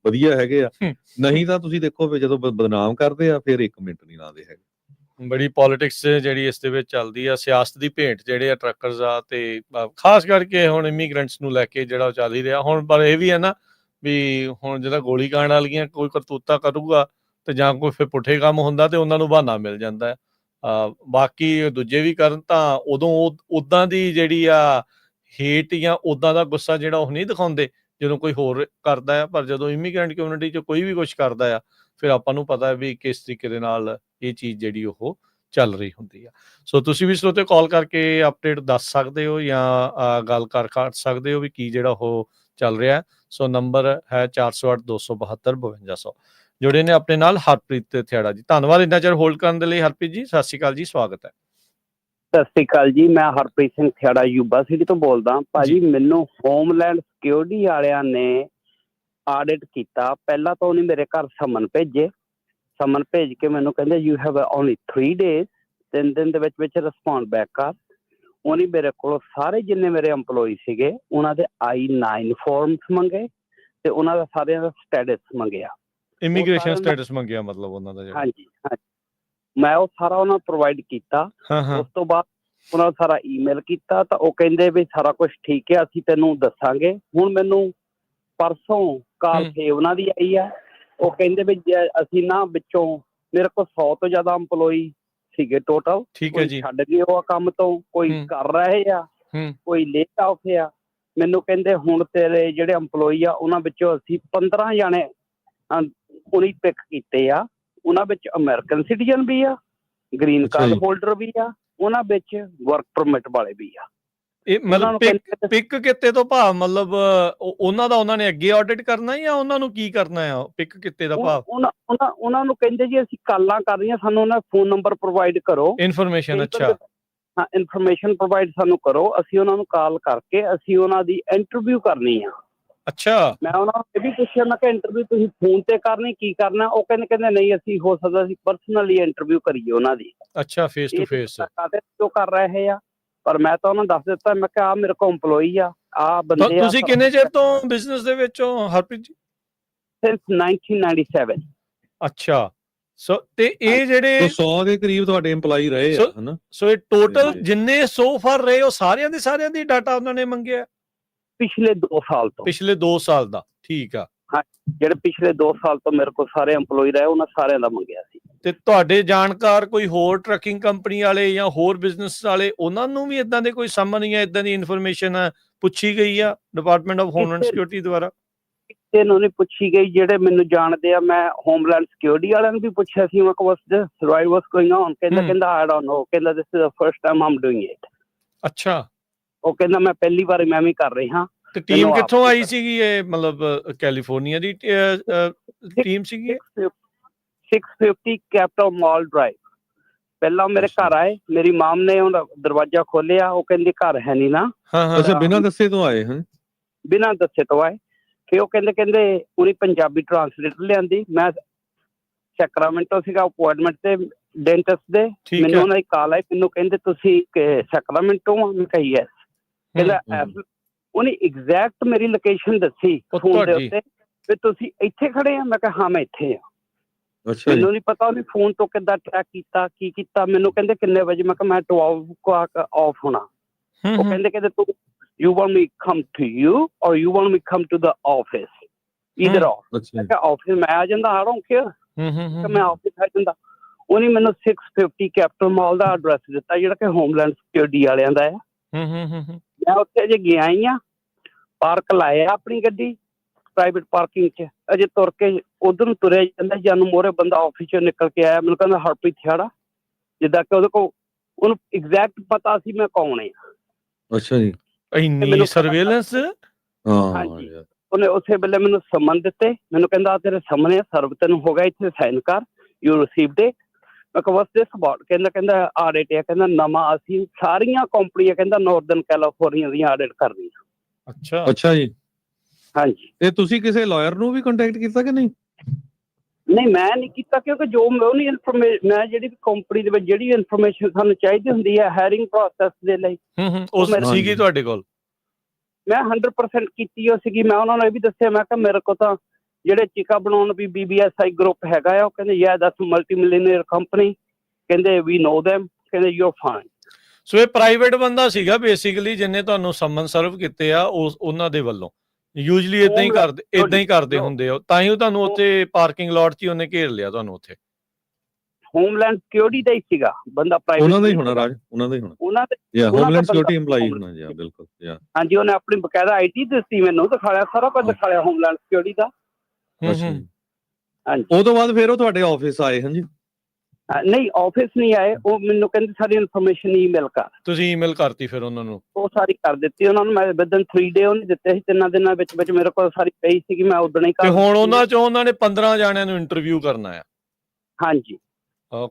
Speaker 2: ਵਧੀਆ ਹੈਗੇ ਆ, ਨਹੀਂ ਤਾਂ ਤੁਸੀਂ ਦੇਖੋ ਵੀ ਜਦੋਂ ਬਦਨਾਮ ਕਰਦੇ ਆ ਫਿਰ 1 ਮਿੰਟ ਨਹੀਂ ਲਾਉਂਦੇ ਹੈਗੇ।
Speaker 1: ਬੜੀ ਪੋਲਿਟਿਕਸ ਜਿਹੜੀ ਇਸ ਦੇ ਵਿੱਚ ਚੱਲਦੀ ਆ, ਸਿਆਸਤ ਦੀ ਭੇਂਟ ਜਿਹੜੇ ਆ ਟਰੱਕਰਸ ਆ, ਤੇ ਖਾਸ ਕਰਕੇ ਹੁਣ ਇਮੀਗ੍ਰੈਂਟਸ ਨੂੰ ਲੈ ਕੇ ਜਿਹੜਾ ਚੱਲ ਹੀ ਰਿਹਾ ਹੁਣ। ਪਰ ਇਹ ਵੀ ਹੈ ਨਾ ਵੀ ਹੁਣ ਜਿਹੜਾ ਗੋਲੀ ਕਾਂਡ ਵਾਲੀਆਂ ਕੋਈ ਕਰਤੂਤਾ ਕਰੂਗਾ ਤੇ ਜਾਂ ਕੋਈ ਫਿਰ ਪੁੱਠੇ ਕੰਮ ਹੁੰਦਾ ਤੇ ਉਹਨਾਂ ਨੂੰ ਬਹਾਨਾ ਮਿਲ ਜਾਂਦਾ ਹੈ। ਬਾਕੀ ਦੂਜੇ ਵੀ ਕਰਨ ਤਾਂ ਉਦੋਂ ਉੱਦਾਂ ਦੀ ਜਿਹੜੀ ਆ ਹੇਟ ਜਾਂ ਉੱਦਾਂ ਦਾ ਗੁੱਸਾ ਜਿਹੜਾ ਉਹ ਨਹੀਂ ਦਿਖਾਉਂਦੇ ਜਦੋਂ ਕੋਈ ਹੋਰ ਕਰਦਾ ਆ। ਪਰ ਜਦੋਂ ਇਮੀਗ੍ਰੈਂਟ ਕਮਿਊਨਿਟੀ 'ਚ ਕੋਈ ਵੀ ਕੁਛ ਕਰਦਾ ਆ, ਫਿਰ ਆਪਾਂ ਨੂੰ ਪਤਾ ਵੀ ਕਿਸ ਤਰੀਕੇ ਦੇ ਨਾਲ ਇਹ ਚੀਜ਼ ਜਿਹੜੀ ਉਹ ਚੱਲ ਰਹੀ ਹੁੰਦੀ ਆ। ਸੋ ਤੁਸੀਂ ਵੀ ਸਰੋਤੇ ਕਾਲ ਕਰਕੇ ਅਪਡੇਟ ਦੱਸ ਸਕਦੇ ਹੋ ਜਾਂ ਗੱਲ ਕਰ ਸਕਦੇ ਹੋ ਵੀ ਕੀ ਜਿਹੜਾ ਉਹ ਚੱਲ ਰਿਹਾ। ਸੋ ਨੰਬਰ ਹੈ 408-272-5200। ਜੁੜੇ ਨੇ ਆਪਣੇ ਨਾਲ ਹਰਪ੍ਰੀਤ ਥਿਆੜਾ ਜੀ। ਧੰਨਵਾਦ ਇੰਨਾ ਚਿਰ ਹੋਲਡ ਕਰਨ ਦੇ ਲਈ ਹਰਪ੍ਰੀਤ ਜੀ। ਸਤਿ ਸ਼੍ਰੀ ਅਕਾਲ ਜੀ, ਸਵਾਗਤ ਹੈ।
Speaker 4: ਸਤਿ ਸ੍ਰੀ ਅਕਾਲ ਜੀ, ਮੈਂ ਹਰਪ੍ਰੀਤ ਸਿੰਘ ਥਿਆੜਾ ਯੂਬਾ ਸਿਟੀ ਤੋਂ ਬੋਲਦਾ। ਭਾਜੀ ਮੈਨੂੰ ਹੋਮਲੈਂਡ ਸਿਕਿਉਰਿਟੀ ਵਾਲਿਆਂ ਨੇ ਆਡਿਟ ਕੀਤਾ। ਪਹਿਲਾਂ ਤਾਂ ਉਹਨੇ ਮੇਰੇ ਘਰ ਸਮਨ ਭੇਜੇ, ਸਮਨ ਭੇਜ ਕੇ ਮੈਨੂੰ ਕਹਿੰਦੇ ਯੂ ਹੈਵ ਓਨਲੀ 3 days, 3 ਦਿਨ ਦੇ ਵਿੱਚ ਰਿਸਪੌਂਡ ਬੈਕ ਕਰ। ਉਹਨੇ ਮੇਰੇ ਕੋਲੋਂ ਸਾਰੇ ਜਿੰਨੇ ਮੇਰੇ EMPLOYE ਸੀਗੇ ਉਹਨਾਂ ਦੇ I-9 ਫਾਰਮਸ ਮੰਗੇ ਤੇ ਉਹਨਾਂ ਦਾ ਸਾਰਿਆਂ ਦਾ ਸਟੇਟਸ ਮੰਗਿਆ,
Speaker 1: ਇਮੀਗ੍ਰੇਸ਼ਨ ਸਟੇਟਸ ਮੰਗਿਆ, ਮਤਲਬ ਉਹਨਾਂ ਦਾ ਜਿਹੜਾ।
Speaker 4: ਹਾਂਜੀ ਹਾਂਜੀ, ਮੈਂ ਉਹ ਸਾਰਾ ਉਹਨਾਂ ਨੂੰ ਪ੍ਰੋਵਾਈਡ ਕੀਤਾ। ਉਸ ਤੋਂ ਬਾਅਦ ਉਹਨਾਂ ਨੂੰ ਸਾਰਾ ਈਮੇਲ ਕੀਤਾ ਤਾਂ ਉਹ ਕਹਿੰਦੇ ਵੀ ਸਾਰਾ ਕੁਝ ਠੀਕ ਹੈ, ਅਸੀਂ ਤੈਨੂੰ ਦੱਸਾਂਗੇ। ਹੁਣ ਮੈਨੂੰ ਪਰਸੋਂ ਕਾਲ ਫੇ ਉਹਨਾਂ ਦੀ ਆਈ ਆ, ਉਹ ਕਹਿੰਦੇ ਵੀ ਅਸੀਂ ਨਾ ਵਿੱਚੋਂ ਮੇਰੇ ਕੋਲ 100 ਤੋਂ ਜ਼ਿਆਦਾ EMPLOYE ਸੀਗੇ ਟੋਟਲ,
Speaker 1: ਠੀਕ ਹੈ ਜੀ,
Speaker 4: ਛੱਡ ਗਏ ਉਹ ਕੰਮ ਤੋਂ, ਕੋਈ ਕਰ ਰਹੇ ਆ, ਕੋਈ ਲੇਟ ਆਫ ਆ। ਮੈਨੂੰ ਕਹਿੰਦੇ ਹੁਣ ਤੇਰੇ ਜਿਹੜੇ EMPLOYE ਆ ਉਹਨਾਂ ਵਿੱਚੋਂ ਅਸੀਂ 15 ਜਾਣੇ ਉਹਨੇ ਪਿਕ ਕੀਤੇ ਆ, ਉਹਨਾਂ ਵਿੱਚ ਅਮਰੀਕਨ ਸਿਟੀਜ਼ਨ ਵੀ ਆ, ਗ੍ਰੀਨ ਕਾਰਡ ਹੋਲਡਰ ਵੀ ਆ, ਉਹਨਾਂ ਵਿੱਚ ਵਰਕ ਪਰਮਿਟ ਵਾਲੇ ਵੀ ਆ।
Speaker 1: ਇਹ ਮਤਲਬ ਪਿਕ ਕਿਤੇ ਤੋਂ ਭਾਵ ਮਤਲਬ ਉਹਨਾਂ ਨੇ ਅੱਗੇ ਆਡਿਟ ਕਰਨਾ ਜਾਂ ਉਹਨਾਂ ਨੂੰ ਕੀ ਕਰਨਾ ਆ? ਪਿਕ ਕਿਤੇ ਦਾ ਭਾਵ
Speaker 4: ਉਹਨਾਂ ਨੂੰ ਕਹਿੰਦੇ ਜੀ ਅਸੀਂ ਕਾਲਾਂ ਕਰ ਰਹੀਆਂ, ਸਾਨੂੰ ਉਹਨਾਂ ਫੋਨ ਨੰਬਰ ਪ੍ਰੋਵਾਈਡ ਕਰੋ,
Speaker 1: ਇਨਫੋਰਮੇਸ਼ਨ। ਅੱਛਾ
Speaker 4: ਹਾਂ, ਇਨਫੋਰਮੇਸ਼ਨ ਪ੍ਰੋਵਾਈਡ ਸਾਨੂੰ ਕਰੋ, ਅਸੀਂ ਉਹਨਾਂ ਨੂੰ ਕਾਲ ਕਰਕੇ ਅਸੀਂ ਉਹਨਾਂ ਦੀ ਇੰਟਰਵਿਊ ਕਰਨੀ ਆ।
Speaker 1: ਅੱਛਾ,
Speaker 4: ਮੈਂ ਉਹਨਾਂ ਨੂੰ ਇਹ ਵੀ ਪੁੱਛਿਆ, ਮੈਂ ਕਿਹਾ ਇੰਟਰਵਿਊ ਤੁਸੀਂ ਫੋਨ ਤੇ ਕਰਨੀ, ਕੀ ਕਰਨਾ? ਉਹ ਕਹਿੰਦੇ ਨਹੀਂ, ਅਸੀਂ ਹੋ ਸਕਦਾ ਅਸੀਂ ਪਰਸਨਲੀ ਇੰਟਰਵਿਊ ਕਰੀਏ ਉਹਨਾਂ ਦੀ।
Speaker 1: ਅੱਛਾ, ਫੇਸ ਟੂ ਫੇਸ
Speaker 4: ਜੋ ਕਰ ਰਹੇ ਆ, ਪਰ ਮੈਂ ਤਾਂ ਉਹਨਾਂ ਨੂੰ ਦੱਸ ਦਿੱਤਾ, ਮੈਂ ਕਿਹਾ ਮੇਰੇ ਕੋਲ EMPLOYE ਆ ਬੰਦੇ।
Speaker 1: ਤੁਸੀਂ ਕਿੰਨੇ ਚਿਰ ਤੋਂ ਬਿਜ਼ਨਸ ਦੇ ਵਿੱਚ ਹੋ ਹਰਪ੍ਰੀਤ ਜੀ?
Speaker 4: ਸਿੰਸ 1997।
Speaker 1: ਅੱਛਾ, ਸੋ ਤੇ ਇਹ ਜਿਹੜੇ
Speaker 2: 100 ਦੇ ਕਰੀਬ ਤੁਹਾਡੇ EMPLOYE ਰਹੇ ਆ, ਹਨਾ?
Speaker 1: ਸੋ ਇਹ ਟੋਟਲ ਜਿੰਨੇ ਸੋ ਫਾਰ ਰਹੇ ਉਹ ਸਾਰਿਆਂ ਦੀ ਡਾਟਾ ਉਹਨਾਂ ਨੇ ਮੰਗਿਆ
Speaker 4: ਪਿਛਲੇ 2 ਸਾਲ ਤੋਂ?
Speaker 1: ਪਿਛਲੇ 2 ਸਾਲ ਦਾ, ਠੀਕ ਆ।
Speaker 4: ਹਾਂ, ਜਿਹੜੇ ਪਿਛਲੇ 2 ਸਾਲ ਤੋਂ ਮੇਰੇ ਕੋਲ ਸਾਰੇ EMPLOYE ਰਹੇ ਉਹਨਾਂ ਸਾਰਿਆਂ ਦਾ ਮੰਗਿਆ ਸੀ।
Speaker 1: ਤੇ ਤੁਹਾਡੇ ਜਾਣਕਾਰ ਕੋਈ ਹੋਰ ਟਰੱਕਿੰਗ ਕੰਪਨੀ ਵਾਲੇ ਜਾਂ ਹੋਰ ਬਿਜ਼ਨਸ ਵਾਲੇ, ਉਹਨਾਂ ਨੂੰ ਵੀ ਇਦਾਂ ਦੇ ਕੋਈ ਸਾਹਮਣੇ ਜਾਂ ਇਦਾਂ ਦੀ ਇਨਫੋਰਮੇਸ਼ਨ ਪੁੱਛੀ ਗਈ ਆ ਡਿਪਾਰਟਮੈਂਟ ਆਫ ਹੋਮਲੈਂਡ ਸਿਕਿਉਰਿਟੀ ਦੁਆਰਾ?
Speaker 4: ਕਿਸੇ ਨੂੰ ਨਹੀਂ ਪੁੱਛੀ ਗਈ, ਜਿਹੜੇ ਮੈਨੂੰ ਜਾਣਦੇ ਆ। ਮੈਂ ਹੋਮਲੈਂਡ ਸਿਕਿਉਰਿਟੀ ਵਾਲਿਆਂ ਨੂੰ ਵੀ ਪੁੱਛਿਆ ਸੀ, ਮੈਂ ਕਿਹਾ ਵਾਟਸ ਗੋਇੰਗ ਔਨ? ਕਹਿੰਦਾ ਆਈ ਡੋਨਟ ਨੋ, ਕਹਿੰਦਾ this is the first time Aam doing it.
Speaker 1: ਅੱਛਾ,
Speaker 4: ਉਹ ਕਹਿੰਦਾ ਮੈਂ ਪਹਿਲੀ ਵਾਰ ਮੈਂ ਵੀ ਕਰ ਰਹੀ ਹਾਂ।
Speaker 1: ਤੇ ਟੀਮ ਕਿੱਥੋਂ ਆਈ ਸੀਗੀ ਇਹ? ਮਤਲਬ ਕੈਲੀਫੋਰਨੀਆ ਦੀ ਟੀਮ ਸੀਗੀ?
Speaker 4: 650 ਕੈਪੀਟਲ ਮਾਲ ਡਰਾਈਵ। ਪਹਿਲਾਂ ਮੇਰੇ ਘਰ ਆਏ, ਮੇਰੀ ਮਾਮ ਨੇ ਉਹਦਾ ਦਰਵਾਜ਼ਾ ਖੋਲਿਆ, ਉਹ ਕਹਿੰਦੀ ਘਰ ਹੈ ਨਹੀਂ ਨਾ।
Speaker 2: ਅੱਛਾ, ਬਿਨਾਂ ਦੱਸੇ ਤੋਂ ਆਏ? ਹਾਂ,
Speaker 4: ਬਿਨਾਂ ਦੱਸੇ ਤੋਂ ਆਏ। ਫਿਰ ਉਹ ਕਹਿੰਦੇ ਉਹਨੇ ਪੰਜਾਬੀ ਟਰਾਂਸਲੇਟਰ ਲਿਆਂਦੀ। ਮੈਂ ਸੈਕਰਾਮੈਂਟੋ ਸੀਗਾ ਅਪੁਆਇੰਟਮੈਂਟ ਤੇ ਡੈਂਟਿਸਟ ਦੇ, ਮੈਨੂੰ ਉਹਨਾਂ ਦੀ ਕਾਲ ਆਈ, ਮੈਨੂੰ ਕਹਿੰਦੇ ਤੁਸੀਂ ਸੈਕਰਾਮੈਂਟੋ ਆ? ਮੈਂ ਕਿਹਾ ਯੈਸ। ਕਹਿੰਦਾ ਉਹਨੇ ਐਗਜ਼ੈਕਟ ਮੇਰੀ ਲੋਕੇਸ਼ਨ ਦੱਸੀ ਫੋਨ ਦੇ ਉੱਤੇ ਵੀ ਤੁਸੀਂ ਇੱਥੇ ਖੜੇ ਆ? ਮੈਂ ਕਿਹਾ ਹਾਂ ਮੈਂ ਇੱਥੇ ਆ। ਮੈਨੂੰ ਨਹੀਂ ਪਤਾ ਉਹਨੇ ਫੋਨ ਤੋਂ ਕਿੱਦਾਂ ਟਰੈਕ ਕੀਤਾ, ਕੀ ਕੀਤਾ। ਮੈਨੂੰ ਕਹਿੰਦੇ ਕਿੰਨੇ ਵਜੇ? ਮੈਂ ਕਿਹਾ ਮੈਂ 12 o'clock ਆਫ ਹੋਣਾ। ਉਹ ਕਹਿੰਦੇ ਤੂੰ you want me come to you or you want me come to the office, either or? ਮੈਂ ਕਿਹਾ ਆਫਿਸ ਮੈਂ ਆ ਜਾਂਦਾ, I don't care, ਮੈਂ ਆਫਿਸ ਆ ਜਾਂਦਾ। ਉਹਨੇ ਮੈਨੂੰ 650 ਕੈਪੀਟਲ ਮਾਲ ਦਾ ਐਡਰੈਸ ਦਿੱਤਾ, ਜਿਹੜਾ ਕਿ ਹੋਮਲੈਂਡ ਸਿਕਿਉਰਿਟੀ ਵਾਲਿਆਂ ਦਾ ਆ। ਮੈਂ ਉੱਥੇ ਅਜੇ ਗਿਆ ਹੀ ਆ, ਪਾਰਕ ਲਾਇਆ ਆਪਣੀ ਗੱਡੀ ਪ੍ਰਾਈਵੇਟ ਪਾਰਕਿੰਗ 'ਚ, ਅਜੇ ਤੁਰ ਕੇ ਉਧਰ ਨੂੰ ਤੁਰਿਆ ਜਾਂਦਾ, ਜਾਨੂੰ ਮੋਹਰੇ ਬੰਦਾ ਆਫਿਸ 'ਚੋਂ ਨਿਕਲ ਕੇ ਆਇਆ, ਮੈਨੂੰ ਕਹਿੰਦਾ ਹਰਪ੍ਰੀਤ ਥਿਆੜਾ, ਜਿੱਦਾਂ ਕਿ ਉਹਦੇ ਕੋਲ ਉਹਨੂੰ ਐਗਜ਼ੈਕਟ ਪਤਾ ਸੀ ਮੈਂ ਕੌਣ ਆ।
Speaker 2: ਅੱਛਾ ਜੀ,
Speaker 1: ਇੰਨੀ ਸਰਵੇਲੈਂਸ?
Speaker 4: ਹਾਂਜੀ, ਉਹਨੇ ਉਸੇ ਵੇਲੇ ਮੈਨੂੰ ਸਮਨ ਦਿੱਤੇ, ਮੈਨੂੰ ਕਹਿੰਦਾ ਤੇਰੇ ਸਾਹਮਣੇ ਸਰਵ ਤੈਨੂੰ ਹੋ ਗਿਆ, ਇੱਥੇ ਸਾਈਨ ਕਰ, ਯੂ ਰਿਸੀਵਡ ਇਟ। ਮੈਂ ਕਿਹਾ ਵਾਟਸ ਦਿਸ ਅਬਾਊਟ? ਕਹਿੰਦਾ ਆਡਿਟ ਆ। ਕਹਿੰਦਾ ਨਵਾਂ ਅਸੀਂ ਸਾਰੀਆਂ ਕੰਪਨੀਆਂ ਕਹਿੰਦਾ ਨਾਰਦਰਨ ਕੈਲੀਫੋਰਨੀਆ ਦੀਆਂ ਆਡਿਟ ਕਰ ਰਹੀਆਂ।
Speaker 1: ਅੱਛਾ
Speaker 2: ਅੱਛਾ ਜੀ,
Speaker 4: ਹਾਂਜੀ।
Speaker 2: ਤੇ ਤੁਸੀਂ ਕਿਸੇ ਲਾਇਰ ਨੂੰ ਵੀ ਕੰਟੈਕਟ ਕੀਤਾ ਕਿ ਨਹੀਂ?
Speaker 4: ਨਹੀਂ, ਮੈਂ ਨਹੀਂ ਕੀਤਾ, ਕਿਉਂਕਿ ਜੋ ਉਹਨੀ ਇਨਫੋਰਮੇਸ਼ਨ, ਮੈਂ ਜਿਹੜੀ ਕੰਪਨੀ ਦੇ ਵਿੱਚ ਜਿਹੜੀ ਇਨਫੋਰਮੇਸ਼ਨ ਸਾਨੂੰ ਚਾਹੀਦੀ ਹੁੰਦੀ ਹੈ ਹਾਇਰਿੰਗ ਪ੍ਰੋਸੈਸ ਦੇ ਲਈ,
Speaker 1: ਉਹ ਸੀਗੀ ਤੁਹਾਡੇ ਕੋਲ? ਮੈਂ
Speaker 4: 100% ਕੀਤੀ ਉਹ ਸੀਗੀ। ਮੈਂ ਉਹਨਾਂ ਨੂੰ ਇਹ ਵੀ ਦੱਸਿਆ, ਮੈਂ ਕਿਹਾ ਮੇਰੇ ਕੋਲ ਤਾਂ ਜਿਹੜੇ ਚਿਕਾ ਬਣਾਉਣ ਵੀ BBSI ਗਰੁੱਪ ਹੈਗਾ ਆ। ਉਹ ਕਹਿੰਦੇ ਯਾ ਦੈਟਸ ਮਲਟੀ ਮਿਲੀਅਨਰ ਕੰਪਨੀ, ਕਹਿੰਦੇ ਵੀ ਨੋ ਦੈਮ, ਕਹਿੰਦੇ ਯੂ ਆਰ ਫਾਈਨ।
Speaker 1: ਸੋ ਇਹ ਪ੍ਰਾਈਵੇਟ ਬੰਦਾ ਸੀਗਾ ਬੇਸਿਕਲੀ ਜਿਹਨੇ ਤੁਹਾਨੂੰ ਸਮਨ ਸਰਵ ਕੀਤੇ ਆ ਉਹਨਾਂ ਦੇ ਵੱਲੋਂ? ਯੂਜਲੀ ਇਦਾਂ ਹੀ ਕਰਦੇ ਹੁੰਦੇ ਆ, ਤਾਂ ਹੀ ਉਹ ਤੁਹਾਨੂੰ ਉੱਥੇ ਪਾਰਕਿੰਗ ਲੋਟ 'ਚ ਹੀ ਉਹਨੇ ਘੇਰ ਲਿਆ ਤੁਹਾਨੂੰ ਉੱਥੇ?
Speaker 4: ਹੋਮਲੈਂਡ ਸਿਕਿਉਰਿਟੀ ਦਾ ਹੀ ਸੀਗਾ ਬੰਦਾ, ਪ੍ਰਾਈਵੇਟ
Speaker 2: ਉਹਨਾਂ ਦਾ ਹੀ ਹੋਣਾ ਰਾਜ, ਉਹਨਾਂ ਦਾ ਹੀ ਹੋਣਾ, ਹੋਮਲੈਂਡ ਸਿਕਿਉਰਿਟੀ EMPLOYE ਹੋਣਾ ਜੀ, ਬਿਲਕੁਲ।
Speaker 4: ਹਾਂਜੀ, ਉਹਨੇ ਆਪਣੀ ਬਕਾਇਦਾ ID ਦਿੱਤੀ, ਮੈਨੂੰ ਦਿਖਾਇਆ, ਸਾਰਾ ਕੁਝ ਦਿਖਾਇਆ ਹੋਮਲੈਂਡ ਸਿਕਿਉਰਿਟੀ ਦਾ। ਹਾਂਜੀ, ਉਹ
Speaker 2: ਤੋਂ ਬਾਅਦ ਫਿਰ ਉਹ ਤੁਹਾਡੇ ਆਫਿਸ ਆਏ? ਹਾਂਜੀ,
Speaker 4: ਨਹੀਂ ਆਫਿਸ ਨਹੀਂ ਆਏ, ਉਹ ਮੈਨੂੰ ਕਹਿੰਦੇ ਸਾਰੀ ਇਨਫੋਰਮੇਸ਼ਨ ਈਮੇਲ ਕਰ।
Speaker 1: ਤੁਸੀਂ ਈਮੇਲ ਕਰਤੀ ਫਿਰ ਉਹਨਾਂ ਨੂੰ?
Speaker 4: ਉਹ ਸਾਰੀ ਕਰ ਦਿੱਤੀ ਉਹਨਾਂ ਨੂੰ ਮੈਂ, ਵਿਦਨ 3 ਡੇ ਉਹਨੇ ਦਿੱਤੇ ਸੀ, 3 ਦਿਨਾਂ ਵਿੱਚ ਮੇਰੇ ਕੋਲ ਸਾਰੀ ਪਈ ਸੀਗੀ, ਮੈਂ ਉਦਣ ਹੀ ਕਰ।
Speaker 1: ਹੁਣ ਉਹਨਾਂ ਚੋਂ ਉਹਨਾਂ ਨੇ 15 ਜਾਣਿਆਂ ਨੂੰ ਇੰਟਰਵਿਊ ਕਰਨਾ ਆ?
Speaker 4: ਹਾਂਜੀ।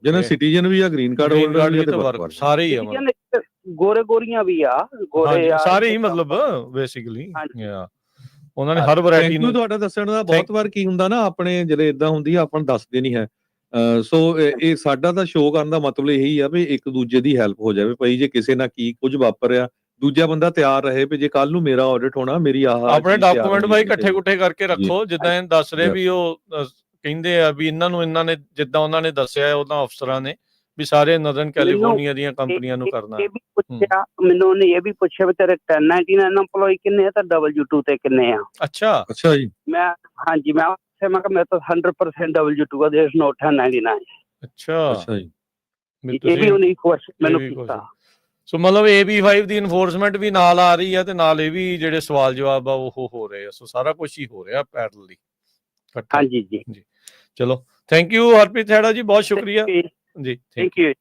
Speaker 2: ਜਿਹਨਾਂ ਸਿਟੀਜ਼ਨ ਵੀ ਆ, ਗ੍ਰੀਨ ਕਾਰਡ ਹੋਲਡਰ ਵੀ ਆ ਤੇ ਵਰਕ
Speaker 1: ਸਾਰੇ ਹੀ ਆ,
Speaker 4: ਗੋਰੇ ਗੋਰੀਆਂ ਵੀ ਆ, ਗੋਰੇ ਆ,
Speaker 1: ਸਾਰੇ ਹੀ ਮਤਲਬ ਬੇਸਿਕਲੀ ਉਹਨਾਂ ਨੇ ਹਰ ਵੈਰਾਈਟੀ ਨੂੰ।
Speaker 2: ਤੁਹਾਡਾ ਦੱਸਣ ਦਾ ਬਹੁਤ ਵਾਰ ਕੀ ਹੁੰਦਾ ਨਾ, ਆਪਣੇ ਜਿਹੜੇ ਇਦਾਂ ਹੁੰਦੀ ਆ ਆਪਾਂ ਨੂੰ ਦੱਸਦੇ ਨਹੀਂ ਹੈ। ਸੋ ਇਹ ਸਾਡਾ ਤਾਂ ਸ਼ੋਅ ਕਰਨ ਦਾ ਮਤਲਬ ਇਹੀ ਆ ਵੀ ਇੱਕ ਦੂਜੇ ਦੀ ਹੈਲਪ ਹੋ ਜਾਵੇ ਭਾਈ। ਜੇ ਕਿਸੇ ਨਾਲ ਕੀ ਕੁਝ ਵਾਪਰਿਆ, ਦੂਜਾ ਬੰਦਾ ਤਿਆਰ ਰਹੇ ਵੀ ਜੇ ਕੱਲ ਨੂੰ ਮੇਰਾ ਆਡਿਟ ਹੋਣਾ, ਮੇਰੀ
Speaker 1: ਆਪਣੇ ਡਾਕੂਮੈਂਟ ਬਾਈ ਇਕੱਠੇ ਕੁੱਠੇ ਕਰਕੇ ਰੱਖੋ। ਜਿੱਦਾਂ ਇਹ ਦੱਸ ਰਹੇ ਵੀ ਉਹ ਕਹਿੰਦੇ ਆ ਵੀ ਇਹਨਾਂ ਨੇ ਜਿੱਦਾਂ ਉਹਨਾਂ ਨੇ ਦੱਸਿਆ ਉਹਨਾਂ ਅਫਸਰਾਂ ਨੇ ਵੀ ਸਾਰੇ ਨਦਰਨ ਕੈਲੀਫੋਰਨੀਆ ਦੀਆਂ ਕੰਪਨੀਆਂ ਨੂੰ ਕਰਨਾ।
Speaker 4: ਇਹ ਵੀ ਪੁੱਛਿਆ ਮੈਨੂੰ ਉਹਨੇ, ਇਹ ਵੀ ਪੁੱਛਿਆ ਵੀ ਤੇਰੇ 1099 EMPLOYE ਕਿੰਨੇ ਆ ਤੇ W2 ਤੇ ਕਿੰਨੇ ਆ।
Speaker 2: ਅੱਛਾ ਜੀ।
Speaker 4: ਮੈਂ ਮੈਂ ਕਿਹਾ ਮੇਰੇ ਤਾਂ 100% W2 ਆ, ਦੇयर इज नो 1099।
Speaker 2: ਅੱਛਾ ਜੀ।
Speaker 4: ਇਹ ਵੀ ਉਹਨੇ ਕੁਐਸਚਨ ਮੈਨੂੰ ਕੀਤਾ।
Speaker 1: ਸੋ ਮਤਲਬ AB5 ਦੀ ਇਨਫੋਰਸਮੈਂਟ ਵੀ ਨਾਲ ਆ ਰਹੀ ਆ ਤੇ ਨਾਲ ਇਹ ਵੀ ਜਿਹੜੇ ਸਵਾਲ ਜਵਾਬ ਆ ਉਹ ਹੋ ਰਹੇ ਆ। ਸੋ ਸਾਰਾ ਕੁਝ ਹੀ ਹੋ ਰਿਹਾ ਪੈਰਲਲੀ।
Speaker 4: ਹਾਂਜੀ ਜੀ।
Speaker 1: ਚਲੋ ਥੈਂਕ ਯੂ ਹਰਪ੍ਰੀਤ ਹੈੜਾ ਜੀ, ਬਹੁਤ ਸ਼ੁਕਰੀਆ ਜੀ। ਥੈਂਕ ਯੂ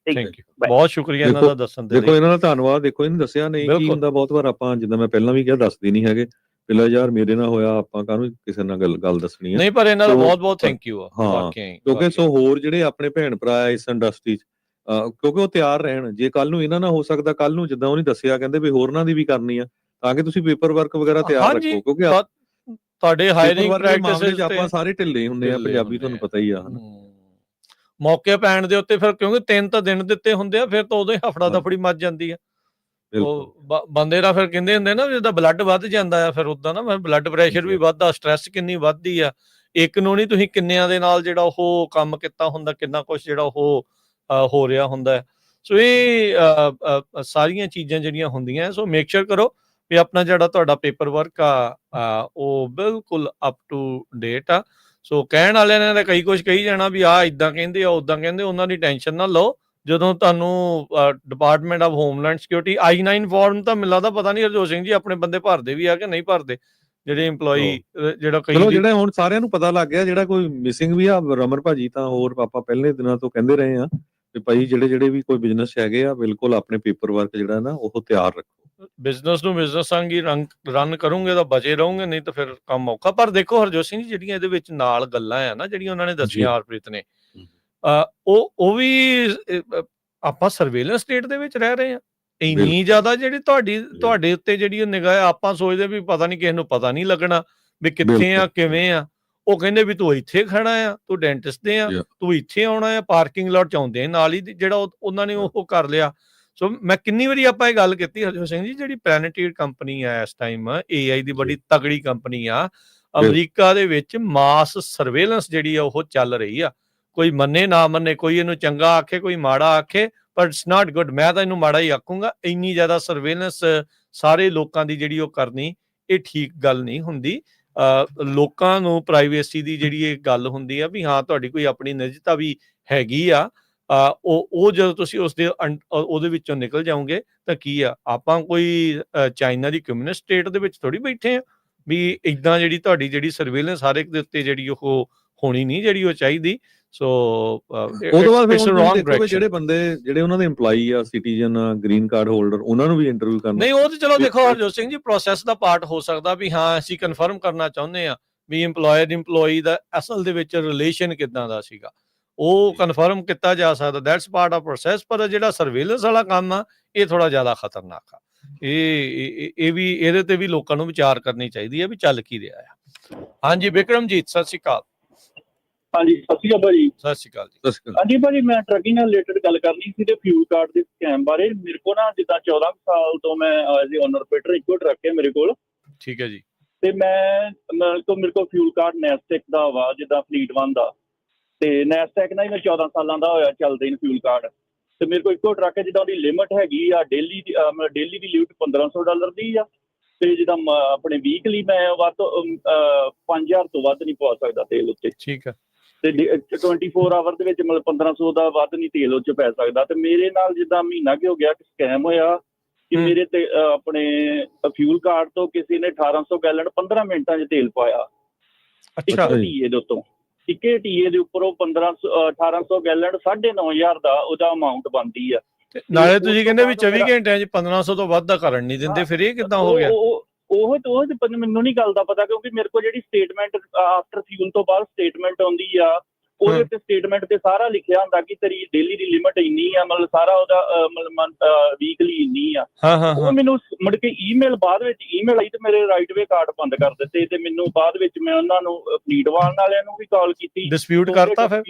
Speaker 1: ਬਹੁਤ ਸ਼ੁਕਰੀਆ ਇਹਨਾਂ ਦਾ ਦੱਸਣ ਦੇ ਲਈ।
Speaker 2: ਦੇਖੋ ਇਹਨਾਂ ਦਾ ਧੰਨਵਾਦ। ਦੇਖੋ ਇਹਨੂੰ ਦੱਸਿਆ ਨਹੀਂ ਕੀ ਹੁੰਦਾ, ਬਹੁਤ ਵਾਰ ਆਪਾਂ ਜਿੱਦਾਂ ਮੈਂ ਪਹਿਲਾਂ ਵੀ ਕਿਹਾ ਦੱਸਦੇ ਨਹੀਂ ਹੈਗੇ। ਪਹਿਲਾਂ ਯਾਰ ਮੇਰੇ ਨਾਲ ਹੋਇਆ, ਆਪਾਂ ਕਾਹਨੂੰ ਕਿਸੇ ਨਾਲ ਗੱਲ ਦੱਸਣੀ ਹੈ।
Speaker 1: ਨਹੀਂ ਪਰ ਇਹਨਾਂ ਦਾ ਬਹੁਤ ਥੈਂਕ ਯੂ ਆ।
Speaker 2: ਹਾਂ ਕਿਉਂਕਿ ਸੋ ਹੋਰ ਜਿਹੜੇ ਆਪਣੇ ਭੈਣ ਭਰਾ ਇਸ ਇੰਡਸਟਰੀ 'ਚ ਕਿਉਂਕਿ ਉਹ ਤਿਆਰ ਰਹਿਣ। ਜੇ ਕੱਲ ਨੂੰ ਇਹਨਾਂ ਨਾਲ ਹੋ ਸਕਦਾ, ਕੱਲ ਨੂੰ ਜਿੱਦਾਂ ਉਹਨੇ ਦੱਸਿਆ ਕਹਿੰਦੇ ਵੀ ਹੋਰਨਾਂ ਦੀ ਵੀ ਕਰਨੀ ਆ, ਤਾਂ ਕਿ ਤੁਸੀਂ ਪੇਪਰ ਵਰਕ ਵਗੈਰਾ ਤਿਆਰ ਰੱਖੋ। ਕਿਉਂਕਿ
Speaker 1: ਤੁਹਾਡੇ ਹਾਇਰਿੰਗ ਪ੍ਰੈਕਟਿਸਿਸ
Speaker 2: ਆਪਾਂ ਸਾਰੇ ਢਿੱਲੇ ਹੁੰਦੇ ਆ ਪੰਜਾਬੀ, ਤੁਹਾਨੂੰ ਪਤਾ ਹੀ ਆ।
Speaker 1: ਮੌਕੇ ਪੈਣ ਦੇ ਉੱਤੇ ਫਿਰ ਕਿਉਂਕਿ 3 ਤਾਂ ਦਿਨ ਦਿੱਤੇ ਹੁੰਦੇ ਆ, ਫਿਰ ਤਾਂ ਉਦੋਂ ਹੀ ਹਫੜਾ ਦਫੜੀ ਮੱਚ ਜਾਂਦੀ ਆ। ਉਹ ਬੰਦੇ ਦਾ ਫਿਰ ਕਹਿੰਦੇ ਹੁੰਦੇ ਨਾ ਜਿੱਦਾਂ ਬਲੱਡ ਵੱਧ ਜਾਂਦਾ ਆ, ਫਿਰ ਉਦਾਂ ਨਾ ਬਲੱਡ ਪ੍ਰੈਸ਼ਰ ਵੀ ਵੱਧਦਾ, ਸਟਰੈਸ ਕਿੰਨੀ ਵੱਧਦੀ ਆ। ਇੱਕ ਨੂੰ ਨਹੀਂ ਤੁਸੀਂ ਕਿੰਨਿਆਂ ਦੇ ਨਾਲ ਜਿਹੜਾ ਉਹ ਕੰਮ ਕੀਤਾ ਹੁੰਦਾ, ਕਿੰਨਾ ਕੁਛ ਜਿਹੜਾ ਉਹ ਹੋ ਰਿਹਾ ਹੁੰਦਾ। ਸੋ ਇਹ ਸਾਰੀਆਂ ਚੀਜ਼ਾਂ ਜਿਹੜੀਆਂ ਹੁੰਦੀਆਂ, ਸੋ ਮੇਕ ਸ਼ੋਰ ਕਰੋ ਵੀ ਆਪਣਾ ਜਿਹੜਾ ਤੁਹਾਡਾ ਪੇਪਰ ਵਰਕ ਆ ਉਹ ਬਿਲਕੁਲ ਅਪ ਟੂ ਡੇਟ ਆ। ਸੋ ਕਹਿਣ ਵਾਲਿਆਂ ਨੇ ਤਾਂ ਕਈ ਕੁਛ ਕਹੀ ਜਾਣਾ ਵੀ ਆਹ ਇੱਦਾਂ ਕਹਿੰਦੇ ਆ ਉੱਦਾਂ ਕਹਿੰਦੇ, ਉਹਨਾਂ ਦੀ ਟੈਨਸ਼ਨ ਨਾ ਲਓ। ਜਦੋਂ ਤੁਹਾਨੂੰ department of homeland security I-9 form ਤਾਂ ਮਿਲਦਾ ਤਾਂ ਪਤਾ ਨਹੀਂ ਹਰਜੋਤ ਸਿੰਘ ਜੀ ਆਪਣੇ ਬੰਦੇ ਭਰਦੇ ਵੀ ਆ ਕਿ ਨਹੀਂ ਭਰਦੇ, ਜਿਹੜੇ ਇੰਪਲੋਈ ਜਿਹੜਾ
Speaker 2: ਜਿਹੜੇ ਹੁਣ ਸਾਰਿਆਂ ਨੂੰ ਪਤਾ ਲੱਗ ਗਿਆ। ਜਿਹੜਾ ਕੋਈ ਮਿਸਿੰਗ ਵੀ ਆ, ਰਮਨ ਭਾਜੀ ਤਾਂ ਹੋਰ ਆਪਾਂ ਪਹਿਲੇ ਦਿਨਾਂ ਤੋਂ ਕਹਿੰਦੇ ਰਹੇ ਆ ਵੀ ਭਾਈ ਜਿਹੜੇ ਵੀ ਕੋਈ ਬਿਜ਼ਨਸ ਹੈਗੇ ਆ, ਬਿਲਕੁਲ ਆਪਣੇ ਪੇਪਰ ਵਰਕ ਜਿਹੜਾ ਨਾ ਉਹ ਤਿਆਰ ਰੱਖੋ।
Speaker 1: ਬਿਜ਼ਨਸ ਨੂੰ ਬਿਜ਼ਨਸ ਵਾਂਗੀ ਰਨ ਕਰੋਗੇ ਤਾਂ ਬਚੇ ਰਹੋਗੇ, ਨਹੀਂ ਤਾਂ ਫਿਰ ਕੰਮ ਔਖਾ। ਪਰ ਦੇਖੋ ਹਰਜੋਤ ਸਿੰਘ ਜੀ, ਜਿਹੜੀਆਂ ਇਹਦੇ ਵਿੱਚ ਨਾਲ ਗੱਲਾਂ ਆ ਨਾ ਜਿਹੜੀਆਂ ਉਹਨਾਂ ਨੇ ਦੱਸੀਆਂ ਹਰਪ੍ਰੀਤ ਨੇ, ਉਹ ਵੀ ਆਪਾਂ ਸਰਵੇਲੈਂਸ ਸਟੇਟ ਦੇ ਵਿੱਚ ਰਹਿ ਰਹੇ ਆ। ਇੰਨੀ ਜ਼ਿਆਦਾ ਜਿਹੜੀ ਤੁਹਾਡੇ ਉੱਤੇ ਜਿਹੜੀ ਨਿਗਾਹ, ਆਪਾਂ ਸੋਚਦੇ ਵੀ ਪਤਾ ਨਹੀਂ ਕਿਸੇ ਨੂੰ ਪਤਾ ਨਹੀਂ ਲੱਗਣਾ ਵੀ ਕਿੱਥੇ ਆ ਕਿਵੇਂ ਆ। ਉਹ ਕਹਿੰਦੇ ਵੀ ਤੂੰ ਇੱਥੇ ਖੜਾ ਆ, ਤੂੰ ਡੈਂਟਿਸਟ ਦੇ ਆ, ਤੂੰ ਇੱਥੇ ਆਉਣਾ ਆ, ਪਾਰਕਿੰਗ ਲਾਟ ਚ ਆਉਂਦੇ ਨਾਲ ਹੀ ਜਿਹੜਾ ਉਹਨਾਂ ਨੇ ਉਹ ਕਰ ਲਿਆ। ਸੋ ਮੈਂ ਕਿੰਨੀ ਵਾਰੀ ਆਪਾਂ ਇਹ ਗੱਲ ਕੀਤੀ ਹਰਜੋਤ ਸਿੰਘ ਜੀ, ਜਿਹੜੀ ਪਲੈਨੇਟੇਡ ਕੰਪਨੀ ਆ ਇਸ ਟਾਈਮ AI ਦੀ ਬੜੀ ਤਗੜੀ ਕੰਪਨੀ ਆ, ਅਮਰੀਕਾ ਦੇ ਵਿੱਚ ਮਾਸ ਸਰਵੇਲੈਂਸ ਜਿਹੜੀ ਆ ਉਹ ਚੱਲ ਰਹੀ ਆ। ਕੋਈ ਮੰਨੇ ਨਾ ਮੰਨੇ, ਕੋਈ ਇਹਨੂੰ ਚੰਗਾ ਆਖੇ, ਕੋਈ ਮਾੜਾ ਆਖੇ, ਪਰ ਇਟਸ ਨਾਟ ਗੁੱਡ। ਮੈਂ ਤਾਂ ਇਹਨੂੰ ਮਾੜਾ ਹੀ ਆਖੂੰਗਾ। ਇੰਨੀ ਜ਼ਿਆਦਾ ਸਰਵੇਲੈਂਸ ਸਾਰੇ ਲੋਕਾਂ ਦੀ ਜਿਹੜੀ ਉਹ ਕਰਨੀ, ਇਹ ਠੀਕ ਗੱਲ ਨਹੀਂ ਹੁੰਦੀ। ਲੋਕਾਂ ਨੂੰ ਪ੍ਰਾਈਵੇਸੀ ਦੀ ਜਿਹੜੀ ਇਹ ਗੱਲ ਹੁੰਦੀ ਆ ਵੀ ਹਾਂ ਤੁਹਾਡੀ ਕੋਈ ਆਪਣੀ ਨਿੱਜਤਾ ਵੀ ਹੈਗੀ ਆ, ਉਹ ਜਦੋਂ ਤੁਸੀਂ ਉਹਦੇ ਵਿੱਚੋਂ ਨਿਕਲ ਜਾਓਗੇ ਤਾਂ ਕੀ ਆ, ਆਪਾਂ ਕੋਈ ਚਾਈਨਾ ਦੀ ਕਮਿਊਨਿਸਟ ਸਟੇਟ ਦੇ ਵਿੱਚ ਥੋੜੀ ਬੈਠੇ ਆ ਵੀ ਇੱਦਾਂ ਜਿਹੜੀ ਤੁਹਾਡੀ ਜਿਹੜੀ ਸਰਵੇਲੈਂਸ ਹਰ ਇੱਕ ਦੇ ਉੱਤੇ ਜਿਹੜੀ ਉਹ ਹੋਣੀ ਨਹੀਂ ਜਿਹੜੀ ਉਹ ਚਾਹੀਦੀ। ਸੋ
Speaker 2: ਉਹਦੇ ਬਾਅਦ ਜਿਹੜੇ ਬੰਦੇ ਜਿਹੜੇ ਉਹਨਾਂ ਦੇ EMPLOYE ਆ, ਸਿਟੀਜ਼ਨ ਆ, ਗ੍ਰੀਨ ਕਾਰਡ ਹੋਲਡਰ, ਉਹਨਾਂ ਨੂੰ ਵੀ ਇੰਟਰਵਿਊ ਕਰਨਾ।
Speaker 1: ਨਹੀਂ ਉਹ ਤੇ ਚਲੋ ਦੇਖੋ ਹਰਜੋਤ ਸਿੰਘ ਜੀ, ਪ੍ਰੋਸੈਸ ਦਾ ਪਾਰਟ ਹੋ ਸਕਦਾ ਵੀ ਹਾਂ ਅਸੀਂ ਕਨਫਰਮ ਕਰਨਾ ਚਾਹੁੰਦੇ ਆ ਵੀ EMPLOYE ਦਾ ਅਸਲ ਦੇ ਵਿੱਚ ਰਿਲੇਸ਼ਨ ਕਿੱਦਾਂ ਦਾ ਸੀਗਾ, ਉਹ ਕਨਫਰਮ ਕੀਤਾ ਜਾ ਸਕਦਾ। That's part of process. ਪਰ ਜਿਹੜਾ ਸਰਵੇਲੈਂਸ ਵਾਲਾ ਕੰਮ ਆ ਇਹ ਥੋੜਾ ਜ਼ਿਆਦਾ ਖਤਰਨਾਕ ਆ। ਇਹ ਵੀ ਇਹਦੇ ਤੇ ਵੀ ਲੋਕਾਂ ਨੂੰ ਵਿਚਾਰ ਕਰਨੀ ਚਾਹੀਦੀ ਹੈ ਵੀ ਚੱਲ ਕੀ ਰਿਹਾ ਆ। ਹਾਂਜੀ ਬਿਕਰਮਜੀਤ, ਸਤਿ ਸ਼੍ਰੀ ਅਕਾਲ।
Speaker 3: ਹਾਂਜੀ ਸਤਿ ਸ਼੍ਰੀ ਅਕਾਲ ਭਾਜੀ।
Speaker 1: ਸਤਿ ਸ਼੍ਰੀ ਅਕਾਲ ਜੀ।
Speaker 3: ਹਾਂਜੀ ਭਾਜੀ, ਮੈਂ ਟਰੱਕਿੰਗ ਨਾਲ ਰਿਲੇਟਡ ਗੱਲ ਕਰਨੀ ਸੀ ਤੇ ਫਿਊਲ ਕਾਰਡ ਦੇ ਸਕੈਮ ਬਾਰੇ। ਮੇਰੇ ਕੋਲ ਨਾ ਜਿੱਦਾਂ 14 ਸਾਲ ਤੋਂ ਮੈਂ ਐਜ਼ ਏ ਓਨਰ ਆਪਰੇਟਰ ਇੱਕੋ ਟਰੱਕ ਹੈ ਮੇਰੇ ਕੋਲ।
Speaker 1: ਠੀਕ ਹੈ ਜੀ।
Speaker 3: ਤੇ ਮੇਰੇ ਕੋਲ ਫਿਊਲ ਕਾਰਡ ਨੈਸਟੈਕ ਦਾ ਵਾ, ਜਿੱਦਾਂ ਫਲੀਟ 1 ਦਾ। ਤੇ ਨੈਸਟੈਕ ਨਾਲ ਹੀ ਮੈਂ 14 ਸਾਲਾਂ ਦਾ ਹੋਇਆ ਚੱਲਦੇ ਨੇ ਫਿਊਲ ਕਾਰਡ। ਤੇ ਮੇਰੇ ਕੋਲ ਇੱਕੋ ਟਰੱਕ ਹੈ, ਜਿੱਦਾਂ ਉਹਦੀ ਲਿਮਟ ਹੈਗੀ ਆ ਡੇਲੀ ਦੀ ਲਿਮਟ $1500 ਦੀ ਆ। ਤੇ ਜਿੱਦਾਂ ਆਪਣੇ ਵੀਕਲੀ ਮੈਂ ਵੱਧ 5000 ਤੋਂ ਵੱਧ ਨਹੀਂ ਪਵਾ ਸਕਦਾ ਤੇਲ ਉੱਤੇ।
Speaker 1: ਠੀਕ ਹੈ।
Speaker 3: ਤੇ 24 ਆਵਰ ਦੇ ਵਿੱਚ ਮਤਲਬ 1500 ਦਾ ਵੱਧ ਨਹੀਂ ਤੇਲ ਉਹ 'ਚ ਪੈ ਸਕਦਾ। ਤੇ ਮੇਰੇ ਨਾਲ ਜਿੱਦਾਂ ਮਹੀਨਾ ਕੀ ਹੋ ਗਿਆ ਸਕੈਮ ਹੋਇਆ ਕਿ ਮੇਰੇ ਤੇ ਆਪਣੇ ਫਿਊਲ ਕਾਰਡ ਤੋਂ ਕਿਸੇ ਨੇ 1800 ਗੈਲਨ 15 ਮਿੰਟਾਂ 'ਚ ਤੇਲ ਪਾਇਆ।
Speaker 1: ਅੱਛਾ।
Speaker 3: ਟੀਏ ਦੇ ਉੱਤੋਂ ਇੱਕੇ ਟੀਏ ਦੇ ਉੱਪਰ ਉਹ 1800 ਗੈਲਨ 9500 ਦਾ ਉਹਦਾ ਅਮਾਊਂਟ ਬਣਦੀ ਆ।
Speaker 1: ਨਾਲੇ ਤੁਸੀਂ ਕਹਿੰਦੇ ਵੀ 24 ਘੰਟਿਆਂ 'ਚ 1500 ਤੋਂ ਵੱਧ ਦਾ ਕਰਨ ਨਹੀਂ ਦਿੰਦੇ, ਫਿਰ ਇਹ ਕਿੱਦਾਂ ਹੋ ਗਿਆ?
Speaker 3: ਉਹ ਮੈਨੂੰ ਨਹੀਂ ਗੱਲ ਦਾ ਪਤਾ, ਕਿਉਂਕਿ ਮੇਰੇ ਕੋਲ ਜਿਹੜੀ ਸਟੇਟਮੈਂਟ ਆਫਟਰ ਫਿਊਲ ਤੋਂ ਬਾਅਦ ਸਟੇਟਮੈਂਟ ਆਉਂਦੀ ਆ
Speaker 5: ਉਹਦੇ ਉੱਤੇ ਸਟੇਟਮੈਂਟ ਤੇ ਸਾਰਾ ਲਿਖਿਆ ਹੁੰਦਾ ਕਿ ਤੇਰੀ ਡੇਲੀ ਦੀ ਲਿਮਟ ਇੰਨੀ ਆ, ਮਤਲਬ ਸਾਰਾ ਉਹਦਾ ਮਤਲਬ ਵੀਕਲੀ ਇੰਨੀ ਆ। ਉਹ ਮੈਨੂੰ ਮੁੜ ਕੇ ਈਮੇਲ ਬਾਅਦ ਵਿੱਚ ਈਮੇਲ ਆਈ ਤੇ ਮੇਰੇ ਰਾਈਟ ਵੇ ਕਾਰਡ ਬੰਦ ਕਰ ਦਿੱਤੇ। ਤੇ ਮੈਨੂੰ ਬਾਅਦ ਵਿੱਚ ਮੈਂ ਉਹਨਾਂ ਨੂੰ ਫਲੀਟਵਾਲ ਵਾਲਿਆਂ ਨੂੰ ਵੀ ਕਾਲ ਕੀਤੀ,
Speaker 1: ਡਿਸਪਿਊਟ ਕਰਤਾ, ਫਿਰ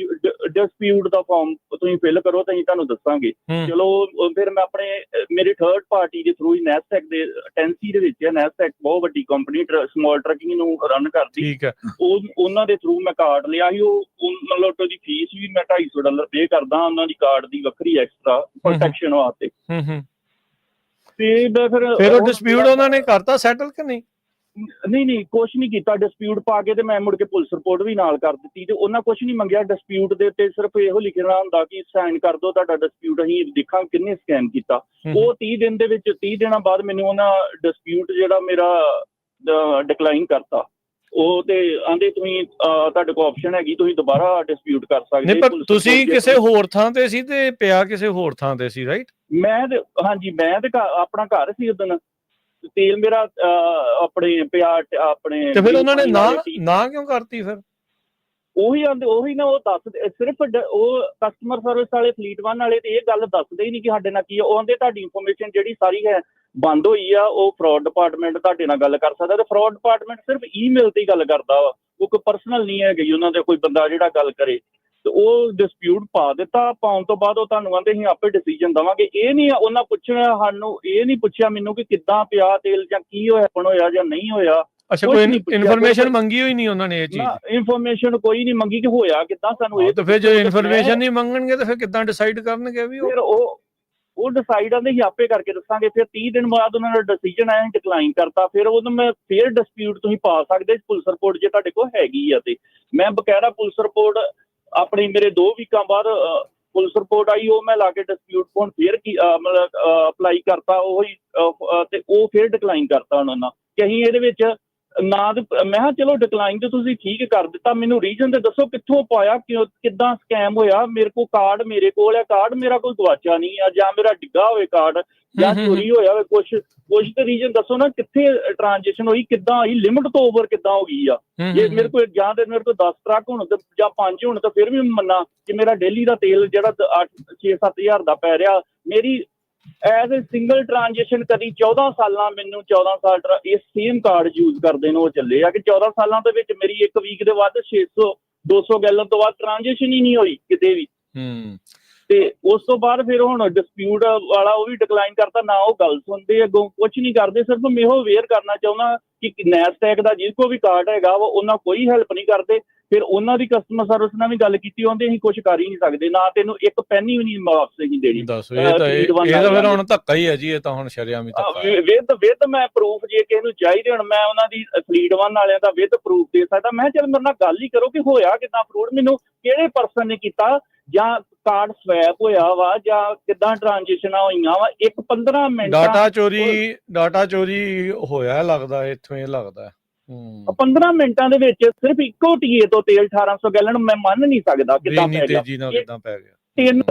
Speaker 5: ਡਿਸਪਿਊਟ ਦਾ ਫਾਰਮ ਤੁਸੀਂ ਫਿਲ ਕਰੋ ਤਾਂ ਅਸੀਂ ਤੁਹਾਨੂੰ ਦੱਸਾਂਗੇ। ਚਲੋ ਫਿਰ ਮੈਂ ਆਪਣੇ ਮੇਰੇ ਥਰਡ ਪਾਰਟੀ ਦੇ ਥਰੂ ਨੈਸਟੈਕ ਦੇ ਟੈਂਸੀ ਦੇ ਵਿੱਚ ਨੈਸਟੈਕ ਬਹੁਤ ਵੱਡੀ ਕੰਪਨੀ ਸਮਾਲ ਟਰੱਕਿੰਗ ਨੂੰ ਰਨ ਕਰਦੀ, ਉਹਨਾਂ ਦੇ ਥਰੂ ਮੈਂ ਕਾਰਡ ਲਿਆ ਸੀ। ਉਹ ਮਤਲਬ ਉਹਦੀ ਫੀਸ ਵੀ ਮੈਂ $250 ਪੇ ਕਰਦਾ ਉਹਨਾਂ ਦੀ ਕਾਰਡ ਦੀ ਵੱਖਰੀ ਐਕਸਟਰਾ ਪ੍ਰੋਟੈਕਸ਼ਨ ਵਾਸਤੇ। ਤੇ ਫਿਰ
Speaker 1: ਉਹ ਡਿਸਪਿਊਟ ਉਹਨਾਂ ਨੇ ਕਰਤਾ ਸੈਟਲ ਕਿ ਨਹੀਂ?
Speaker 5: ਨਹੀਂ ਕੁਛ ਨਹੀਂ ਕੀਤਾ। ਡਿਸਪਿਊਟ ਪਾ ਕੇ ਤੇ ਮੈਂ ਮੁੜ ਕੇ ਪੁਲਿਸ ਰਿਪੋਰਟ ਵੀ ਨਾਲ ਕਰ ਦਿੱਤੀ ਤੇ ਉਹਨਾਂ ਕੁਛ ਨਹੀਂ ਮੰਗਿਆ। ਡਿਸਪਿਊਟ ਦੇ ਉੱਤੇ ਸਿਰਫ ਇਹੋ ਲਿਖਣਾ ਹੁੰਦਾ ਕਿ ਸਾਈਨ ਕਰ ਦਿਓ ਤੁਹਾਡਾ ਡਿਸਪਿਊਟ, ਅਸੀਂ ਦੇਖਾਂ ਕਿੰਨੇ ਸਕੈਮ ਕੀਤਾ। ਉਹ 30 ਦਿਨ ਦੇ ਵਿੱਚ 30 ਦਿਨਾਂ ਬਾਅਦ ਮੈਨੂੰ ਉਹਨਾਂ ਡਿਸਪਿਊਟ ਜਿਹੜਾ ਮੇਰਾ ਡਿਕਲਾਈਨ ਕਰਤਾ। ਉਹ ਤੇ ਆਂਦੇ ਤੁਸੀਂ ਤੁਹਾਡੇ ਕੋਲ ਆਪਸ਼ਨ ਹੈਗੀ, ਤੁਸੀਂ ਦੁਬਾਰਾ ਡਿਸਪਿਊਟ ਕਰ ਸਕਦੇ।
Speaker 1: ਪਰ ਤੁਸੀਂ ਕਿਸੇ ਹੋਰ ਥਾਂ ਤੇ ਸੀ ਤੇ ਪਿਆ ਕਿਸੇ ਹੋਰ ਥਾਂ ਤੇ ਸੀ, ਰਾਈਟ?
Speaker 5: ਹਾਂਜੀ ਮੈਂ ਤੇ ਆਪਣਾ ਘਰ ਸੀ ਉਦਣ, ਤੇਲ ਮੇਰਾ ਆਪਣੇ ਪਿਆ ਆਪਣੇ। ਤੇ ਫਿਰ
Speaker 1: ਉਹਨਾਂ ਨੇ ਨਾ ਕਿਉਂ ਕਰਤੀ ਫਿਰ?
Speaker 5: ਉਹੀ ਨਾ ਉਹ ਦੱਸ ਸਿਰਫ ਉਹ ਕਸਟਮਰ ਸਰਵਿਸ ਵਾਲੇ ਫਲੀਟ ਵਨ ਵਾਲੇ ਤੇ ਇਹ ਗੱਲ ਦੱਸਦੇ ਹੀ ਨਹੀਂ ਕਿ ਸਾਡੇ ਨਾਲ ਕੀ ਆ। ਉਹ ਆਂਦੇ ਤੁਹਾਡੀ ਇਨਫੋਰਮੇਸ਼ਨ ਜਿਹੜੀ ਸਾਰੀ ਹੈ ਬੰਦ ਹੋਈ ਆ, ਉਹ ਫਰੋਡ ਡਿਪਾਰਟਮੈਂਟ ਤੁਹਾਡੇ ਨਾਲ ਗੱਲ ਕਰ ਸਕਦਾ। ਤੇ ਫਰੋਡ ਡਿਪਾਰਟਮੈਂਟ ਸਿਰਫ ਈਮੇਲ ਤੇ ਹੀ ਗੱਲ ਕਰਦਾ ਵਾ, ਉਹ ਕੋਈ ਪਰਸਨਲ ਨਹੀਂ ਹੈਗੀ ਉਹਨਾਂ ਦੇ ਕੋਈ ਬੰਦਾ ਜਿਹੜਾ ਗੱਲ ਕਰੇ। ਤੇ ਉਹ ਡਿਸਪਿਊਟ ਪਾ ਦਿੱਤਾ। ਪਾਉਣ ਤੋਂ ਬਾਅਦ ਉਹ ਤੁਹਾਨੂੰ ਆਂਦੇ ਅਸੀਂ ਆਪੇ ਡਿਸੀਜਨ ਦੇਵਾਂਗੇ। ਇਹ ਨਹੀਂ ਉਹਨਾਂ ਪੁੱਛਿਆ ਸਾਨੂੰ, ਇਹ ਨਹੀਂ ਪੁੱਛਿਆ ਮੈਨੂੰ ਕਿ ਕਿੱਦਾਂ ਪਿਆ ਤੇਲ ਜਾਂ ਕੀ ਹੋਇਆ ਜਾਂ ਨਹੀਂ ਹੋਇਆ।
Speaker 1: ਅੱਛਾ, ਕੋਈ ਇਨਫੋਰਮੇਸ਼ਨ ਮੰਗੀ ਹੋਈ ਨਹੀਂ ਉਹਨਾਂ ਨੇ? ਇਹ ਚੀਜ਼
Speaker 5: ਇਨਫੋਰਮੇਸ਼ਨ ਕੋਈ ਨਹੀਂ ਮੰਗੀ ਕਿ ਹੋਇਆ ਕਿੱਦਾਂ ਸਾਨੂੰ ਇਹ।
Speaker 1: ਤਾਂ ਫਿਰ ਜੇ ਇਨਫੋਰਮੇਸ਼ਨ ਨਹੀਂ ਮੰਗਣਗੇ ਤਾਂ ਫਿਰ ਕਿੱਦਾਂ ਡਿਸਾਈਡ ਕਰਨਗੇ? ਵੀ
Speaker 5: ਫਿਰ ਉਹ ਡਿਸਾਈਡ ਆਂਦੇ ਹੀ ਆਪੇ ਕਰਕੇ ਦੱਸਾਂਗੇ। ਫਿਰ 30 ਦਿਨ ਬਾਅਦ ਉਹਨਾਂ ਦਾ ਡਿਸੀਜਨ ਆਇਆ, ਡਿਕਲਾਈਨ ਕਰਤਾ। ਫਿਰ ਉਹਨੂੰ ਮੈਂ ਫੇਰ ਡਿਸਪਿਊਟ ਤੁਸੀਂ ਪਾ ਸਕਦੇ ਪੁਲਿਸ ਰਿਪੋਰਟ ਜੇ ਤੁਹਾਡੇ ਕੋਲ ਹੈਗੀ ਆ। ਤੇ ਮੈਂ ਬਕਾਇਦਾ ਪੁਲਿਸ ਰਿਪੋਰਟ ਆਪਣੀ ਮੇਰੇ 2 ਵੀਕਾਂ ਬਾਅਦ ਪੁਲਿਸ ਰਿਪੋਰਟ ਆਈ, ਉਹ ਮੈਂ ਲਾ ਕੇ ਡਿਸਪਿਊਟ ਹੁਣ ਫੇਰ ਮਤਲਬ ਅਪਲਾਈ ਕਰਤਾ ਉਹੀ ਤੇ ਉਹ ਫੇਰ ਡਿਕਲਾਈਨ ਕਰਤਾ ਉਹਨਾਂ ਨਾਲ ਕਿ ਅਸੀਂ ਇਹਦੇ ਵਿੱਚ ਨਾ। ਮੈਂ ਕਿਹਾ ਚਲੋ ਡਿਕਲਾਈਨ ਤੇ ਤੁਸੀਂ ਠੀਕ ਕਰ ਦਿੱਤਾ, ਮੈਨੂੰ ਰੀਜ਼ਨ ਤੇ ਦੱਸੋ ਕਿੱਥੋਂ ਪਾਇਆ, ਕਿੱਦਾਂ ਸਕੈਮ ਹੋਇਆ। ਮੇਰੇ ਕੋਲ ਕਾਰਡ ਮੇਰੇ ਕੋਲ ਹੈ, ਕਾਰਡ ਮੇਰਾ ਕੋਈ ਗਵਾਚਾ ਨਹੀਂ ਆ, ਜਾਂ ਮੇਰਾ ਡਿੱਗਾ ਹੋਵੇ ਕਾਰਡ, ਜਾਂ ਚੋਰੀ ਹੋਇਆ ਹੋਵੇ। ਕੁਛ ਤੇ ਰੀਜ਼ਨ ਦੱਸੋ ਨਾ, ਕਿੱਥੇ ਟ੍ਰਾਂਜੈਕਸ਼ਨ ਹੋਈ, ਕਿੱਦਾਂ ਹੋਈ, ਲਿਮਟ ਤੋਂ ਓਵਰ ਕਿੱਦਾਂ ਹੋ ਗਈ ਆ। ਜੇ ਮੇਰੇ ਕੋਲ ਜਾਂ ਤੇ ਮੇਰੇ ਕੋਲ 10 ਟਰੱਕ ਹੋਣ ਤੇ ਜਾਂ 5 ਹੋਣ ਤਾਂ ਫਿਰ ਵੀ ਮੰਨਾ ਕਿ ਮੇਰਾ ਡੇਲੀ ਦਾ ਤੇਲ ਜਿਹੜਾ 6-7 ਹਜ਼ਾਰ ਦਾ ਪੈ ਰਿਹਾ। ਮੇਰੀ ਐਜ਼ ਏ ਸਿੰਗਲ ਟ੍ਰਾਂਜੈਕਸ਼ਨ ਕਦੀ 14 ਸਾਲਾਂ ਮੈਨੂੰ 14 ਸਾਲ ਇਹ ਸੇਮ ਕਾਰਡ ਯੂਜ਼ ਕਰਦੇ ਨੇ ਉਹ ਚੱਲੇ ਆ ਕਿ 14 ਸਾਲਾਂ ਦੇ ਵਿੱਚ ਮੇਰੀ ਇੱਕ ਵੀਕ ਦੇ ਵੱਧ 600-200 ਗੈਲਨ ਤੋਂ ਵੱਧ ਟ੍ਰਾਂਜੈਕਸ਼ਨ ਹੀ ਨਹੀਂ ਹੋਈ ਕਿਤੇ ਵੀ। ਤੇ ਉਸ ਤੋਂ ਬਾਅਦ ਫਿਰ ਹੁਣ ਡਿਸਪਿਊਟ ਵਾਲਾ ਉਹ ਵੀ ਡਿਕਲਾਈਨ ਕਰਤਾ। ਨਾ ਉਹ ਗੱਲ ਸੁਣਦੇ, ਅੱਗੋਂ ਕੁਛ ਨਹੀਂ ਕਰਦੇ। ਸਿਰਫ ਮੈਂ ਇਹੋ ਅਵੇਅਰ ਕਰਨਾ ਚਾਹੁੰਦਾ ਕਿ ਨੈਸਟੈਕ ਦਾ ਜਿਹਦੇ ਕੋਲ ਵੀ ਕਾਰਡ ਹੈਗਾ ਵਾ ਉਹਨਾਂ ਕੋਈ ਹੈਲਪ ਨਹੀਂ ਕਰਦੇ। ਫਿਰ ਉਹਨਾਂ ਦੀ ਕਸਟਮਰ ਸਰਵਿਸ ਨਾਲ ਵੀ ਗੱਲ ਕੀਤੀ, ਉਹਦੇ ਅਸੀਂ ਕੁਛ ਕਰ ਹੀ ਨਹੀਂ ਸਕਦੇ, ਨਾ ਤੈਨੂੰ ਇੱਕ ਪੈਨੀ ਵੀ ਨਹੀਂ ਵਾਪਸ ਨਹੀਂ ਦੇਣੀ।
Speaker 1: ਇਹ ਤਾਂ ਫਿਰ ਹੁਣ ਧੱਕਾ ਹੀ ਹੈ ਜੀ, ਇਹ ਤਾਂ ਹੁਣ ਸ਼ਰੇਆਮ ਹੀ ਧੱਕਾ।
Speaker 5: ਵਿਦ ਮੈਂ ਪ੍ਰੂਫ ਜੇ ਕਿਸੇ ਨੂੰ ਚਾਹੀਦੇ ਹੁਣ ਮੈਂ ਉਹਨਾਂ ਦੀ ਫਲੀਟ ਵਨ ਵਾਲਿਆਂ ਦਾ ਵਿਦ ਪ੍ਰੂਫ ਦੇ ਸਕਦਾ। ਮੈਂ ਚੱਲ ਮੇਰੇ ਨਾਲ ਗੱਲ ਹੀ ਕਰੋ ਕਿ ਹੋਇਆ ਕਿੱਦਾਂ ਫਰੋਡ, ਮੈਨੂੰ ਕਿਹੜੇ ਪਰਸਨ ਨੇ ਕੀਤਾ, ਜਾਂ ਕਾਰਡ ਸਵੈਪ ਹੋਇਆ ਵਾ, ਜਾਂ ਕਿੱਦਾਂ ਟ੍ਰਾਂਜੈਕਸ਼ਨਾਂ ਹੋਈਆਂ ਵਾ। ਇੱਕ 15 ਮਿੰਟ
Speaker 1: ਡਾਟਾ ਚੋਰੀ ਹੋਇਆ ਲੱਗਦਾ ਇੱਥੋਂ, ਇਹ ਲੱਗਦਾ
Speaker 5: 15 ਮਿੰਟਾਂ ਦੇ ਵਿੱਚ ਸਿਰਫ ਇੱਕੋ ਟੀਏ ਤੋਂ ਤੇਲ 1800 ਗੈਲਨ। ਮੈਂ ਮੰਨ ਨਹੀਂ ਸਕਦਾ ਕਿੱਦਾਂ ਪੈ ਗਿਆ।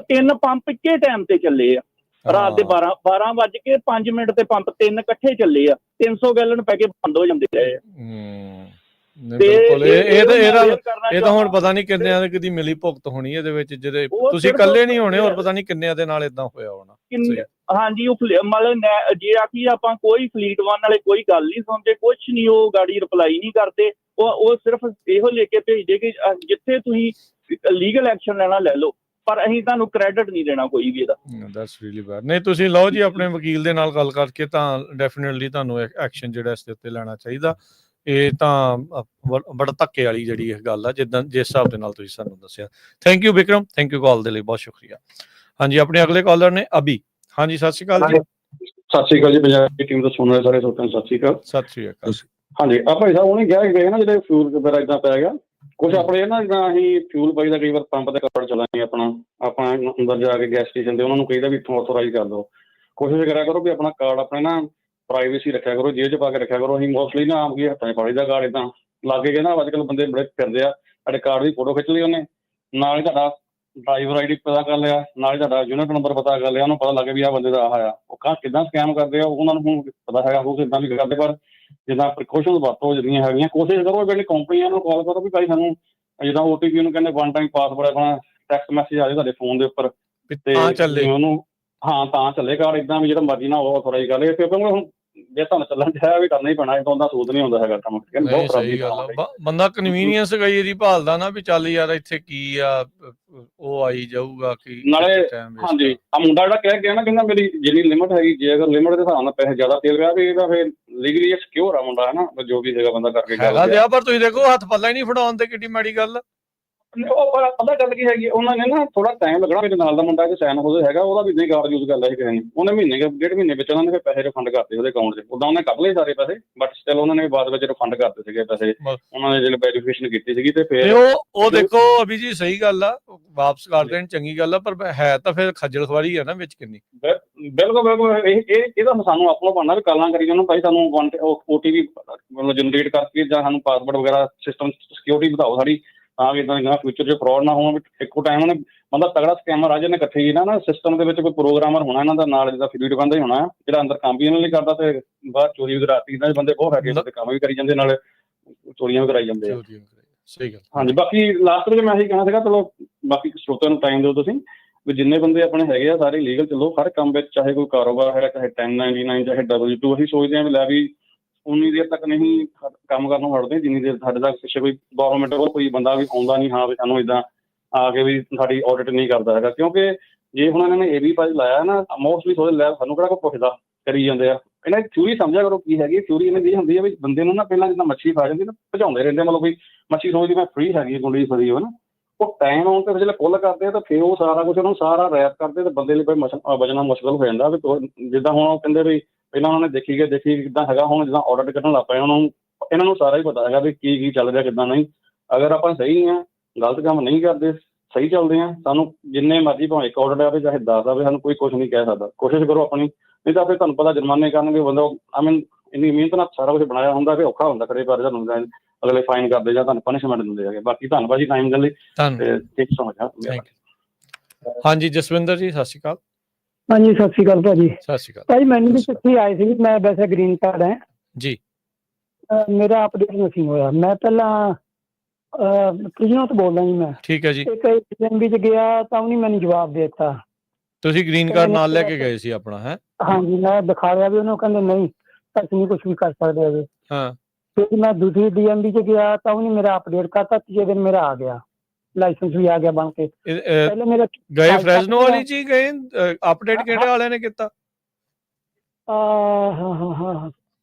Speaker 5: ਤਿੰਨ ਪੰਪ ਇੱਕੇ ਟਾਈਮ ਤੇ ਚੱਲੇ ਆ, ਰਾਤ ਦੇ 12:05 ਤੇ ਪੰਪ 3 ਇਕੱਠੇ ਚੱਲੇ ਆ, 300 ਗੈਲਨ ਪੈ ਕੇ ਬੰਦ ਹੋ ਜਾਂਦੇ ਰਹੇ ਆ।
Speaker 1: ਬਿਲਕੁਲ ਇਹ ਤਾਂ ਹੁਣ ਪਤਾ ਨਹੀਂ ਕਿੰਨਿਆਂ ਦੀ ਕਿਹਦੀ ਮਿਲੀ ਭੁਗਤ ਹੋਣੀ ਇਹਦੇ ਵਿੱਚ, ਜਿਹਦੇ ਤੁਸੀਂ ਇਕੱਲੇ ਨਹੀਂ ਹੋਣੇ, ਹੋਰ ਪਤਾ ਨਹੀਂ ਕਿੰਨਿਆਂ ਦੇ ਨਾਲ ਏਦਾਂ ਹੋਇਆ ਹੋਣਾ।
Speaker 5: ਹਾਂਜੀ, ਉਹ ਮਤਲਬ ਜੇ ਆਖੀ ਆਪਾਂ ਕੋਈ ਫਲੀਟ ਵਨ ਵਾਲੇ ਕੋਈ ਗੱਲ ਨਹੀਂ ਸੁਣਦੇ, ਕੁਛ ਨਹੀਂ, ਉਹ ਗਾੜੀ ਰਿਪਲਾਈ ਨਹੀਂ ਕਰਦੇ। ਉਹ ਸਿਰਫ ਇਹੋ ਲੈ ਕੇ ਭੇਜਦੇ ਕਿ ਜਿੱਥੇ ਤੁਸੀਂ ਲੀਗਲ ਐਕਸ਼ਨ ਲੈਣਾ ਲੈ ਲਓ, ਪਰ ਅਸੀਂ ਤੁਹਾਨੂੰ ਕ੍ਰੈਡਿਟ ਨਹੀਂ ਦੇਣਾ ਕੋਈ ਵੀ ਇਹਦਾ।
Speaker 1: That's really bad. ਨਹੀਂ ਤੁਸੀਂ ਲਓ ਜੀ ਆਪਣੇ ਵਕੀਲ ਦੇ ਨਾਲ ਗੱਲ ਕਰਕੇ, ਤਾਂ ਡੈਫੀਨਿਟਲੀ ਤੁਹਾਨੂੰ ਐਕਸ਼ਨ ਜਿਹੜਾ ਇਸ ਦੇ ਉੱਤੇ ਲੈਣਾ ਚਾਹੀਦਾ। ਇਹ ਤਾਂ ਬੜਾ ਧੱਕੇ ਵਾਲੀ ਜਿਹੜੀ ਇਹ ਗੱਲ ਆ, ਜਿੱਦਾਂ ਜਿਸ ਹਿਸਾਬ ਦੇ ਨਾਲ ਤੁਸੀਂ ਸਾਨੂੰ ਦੱਸਿਆ। Thank you Vikram, thank you call ਦੇ ਲਈ, ਬਹੁਤ ਸ਼ੁਕਰੀਆ। ਹਾਂਜੀ, ਆਪਣੇ ਅਗਲੇ ਕਾਲਰ ਨੇ ਅਭੀ। ਹਾਂਜੀ, ਸਤਿ ਸ਼੍ਰੀ ਅਕਾਲ ਜੀ।
Speaker 6: ਸਤਿ ਸ਼੍ਰੀ ਅਕਾਲ ਜੀ, ਪੰਜਾਬੀ ਟੀਮ ਤੋਂ ਸੁਣ ਰਹੇ ਸਾਰੇ ਦੋਸਤਾਂ ਨੂੰ ਸਤਿ ਸ਼੍ਰੀ ਅਕਾਲ।
Speaker 1: ਸਤਿ ਸ਼੍ਰੀ ਅਕਾਲ।
Speaker 6: ਹਾਂਜੀ, ਆਪਾਂ ਸਾਹਿਬ ਉਹਨੇ ਕਿਹਾ ਗਏ ਨਾ ਜਿਹੜੇ ਫਿਊਲ ਵਗੈਰਾ ਏਦਾਂ ਪੈ ਗਿਆ ਕੁਛ ਆਪਣੇ ਨਾ, ਜਿੱਦਾਂ ਅਸੀਂ ਫਿਊਲ ਪਾਈ ਦਾ ਕਈ ਵਾਰ ਪੰਪ ਤੇ ਕਾਰਡ ਚਲਾਉਂਦੇ ਆਪਾਂ ਅੰਦਰ ਜਾ ਕੇ ਗੈਸ ਸਟੇਸ਼ਨ ਤੇ ਉਹਨਾਂ ਨੂੰ ਕਹੀਦਾ ਵੀ ਇੱਥੋਂ ਆਥੋਰਾਈਜ਼ ਕਰ ਦਿਓ। ਕੋਸ਼ਿਸ਼ ਕਰਿਆ ਕਰੋ ਵੀ ਆਪਣਾ ਕਾਰਡ ਆਪਣੇ ਨਾ ਪ੍ਰਾਈਵੇਸੀ ਰੱਖਿਆ ਕਰੋ, ਜੇਬ 'ਚ ਪਾ ਕੇ ਰੱਖਿਆ ਕਰੋ। ਅਸੀਂ ਮੋਸਟਲੀ ਨਾ ਆਮ ਕੀ ਹੱਥਾਂ 'ਚ ਫੜੀ ਦਾ ਕਾਰਡ ਏਦਾਂ ਲਾਗੇ ਗਏ ਨਾ, ਅੱਜ ਕੱਲ੍ਹ ਬੰਦੇ ਬੜੇ ਫਿਰਦੇ ਆ, ਸਾਡੇ ਕਾਰਡ ਦੀ ਫੋਟੋ ਖਿੱਚ ਲਈ ਉਹਨੇ, ਨਾਲ ਹੀ ਤੁਹਾਡਾ ਡਰਾਈਵਰ ਆਈ ਡੀ ਪਤਾ ਕਰ ਲਿਆ, ਨਾਲ ਹੀ ਤੁਹਾਡਾ ਯੂਨਿਟ ਨੰਬਰ ਪਤਾ ਕਰ ਲਿਆ, ਉਹਨੂੰ ਪਤਾ ਲੱਗੇ ਵੀ ਆਹ ਬੰਦੇ ਦਾ ਆਹ ਆ। ਉਹ ਕਿੱਦਾਂ ਸਕੈਮ ਕਰਦੇ ਆ ਉਹਨਾਂ ਨੂੰ ਪਤਾ ਹੈਗਾ, ਉਹ ਕਿੱਦਾਂ ਵੀ ਕਰਦੇ, ਪਰ ਜਿੱਦਾਂ ਪ੍ਰੀਕੋਸ਼ਨ ਵਰਤੋ ਜਿਹੜੀਆਂ ਹੈਗੀਆਂ ਕੋਸ਼ਿਸ਼ ਕਰੋ। ਜਿਹੜੀ ਕੰਪਨੀਆਂ ਨੂੰ ਕਾਲ ਕਰੋ ਵੀ ਭਾਈ ਸਾਨੂੰ ਜਿੱਦਾਂ OTP ਨੂੰ ਕਹਿੰਦੇ ਵਨ ਟਾਈਮ ਪਾਸਵਰਡ ਆਪਣਾ ਟੈਕਸਟ ਮੈਸੇਜ ਆ ਜਾਏ ਤੁਹਾਡੇ ਫੋਨ ਦੇ ਉੱਪਰ ਤੇ ਉਹਨੂੰ ਤਾਂ ਚੱਲੇ ਕਾਰਡ ਏਦਾਂ ਵੀ ਜਿਹੜਾ ਮਰਜ਼ੀ ਨਾ ਉਹ ਆਥੋਰਾਈਜ਼ ਕਰ ਲਏ ਕਿਉਂਕਿ ਹੁਣ ਜੇ ਤੁਹਾਨੂੰ ਚੱਲਣ ਚਾਹਿਆ ਵੀ ਕਰਨਾ ਹੀ ਪੈਣਾ ਉਹਦਾ ਸੂਤ ਨਹੀਂ ਹੁੰਦਾ ਹੈਗਾ ਕੰਮ ਬਹੁਤ
Speaker 1: ਸਹੀ ਗੱਲ ਆ ਬੰਦਾ ਕਨਵੀਨੀਅੰਸ ਕਈ ਵਾਰੀ ਭਾਲਦਾ ਨਾ ਵੀ ਚੱਲ ਯਾਰ ਇੱਥੇ ਕੀ ਆ ਉਹ ਆਈ ਜਾਊਗਾ ਕਿ
Speaker 6: ਨਾਲੇ ਹਾਂਜੀ ਆ ਮੁੰਡਾ ਜਿਹੜਾ ਕਹਿ ਗਿਆ ਨਾ ਕਹਿੰਦਾ ਮੇਰੀ ਜਿੰਨੀ ਲਿਮਿਟ ਹੈਗੀ ਜੇ ਅਗਰ ਲਿਮਿਟ ਦੇ ਹਿਸਾਬ ਨਾਲ ਪੈਸੇ ਜ਼ਿਆਦਾ ਤੇਲ ਰਿਹਾ ਵੀ ਇਹਦਾ ਫਿਰ ਲੀਗਲੀ ਸਿਕਿਉਰ ਆ ਮੁੰਡਾ ਹੈ ਨਾ ਜੋ ਵੀ ਹੈਗਾ ਬੰਦਾ ਕਰਕੇ
Speaker 1: ਹੈਗਾ ਪਰ ਤੁਸੀਂ ਦੇਖੋ ਹੱਥ ਪੱਲਾ ਹੀ ਨਹੀਂ ਫੜਾਉਣ ਤੇ ਕਿੱਡੀ ਮਾੜੀ ਗੱਲ
Speaker 6: ਉਹ ਪਤਾ ਗੱਲ ਕੀ ਹੈਗੀ ਉਹਨਾਂ ਨੇ ਨਾ ਥੋੜਾ ਟਾਈਮ ਲੱਗਣਾ ਮੇਰੇ ਨਾਲ ਦਾ ਮੁੰਡਾ ਸਾਈਨ ਹੋ ਹੈਗਾ ਉਹਦਾ ਵੀ ਨਹੀਂ ਕਾਰਡ ਯੂਜ਼ ਕਰ ਲਿਆ ਸੀ ਕਿਸੇ ਨੇ ਉਹਨੇ ਮਹੀਨੇ 1.5 ਮਹੀਨੇ ਵਿੱਚ ਉਹਨਾਂ ਨੇ ਫਿਰ ਪੈਸੇ ਰਿਫੰਡ ਕਰਤੇ ਉਹਦੇ ਅਕਾਊਂਟ 'ਚ ਉਦਾਂ ਉਹਨੇ ਕੱਢ ਲਏ ਸਾਰੇ ਪੈਸੇ ਬਟ ਸਟਿਲ ਉਹਨਾਂ ਨੇ ਬਾਅਦ ਵਿੱਚ ਰਿਫੰਡ ਕਰਤੇ ਸੀਗੇ ਪੈਸੇ ਉਹਨਾਂ ਨੇ ਜਿਹੜੇ ਵੈਰੀਫਿਕੇਸ਼ਨ ਕੀਤੀ ਸੀਗੀ ਤੇ ਫਿਰ
Speaker 1: ਉਹ ਦੇਖੋ ਅਭੀ ਜੀ ਸਹੀ ਗੱਲ ਆ ਵਾਪਸ ਕਰ ਦੇਣ ਚੰਗੀ ਗੱਲ ਆ ਪਰ ਹੈ ਤਾਂ ਫਿਰ ਖੱਜਲ ਖਵਾਰੀ ਆ ਨਾ ਵਿੱਚ ਕਿੰਨੀ
Speaker 6: ਬਿਲਕੁਲ ਇਹ ਤਾਂ ਸਾਨੂੰ ਆਪਣਾ ਬਣਨਾ ਵੀ ਕਾਲਾਂ ਕਰੀ ਜਾਣਾ ਭਾਈ ਸਾਨੂੰ OTP ਮਤਲਬ ਜਨਰੇਟ ਕਰਕੇ ਜਾਂ ਸਾਨੂੰ ਪਾਸਵਰਡ ਵਗੈਰਾ ਸਿਸਟਮ ਸਿਕਿਉਰਿਟੀ ਵਧਾਓ ਸਾਡੀ ਤਾਂ ਵੀ ਇੱਦਾਂ ਦੀਆਂ ਫਿਊਚਰ 'ਚ ਫਰੋਡ ਨਾ ਹੋਣ ਇੱਕੋ ਟਾਈਮ ਉਹਨੇ ਮਤਲਬ ਤਗੜਾ ਸਕੈਮਰ ਆ ਜਿਹਨੇ ਇਕੱਠੇ ਹੀ ਨਾ ਸਿਸਟਮ ਦੇ ਵਿੱਚ ਕੋਈ ਪ੍ਰੋਗਰਾਮਰ ਹੋਣਾ ਇਹਨਾਂ ਦਾ ਨਾਲ ਜਿੱਦਾਂ ਫੀਡ ਬੰਦਾ ਹੀ ਹੋਣਾ ਜਿਹੜਾ ਅੰਦਰ ਕੰਮ ਵੀ ਇਹਨਾਂ ਲਈ ਕਰਦਾ ਤੇ ਬਾਹਰ ਚੋਰੀ ਵਗਰਾਤੀ ਇਹਨਾਂ ਦੇ ਬੰਦੇ ਬਹੁਤ ਹੈਗੇ ਤੇ ਕੰਮ ਵੀ ਕਰੀ ਜਾਂਦੇ ਨਾਲ ਚੋਰੀਆਂ ਵੀ ਕਰਾਈ ਜਾਂਦੇ ਆ
Speaker 1: ਸਹੀ ਗੱਲ ਹਾਂਜੀ
Speaker 6: ਬਾਕੀ ਲਾਸਟ ਵਿੱਚ ਮੈਂ ਇਹੀ ਕਹਿਣਾ ਸੀਗਾ ਚਲੋ ਬਾਕੀ ਸਰੋਤਿਆਂ ਨੂੰ ਟਾਈਮ ਦਿਓ ਤੁਸੀਂ ਵੀ ਜਿੰਨੇ ਬੰਦੇ ਆਪਣੇ ਹੈਗੇ ਆ ਸਾਰੇ ਲੀਗਲ ਚੱਲੋ ਹਰ ਕੰਮ ਵਿੱਚ ਚਾਹੇ ਕੋਈ ਕਾਰੋਬਾਰ ਹੈ ਚਾਹੇ 1099 ਚਾਹੇ W2 ਅਸੀਂ ਸੋਚਦੇ ਹਾਂ ਵੀ ਲੈ ਵੀ ਉਨੀ ਦੇਰ ਤੱਕ ਨਹੀਂ ਕੰਮ ਕਰਨੋਂ ਹਟਦੇ ਜਿੰਨੀ ਦੇਰ ਸਾਡੇ ਤੱਕ ਪਿੱਛੇ ਕੋਈ ਗਵਰਨਮੈਂਟ ਕੋਲ ਕੋਈ ਬੰਦਾ ਵੀ ਆਉਂਦਾ ਨਹੀਂ ਹਾਂ ਵੀ ਸਾਨੂੰ ਇੱਦਾਂ ਆ ਕੇ ਵੀ ਸਾਡੀ ਆਡਿਟ ਨਹੀਂ ਕਰਦਾ ਹੈਗਾ ਕਿਉਂਕਿ ਜੇ ਹੁਣ ਇਹਨਾਂ ਨੇ AB ਪਾਸ ਲਾਇਆ ਨਾ ਮੋਸਟਲੀ ਸੋਚਦੇ ਲੈ ਸਾਨੂੰ ਕਿਹੜਾ ਕੋਈ ਪੁੱਛਦਾ ਕਰੀ ਜਾਂਦੇ ਆ ਇਹਨਾਂ ਦੀ ਥਿਊਰੀ ਸਮਝਿਆ ਕਰੋ ਕੀ ਹੈਗੀ ਥਿਊਰੀ ਇਹਨਾਂ ਦੀ ਹੁੰਦੀ ਹੈ ਵੀ ਬੰਦੇ ਨੂੰ ਨਾ ਪਹਿਲਾਂ ਜਿੱਦਾਂ ਮੱਛੀ ਫੜ ਜਾਂਦੀ ਨਾ ਭਜਾਉਂਦੇ ਰਹਿੰਦੇ ਮਤਲਬ ਕੋਈ ਮੱਛੀ ਸੋਚਦੀ ਮੈਂ ਫਰੀ ਹੈਗੀ ਗੁੰਡੀ ਫਰੀ ਹੋ ਨਾ ਉਹ ਟਾਈਮ ਆਉਣ ਤੇ ਜਦੋਂ ਪੁੱਲ ਕਰਦੇ ਆ ਤਾਂ ਫਿਰ ਉਹ ਸਾਰਾ ਕੁਝ ਉਹਨੂੰ ਸਾਰਾ ਰੈਪ ਕਰਦੇ ਤੇ ਬੰਦੇ ਲਈ ਬਚਣਾ ਮੁਸ਼ਕਲ ਹੋ ਜਾਂਦਾ ਵੀ ਜਿੱਦਾਂ ਹੁਣ ਉਹ ਕਹਿੰਦੇ ਵੀ ਪਹਿਲਾਂ ਉਹਨਾਂ ਨੇ ਦੇਖੀ ਕਿੱਦਾਂ ਹੈਗਾ ਹੁਣ ਜਿੱਦਾਂ ਆਡਿਟ ਕੱਢਣ ਲੱਗ ਪਏ ਇਹਨਾਂ ਨੂੰ ਸਾਰਾ ਹੀ ਪਤਾ ਹੈਗਾ ਵੀ ਕੀ ਚੱਲ ਰਿਹਾ ਕਿੱਦਾਂ ਨਹੀਂ ਅਗਰ ਆਪਾਂ ਸਹੀ ਆ ਗਲਤ ਕੰਮ ਨਹੀਂ ਕਰਦੇ ਸਹੀ ਚੱਲਦੇ ਆ ਸਾਨੂੰ ਜਿੰਨੇ ਮਰਜ਼ੀ ਭਾਵੇਂ ਇੱਕ ਆਡਿਟ ਆਵੇ ਚਾਹੇ 10 ਆਵੇ ਸਾਨੂੰ ਕੋਈ ਕੁਛ ਨਹੀਂ ਕਹਿ ਸਕਦਾ ਕੋਸ਼ਿਸ਼ ਕਰੋ ਆਪਣੀ ਨਹੀਂ ਤਾਂ ਫਿਰ ਤੁਹਾਨੂੰ ਪਤਾ ਜੁਰਮਾਨੇ ਕਰਨਗੇ ਬੰਦਾ ਇੰਨੀ ਮਿਹਨਤ ਨਾਲ ਸਾਰਾ ਕੁਝ ਬਣਾਇਆ ਹੁੰਦਾ ਫਿਰ ਔਖਾ ਹੁੰਦਾ ਕਰੇ ਪਰ ਤੁਹਾਨੂੰ ਅਗਲੇ ਫਾਈਨ ਕਰਦੇ ਜਾਂ ਤੁਹਾਨੂੰ ਪਨਿਸ਼ਮੈਂਟ ਦਿੰਦੇ ਹੈਗੇ ਬਾਕੀ ਧੰਨਵਾਦ ਜੀ ਟਾਈਮ ਦੇ ਲਈ ਤੇ ਸਮਝ
Speaker 1: ਹਾਂਜੀ ਜਸਵਿੰਦਰ ਜੀ ਸਤਿ ਸ਼੍ਰੀ ਅਕਾਲ
Speaker 7: ਹਾਂਜੀ ਸਤਿ ਸ਼੍ਰੀ ਅਕਾਲ ਭਾਜੀ
Speaker 1: ਸਤਿ ਸ਼੍ਰੀ ਅਕਾਲ
Speaker 7: ਭਾਜੀ ਮੈਨੂੰ ਵੀ ਚਿੱਠੀ ਆਈ ਸੀ ਮੈਂ ਵੈਸੇ ਗ੍ਰੀਨ ਕਾਰਡ ਹੈ
Speaker 1: ਜੀ
Speaker 7: ਮੇਰਾ ਅਪਡੇਟ ਨਹੀਂ ਹੋਇਆ ਮੈਂ ਪਹਿਲਾਂ ਪ੍ਰਿਜਨਰ ਤੋਂ ਬੋਲਦਾ ਜੀ ਮੈਂ
Speaker 1: ਠੀਕ ਹੈ ਜੀ
Speaker 7: ਇੱਕ DMV 'ਚ ਗਿਆ ਤਾਂ ਉਹਨੇ ਮੈਨੂੰ ਜਵਾਬ ਦੇ ਦਿੱਤਾ
Speaker 1: ਤੁਸੀਂ ਗ੍ਰੀਨ ਕਾਰਡ ਨਾਲ ਲੈ ਕੇ ਗਏ ਸੀ ਆਪਣਾ ਹੈ
Speaker 7: ਹਾਂਜੀ ਮੈਂ ਦਿਖਾ ਰਿਹਾ ਵੀ ਉਹਨੂੰ ਕਹਿੰਦੇ ਨਹੀਂ ਅਸੀਂ ਨਹੀਂ ਕੁਝ ਵੀ ਕਰ ਸਕਦੇ ਹੈਗੇ
Speaker 1: ਹਾਂ
Speaker 7: ਫਿਰ ਮੈਂ ਦੂਸਰੀ DMV 'ਚ ਗਿਆ ਤਾਂ ਉਹਨੇ ਮੇਰਾ ਅਪਡੇਟ ਕਰਤਾ ਤੀਜੇ ਦਿਨ ਮੇਰਾ ਆ ਗਿਆ ਲਾਇਸੈਂਸ ਵੀ ਆ ਗਿਆ ਬਣ ਕੇ ਪਹਿਲੇ ਮੇਰਾ
Speaker 1: ਗਏ ਫ੍ਰੈਜ਼ਨੋ ਵਾਲੀ ਜੀ ਗਏ ਅਪਡੇਟ ਕਿਹੜੇ ਵਾਲਿਆਂ ਨੇ ਕੀਤਾ
Speaker 7: ਹਾਂ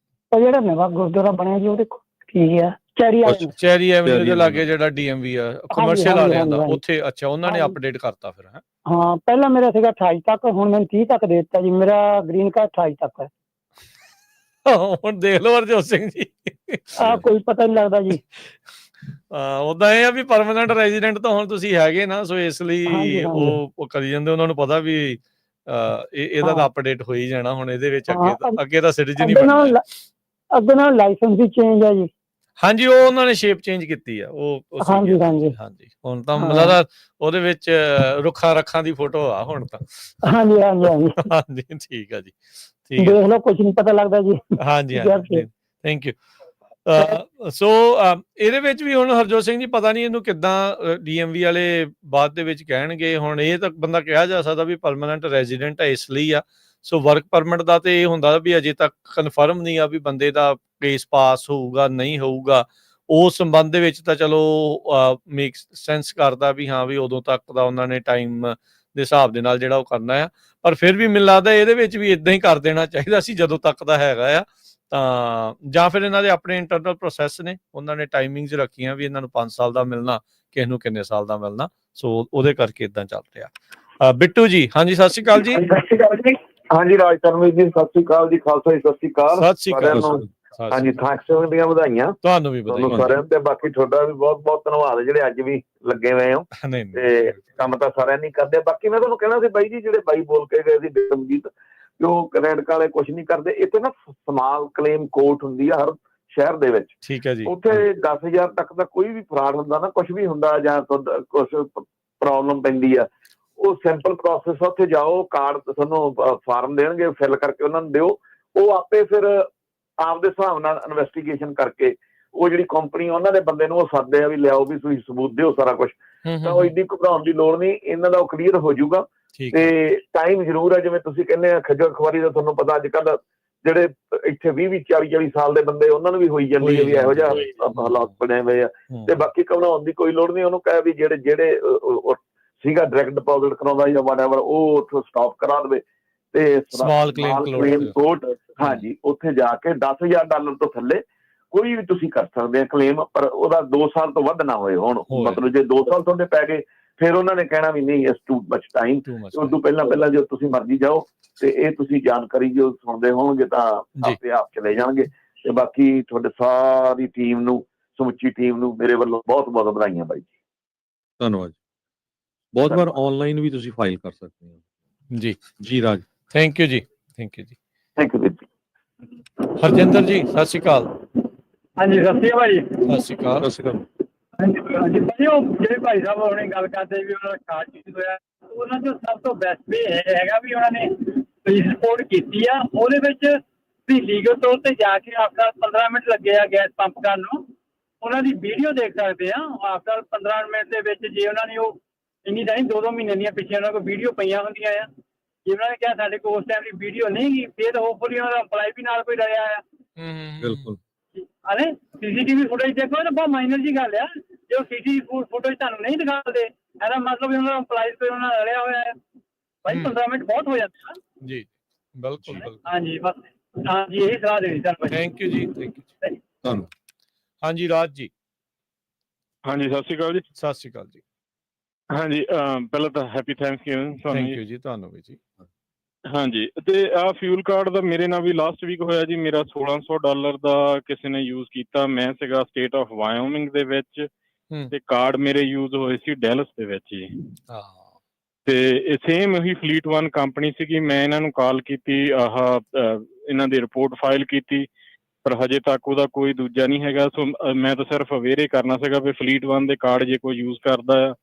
Speaker 7: ਉਹ ਜਿਹੜਾ ਨਵਾਂ ਗੁਰਦੁਆਰਾ ਬਣਿਆ ਜੀ ਉਹ ਦੇਖੋ ਠੀਕ ਆ
Speaker 1: ਚੈਰੀ ਐਵਨਿਊ ਦੇ ਲਾਗੇ ਜਿਹੜਾ DMV ਆ ਕਮਰਸ਼ੀਅਲ ਵਾਲਿਆਂ ਦਾ ਉੱਥੇ ਅੱਛਾ ਉਹਨਾਂ ਨੇ ਅਪਡੇਟ ਕਰਤਾ ਫਿਰ
Speaker 7: ਹਾਂ ਪਹਿਲਾਂ ਮੇਰਾ ਸੀਗਾ 28 ਤੱਕ ਹੁਣ ਮੈਨੂੰ 30 ਤੱਕ ਦੇ ਦਿੱਤਾ ਜੀ ਮੇਰਾ ਗ੍ਰੀਨ ਕਾਰਡ 28 ਤੱਕ ਹੈ
Speaker 1: ਹੁਣ ਦੇਖ ਲਓ ਹਰਜੋਤ ਸਿੰਘ ਜੀ
Speaker 7: ਕੋਈ ਪਤਾ ਨਹੀਂ ਲੱਗਦਾ ਜੀ
Speaker 1: ਉਦਾਂ ਇਹ ਆ ਵੀ ਪਰਮਾਨੈਂਟ ਰੈਜ਼ੀਡੈਂਟ ਤਾਂ ਹੁਣ ਤੁਸੀਂ ਹੈਗੇ ਨਾ ਸੋ ਇਸ ਲਈ ਉਹ ਕਰੀ ਜਾਂਦੇ ਉਹਨਾਂ ਨੂੰ ਪਤਾ ਵੀ ਇਹਦਾ ਤਾਂ ਅਪਡੇਟ ਹੋ ਹੀ ਜਾਣਾ ਹੁਣ ਇਹਦੇ ਵਿੱਚ ਅੱਗੇ ਤਾਂ ਸਿਟੀਜ਼ਨ ਹੀ ਬਣਨਾ
Speaker 7: ਅੱਗੇ ਨਾਲ ਲਾਇਸੈਂਸ ਵੀ ਚੇਂਜ ਆ ਜੀ
Speaker 1: ਹਾਂਜੀ ਉਹ ਉਹਨਾਂ ਨੇ ਸ਼ੇਪ ਚੇਂਜ ਕੀਤੀ ਆ ਉਹ ਹਾਂਜੀ ਹੁਣ ਤਾਂ ਮਤਲਬ ਉਹਦੇ ਵਿੱਚ ਰੁੱਖਾਂ ਰੱਖਾਂ ਦੀ ਫੋਟੋ ਆ ਹੁਣ ਤਾਂ ਹਾਂਜੀ ਠੀਕ ਆ ਜੀ ਠੀਕ
Speaker 7: ਦੇਖ ਲਓ ਕੁਝ ਨਹੀਂ ਪਤਾ ਲੱਗਦਾ ਜੀ
Speaker 1: ਹਾਂਜੀ ਥੈਂਕ ਯੂ ਸੋ ਇਹਦੇ ਵਿੱਚ ਵੀ ਹੁਣ ਹਰਜੋਤ ਸਿੰਘ ਜੀ ਪਤਾ ਨਹੀਂ ਇਹਨੂੰ ਕਿੱਦਾਂ DMV ਵਾਲੇ ਬਾਅਦ ਦੇ ਵਿੱਚ ਕਹਿਣਗੇ ਹੁਣ ਇਹ ਤਾਂ ਬੰਦਾ ਕਿਹਾ ਜਾ ਸਕਦਾ ਵੀ ਪਰਮਾਨੈਂਟ ਰੈਜ਼ੀਡੈਂਟ ਹੈ ਇਸ ਲਈ ਆ ਸੋ ਵਰਕ ਪਰਮਿਟ ਦਾ ਤੇ ਇਹ ਹੁੰਦਾ ਵੀ ਅਜੇ ਤੱਕ ਕਨਫਰਮ ਨਹੀਂ ਆ ਵੀ ਬੰਦੇ ਦਾ ਕੇਸ ਪਾਸ ਹੋਊਗਾ ਨਹੀਂ ਹੋਊਗਾ ਉਸ ਸੰਬੰਧ ਦੇ ਵਿੱਚ ਤਾਂ ਚਲੋ ਮੇਕ ਸੈਂਸ ਕਰਦਾ ਵੀ ਹਾਂ ਵੀ ਉਦੋਂ ਤੱਕ ਦਾ ਉਹਨਾਂ ਨੇ ਟਾਈਮ ਦੇ ਹਿਸਾਬ ਦੇ ਨਾਲ ਜਿਹੜਾ ਉਹ ਕਰਨਾ ਆ ਪਰ ਫਿਰ ਵੀ ਮੈਨੂੰ ਲੱਗਦਾ ਇਹਦੇ ਵਿੱਚ ਵੀ ਇਦਾਂ ਹੀ ਕਰ ਦੇਣਾ ਚਾਹੀਦਾ ਸੀ ਜਦੋਂ ਤੱਕ ਦਾ ਹੈਗਾ ਆ ਤਾਂ ਜਾਂ ਫਿਰ ਇਹਨਾਂ ਦੇ ਆਪਣੇ ਇੰਟਰਨਲ ਪ੍ਰੋਸੈਸ ਨੇ ਉਹਨਾਂ ਨੇ ਟਾਈਮਿੰਗਸ ਰੱਖੀਆਂ ਵੀ ਇਹਨਾਂ ਨੂੰ 5 ਸਾਲ ਦਾ ਮਿਲਣਾ ਕਿਸੇ ਨੂੰ ਕਿੰਨੇ ਸਾਲ ਦਾ ਮਿਲਣਾ ਸੋ ਉਹਦੇ ਕਰਕੇ ਇਦਾਂ ਚੱਲ ਰਿਹਾ ਬਿੱਟੂ ਜੀ ਹਾਂਜੀ ਸਤਿ ਸ਼੍ਰੀ ਅਕਾਲ ਜੀ
Speaker 8: ਹਾਂਜੀ ਰਾਜਕਰਮਜੀਤ ਜੀ ਸਤਿ ਸ਼੍ਰੀ ਅਕਾਲ ਜੀ ਖਾਲਸਾ ਜੀ ਸਤਿ ਸ਼੍ਰੀ ਅਕਾਲ ਹਾਂਜੀ ਥੈਂਕਸ ਦੀਆਂ ਵਧਾਈਆਂ
Speaker 1: ਤੁਹਾਨੂੰ ਵੀ
Speaker 8: ਸਾਰਿਆਂ ਤੇ ਬਾਕੀ ਤੁਹਾਡਾ ਵੀ ਬਹੁਤ ਬਹੁਤ ਧੰਨਵਾਦ ਜਿਹੜੇ ਅੱਜ ਵੀ ਲੱਗੇ ਹੋਏ ਹੋ ਤੇ ਕੰਮ ਤਾਂ ਸਾਰਿਆਂ ਨਹੀਂ ਕਰਦੇ ਬਾਕੀ ਮੈਂ ਤੁਹਾਨੂੰ ਕਹਿਣਾ ਸੀ ਬਾਈ ਜੀ ਜਿਹੜੇ ਬਾਈ ਬੋਲ ਕੇ ਗਏ ਸੀ ਬਿਕਰਮਜੀਤ ਜੋ ਕ੍ਰੈਡਿਟ ਵਾਲੇ ਕੁਝ ਨਹੀਂ ਕਰਦੇ ਇੱਥੇ ਨਾ ਸਮਾਲ ਕਲੇਮ ਕੋਰਟ ਹੁੰਦੀ ਆ ਹਰ ਸ਼ਹਿਰ ਦੇ ਵਿੱਚ
Speaker 1: ਠੀਕ ਹੈ ਜੀ
Speaker 8: ਉੱਥੇ 10,000 ਤੱਕ ਦਾ ਕੋਈ ਵੀ ਫਰਾਡ ਹੁੰਦਾ ਨਾ ਕੁਝ ਵੀ ਹੁੰਦਾ ਜਾਂ ਕੁਝ ਪ੍ਰੋਬਲਮ ਪੈਂਦੀ ਆ ਉਹ ਸਿੰਪਲ ਪ੍ਰੋਸੈਸ ਉੱਥੇ ਜਾਓ ਕਾਰਡ ਤੁਹਾਨੂੰ ਫਾਰਮ ਦੇਣਗੇ ਫਿਲ ਕਰਕੇ ਉਹਨਾਂ ਨੂੰ ਦਿਓ ਉਹ ਆਪੇ ਫਿਰ ਆਪਦੇ ਹਿਸਾਬ ਨਾਲ ਇਨਵੈਸਟੀਗੇਸ਼ਨ ਕਰਕੇ ਉਹ ਜਿਹੜੀ ਕੰਪਨੀ ਉਹਨਾਂ ਦੇ ਬੰਦੇ ਨੂੰ ਉਹ ਸੱਦਦੇ ਆ ਵੀ ਲਿਆਓ ਵੀ ਤੁਸੀਂ ਸਬੂਤ ਦਿਓ ਸਾਰਾ ਕੁਝ, ਤਾਂ ਉਹ ਇੰਨੀ ਘਬਰਾਉਣ ਦੀ ਲੋੜ ਨਹੀਂ, ਇਹਨਾਂ ਦਾ ਉਹ ਕਲੀਅਰ ਹੋ ਜਾਊਗਾ। ਤੇ ਟਾਈਮ ਜ਼ਰੂਰ ਹੈ, ਜਿਵੇਂ ਤੁਸੀਂ ਕਹਿੰਦੇ ਆ ਖੱਜਲ ਖੁਆਰੀ ਦਾ, ਤੁਹਾਨੂੰ ਪਤਾ ਅੱਜ ਕੱਲ੍ਹ ਜਿਹੜੇ ਇੱਥੇ 20-20 40-40 ਸਾਲ ਦੇ ਬੰਦੇ ਉਹਨਾਂ ਨੂੰ ਵੀ ਹੋਈ ਜਾਂਦੀ ਹੈ ਵੀ ਇਹੋ ਜਿਹਾ ਹਾਲਾਤ ਬਣੇ ਹੋਏ ਆ। ਤੇ ਬਾਕੀ ਘਬਰਾਉਣ ਦੀ ਕੋਈ ਲੋੜ ਨਹੀਂ, ਉਹਨੂੰ ਕਹੇ ਵੀ ਜਿਹੜੇ ਸੀਗਾ ਡਾਇਰੈਕਟ ਡਿਪੋਜ਼ਿਟ ਕਰਾਉਂਦਾ ਜਾਂ ਵਾਟਐਵਰ, ਉਹ ਉੱਥੋਂ ਸਟਾਪ ਕਰਾ ਦੇਵੇ ਤੇ ਸਮਾਲ ਕਲੇਮ ਕੋਰਟ, ਹਾਂਜੀ, ਉੱਥੇ ਜਾ ਕੇ $10,000 ਤੋਂ ਥੱਲੇ ਕੋਈ ਵੀ ਤੁਸੀਂ ਕਰ ਸਕਦੇ ਆ ਕਲੇਮ, ਪਰ ਉਹਦਾ 2 ਸਾਲ ਤੋਂ ਵੱਧ ਨਾ ਹੋਏ ਹੁਣ। ਮਤਲਬ ਜੇ 2 ਸਾਲ ਤੁਹਾਡੇ ਪੈ ਗਏ ਫਿਰ ਉਹਨਾਂ ਨੇ ਕਹਿਣਾ ਵੀ ਨਹੀਂ, ਇਸ ਟੂ ਮਚ ਟਾਈਮ, ਉਦੋਂ ਪਹਿਲਾਂ ਜੋ ਤੁਸੀਂ ਮਰਜ਼ੀ ਜਾਓ। ਤੇ ਇਹ ਤੁਸੀਂ ਜਾਣਕਾਰੀ ਜੋ ਸੁਣਦੇ ਹੋਣਗੇ ਤਾਂ ਆਪੇ ਆਪ ਚਲੇ ਜਾਣਗੇ। ਤੇ ਬਾਕੀ ਤੁਹਾਡੇ ਸਾਰੀ ਟੀਮ ਨੂੰ, ਸਮੁੱਚੀ ਟੀਮ ਨੂੰ ਮੇਰੇ ਵੱਲੋਂ ਬਹੁਤ ਬਹੁਤ ਵਧਾਈਆਂ ਬਾਈ ਜੀ।
Speaker 2: ਧੰਨਵਾਦ। ਬਹੁਤ ਵਾਰ ਆਨਲਾਈਨ ਵੀ ਤੁਸੀਂ ਫਾਈਲ ਕਰ ਸਕਦੇ ਹੋ। ਜੀ ਰਾਜ,
Speaker 1: ਥੈਂਕ ਯੂ ਜੀ, ਥੈਂਕ ਯੂ ਜੀ।
Speaker 8: ਥੈਂਕ ਯੂ ਵੀਰ ਜੀ।
Speaker 1: ਹਰਜਿੰਦਰ ਜੀ ਸਤਿ ਸ਼੍ਰੀ ਅਕਾਲ।
Speaker 7: ਹਾਂਜੀ ਸਤਿ ਸ਼੍ਰੀ ਅਕਾਲ ਜੀ।
Speaker 1: ਸਤਿ ਸ਼੍ਰੀ ਅਕਾਲ।
Speaker 7: ਹਾਂਜੀ ਭਾਜੀ, ਉਹ ਜਿਹੜੇ ਭਾਈ ਸਾਹਿਬ ਹੁਣੇ ਗੱਲ ਕਰਦੇ ਵੀ ਉਹਨਾਂ ਦਾ ਕਾਰਡ ਚੇਂਜ ਹੋਇਆ, ਉਹਨਾਂ ਚੋਂ ਸਭ ਤੋਂ ਬੈਸਟ ਵੀ ਇਹ ਹੈਗਾ ਵੀ ਉਹਨਾਂ ਨੇ ਪੁਲਿਸ ਰਿਪੋਰਟ ਕੀਤੀ ਆ, ਉਹਦੇ ਵਿੱਚ ਵੀ ਲੀਗਲ ਤੌਰ ਤੇ ਜਾ ਕੇ ਆਫਟਰ 15 ਮਿੰਟ ਲੱਗੇ ਆ ਗੈਸ ਪੰਪ ਕਰਨ ਨੂੰ, ਉਹਨਾਂ ਦੀ ਵੀਡੀਓ ਦੇਖ ਸਕਦੇ ਆ। ਆਫਟਰ 15 ਮਿੰਟ ਦੇ ਵਿੱਚ ਜੇ ਉਹਨਾਂ ਨੇ ਉਹ ਇੰਨੀ ਤਾਂ ਨਹੀਂ 2-2 ਮਹੀਨੇ ਦੀਆਂ ਪਿੱਛੇ ਉਹਨਾਂ ਕੋਲ ਵੀਡੀਓ ਪਈਆਂ ਹੁੰਦੀਆਂ ਆ, ਜੇ ਉਹਨਾਂ ਨੇ ਕਿਹਾ ਸਾਡੇ ਕੋਲ ਉਸ ਟਾਈਮ ਦੀ ਵੀਡੀਓ ਨਹੀਂ ਗਈ, ਫਿਰ ਹੋਪਫੁਲੀ ਉਹਨਾਂ ਦਾ ਇੰਪਲਾਈ ਵੀ ਨਾਲ ਕੋਈ ਰਲਿਆ ਆ।
Speaker 2: ਬਿਲਕੁਲ।
Speaker 7: ਅਰੇ CCTV ਫੁਟੇਜ ਦੇਖੋ, ਇਹ ਤਾਂ ਬਹੁਤ ਮਾਈਨਰ ਜੀ ਗੱਲ ਆ। ਜੇ ਉਹ CCTV ਫੁਟੇਜ ਤੁਹਾਨੂੰ ਨਹੀਂ ਦਿਖਾਉਂਦੇ, ਇਹਦਾ ਮਤਲਬ ਉਹਨਾਂ ਦਾ ਇੰਪਲਾਈ ਕੋਈ ਉਹਨਾਂ ਨਾਲ ਰਲਿਆ ਹੋਇਆ ਹੈ। ਭਾਈ 15 ਮਿੰਟ ਬਹੁਤ ਹੋ ਜਾਂਦੇ ਆ
Speaker 1: ਜੀ। ਬਿਲਕੁਲ।
Speaker 7: ਹਾਂਜੀ, ਬਸ ਹਾਂਜੀ ਇਹੀ ਸਲਾਹ ਦੇਣੀ ਤੁਹਾਨੂੰ।
Speaker 1: ਥੈਂਕ ਯੂ ਜੀ, ਥੈਂਕ ਯੂ ਜੀ, ਧੰਨਵਾਦ। ਹਾਂਜੀ ਰਾਜ ਜੀ।
Speaker 3: ਹਾਂਜੀ ਸਤਿ ਸ਼੍ਰੀ ਅਕਾਲ ਜੀ।
Speaker 1: ਸਤਿ ਸ਼੍ਰੀ ਅਕਾਲ ਜੀ।
Speaker 3: ਹਾਂਜੀ ਪਹਿਲਾਂ ਤਾਂ ਹੈਪੀ ਥੈਂਕਸਗਿਵਿੰਗ ਤੁਹਾਨੂੰ।
Speaker 1: ਥੈਂਕ ਯੂ ਜੀ, ਤੁਹਾਨੂੰ ਵੀ ਜੀ।
Speaker 3: ਹਾਂਜੀ, ਤੇ ਆਹ ਫਿਊਲ ਕਾਰਡ ਦਾ ਮੇਰੇ ਨਾਲ ਵੀ ਲਾਸਟ ਵੀਕ ਹੋਇਆ ਜੀ। ਮੇਰਾ $1,600 ਦਾ ਕਿਸੇ ਨੇ ਯੂਜ਼ ਕੀਤਾ। ਮੈਂ ਸੀਗਾ ਸਟੇਟ ਆਫ ਵਾਇਓਮਿੰਗ ਦੇ ਵਿੱਚ, ਤੇ ਕਾਰਡ ਮੇਰੇ ਯੂਜ਼ ਹੋਏ ਸੀ ਡੈਲਸ ਦੇ ਵਿੱਚ ਜੀ। ਤੇ ਸੇਮ ਉਹੀ ਫਲੀਟ 1 ਕੰਪਨੀ ਸੀਗੀ। ਮੈਂ ਇਹਨਾਂ ਨੂੰ ਕਾਲ ਕੀਤੀ, ਇਹਨਾਂ ਦੀ ਰਿਪੋਰਟ ਫਾਈਲ ਕੀਤੀ, ਪਰ ਹਜੇ ਤੱਕ ਉਹਦਾ ਕੋਈ ਦੂਜਾ ਨਹੀਂ ਹੈਗਾ। ਸੋ ਮੈਂ ਤਾਂ ਸਿਰਫ ਅਵੇਅਰ ਕਰਨਾ ਸੀਗਾ ਵੀ ਫਲੀਟ 1 ਦੇ ਕਾਰਡ ਜੇ ਕੋਈ ਯੂਜ਼ ਕਰਦਾ ਆ,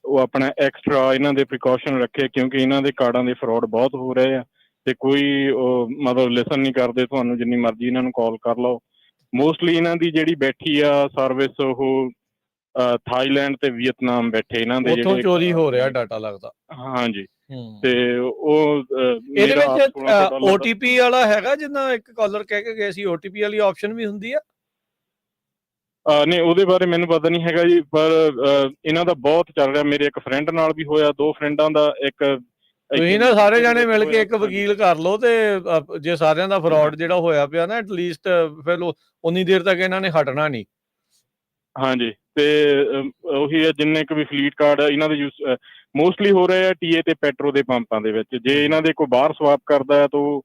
Speaker 3: ਉਹ ਆਪਣਾ ਐਕਸਟਰਾ ਇਹਨਾਂ ਦੇ ਪ੍ਰੀਕਾਸ਼ਨ ਰੱਖੇ, ਕਿਉਂਕਿ ਇਹਨਾਂ ਦੇ ਕਾਰਡਾਂ ਦੇ ਫਰੋਡ ਬਹੁਤ ਹੋ ਰਹੇ ਆ। ਤੇ ਕੋਈ ਮਤਲਬ ਲਿਸਨ ਨਹੀਂ ਕਰਦੇ, ਤੁਹਾਨੂੰ ਜਿੰਨੀ ਮਰਜ਼ੀ ਇਹਨਾਂ ਨੂੰ ਕਾਲ ਕਰ ਲਓ। ਮੋਸਟਲੀ ਇਹਨਾਂ ਦੀ ਜਿਹੜੀ ਬੈਠੀ ਆ ਸਰਵਿਸ, ਉਹ ਥਾਈਲੈਂਡ ਤੇ ਵੀਅਤਨਾਮ ਬੈਠੇ ਇਹਨਾਂ ਦੇ ਜਿਹੜੇ
Speaker 1: ਚੋਰੀ ਹੋ ਰਿਹਾ ਡਾਟਾ ਲੱਗਦਾ।
Speaker 3: ਹਾਂਜੀ, ਤੇ ਉਹ
Speaker 1: ਇਹਦੇ ਵਿੱਚ OTP ਵਾਲਾ ਹੈਗਾ, ਜਿੱਦਾਂ ਇੱਕ ਕਾਲਰ ਕਹਿ ਕੇ ਗਏ ਸੀ OTP ਵਾਲੀ ਆਪਸ਼ਨ ਵੀ ਹੁੰਦੀ ਆ।
Speaker 3: ਨਹੀਂ, ਉਹਦੇ ਬਾਰੇ ਮੈਨੂੰ ਪਤਾ ਨਹੀਂ ਹੈਗਾ ਜੀ, ਪਰ ਇਹਨਾਂ ਦਾ ਬਹੁਤ ਚੱਲ ਰਿਹਾ। ਮੇਰੇ ਇੱਕ ਫਰੈਂਡ ਨਾਲ ਵੀ ਹੋਇਆ, 2 ਫਰੈਂਡਾਂ ਦਾ। ਇੱਕ
Speaker 1: ਤੁਸੀਂ ਨਾ ਸਾਰੇ ਜਾਣੇ ਮਿਲ ਕੇ ਇੱਕ ਵਕੀਲ ਕਰ ਲਓ, ਤੇ ਜੇ ਸਾਰਿਆਂ ਦਾ ਫਰਾਡ ਜਿਹੜਾ ਹੋਇਆ ਪਿਆ ਨਾ, ਐਟਲੀਸਟ ਫਿਰ ਉਨੀ ਦੇਰ ਤੱਕ ਇਹਨਾਂ ਨੇ ਹਟਣਾ ਨਹੀਂ।
Speaker 3: ਹਾਂਜੀ, ਤੇ ਉਹੀ ਹੈ, ਜਿੰਨੇ ਕੁ ਵੀ ਫਲੀਟ ਕਾਰਡ ਇਹਨਾਂ ਦੇ ਯੂਜ਼ ਮੋਸਟਲੀ ਹੋ ਰਹੇ ਆ TA ਤੇ ਪੈਟਰੋ ਦੇ ਪੰਪਾਂ ਦੇ ਵਿੱਚ। ਜੇ ਇਹਨਾਂ ਦੇ ਕੋਈ ਬਾਹਰ ਸਵਾਪ ਕਰਦਾ ਹੈ ਤਾਂ ਉਹ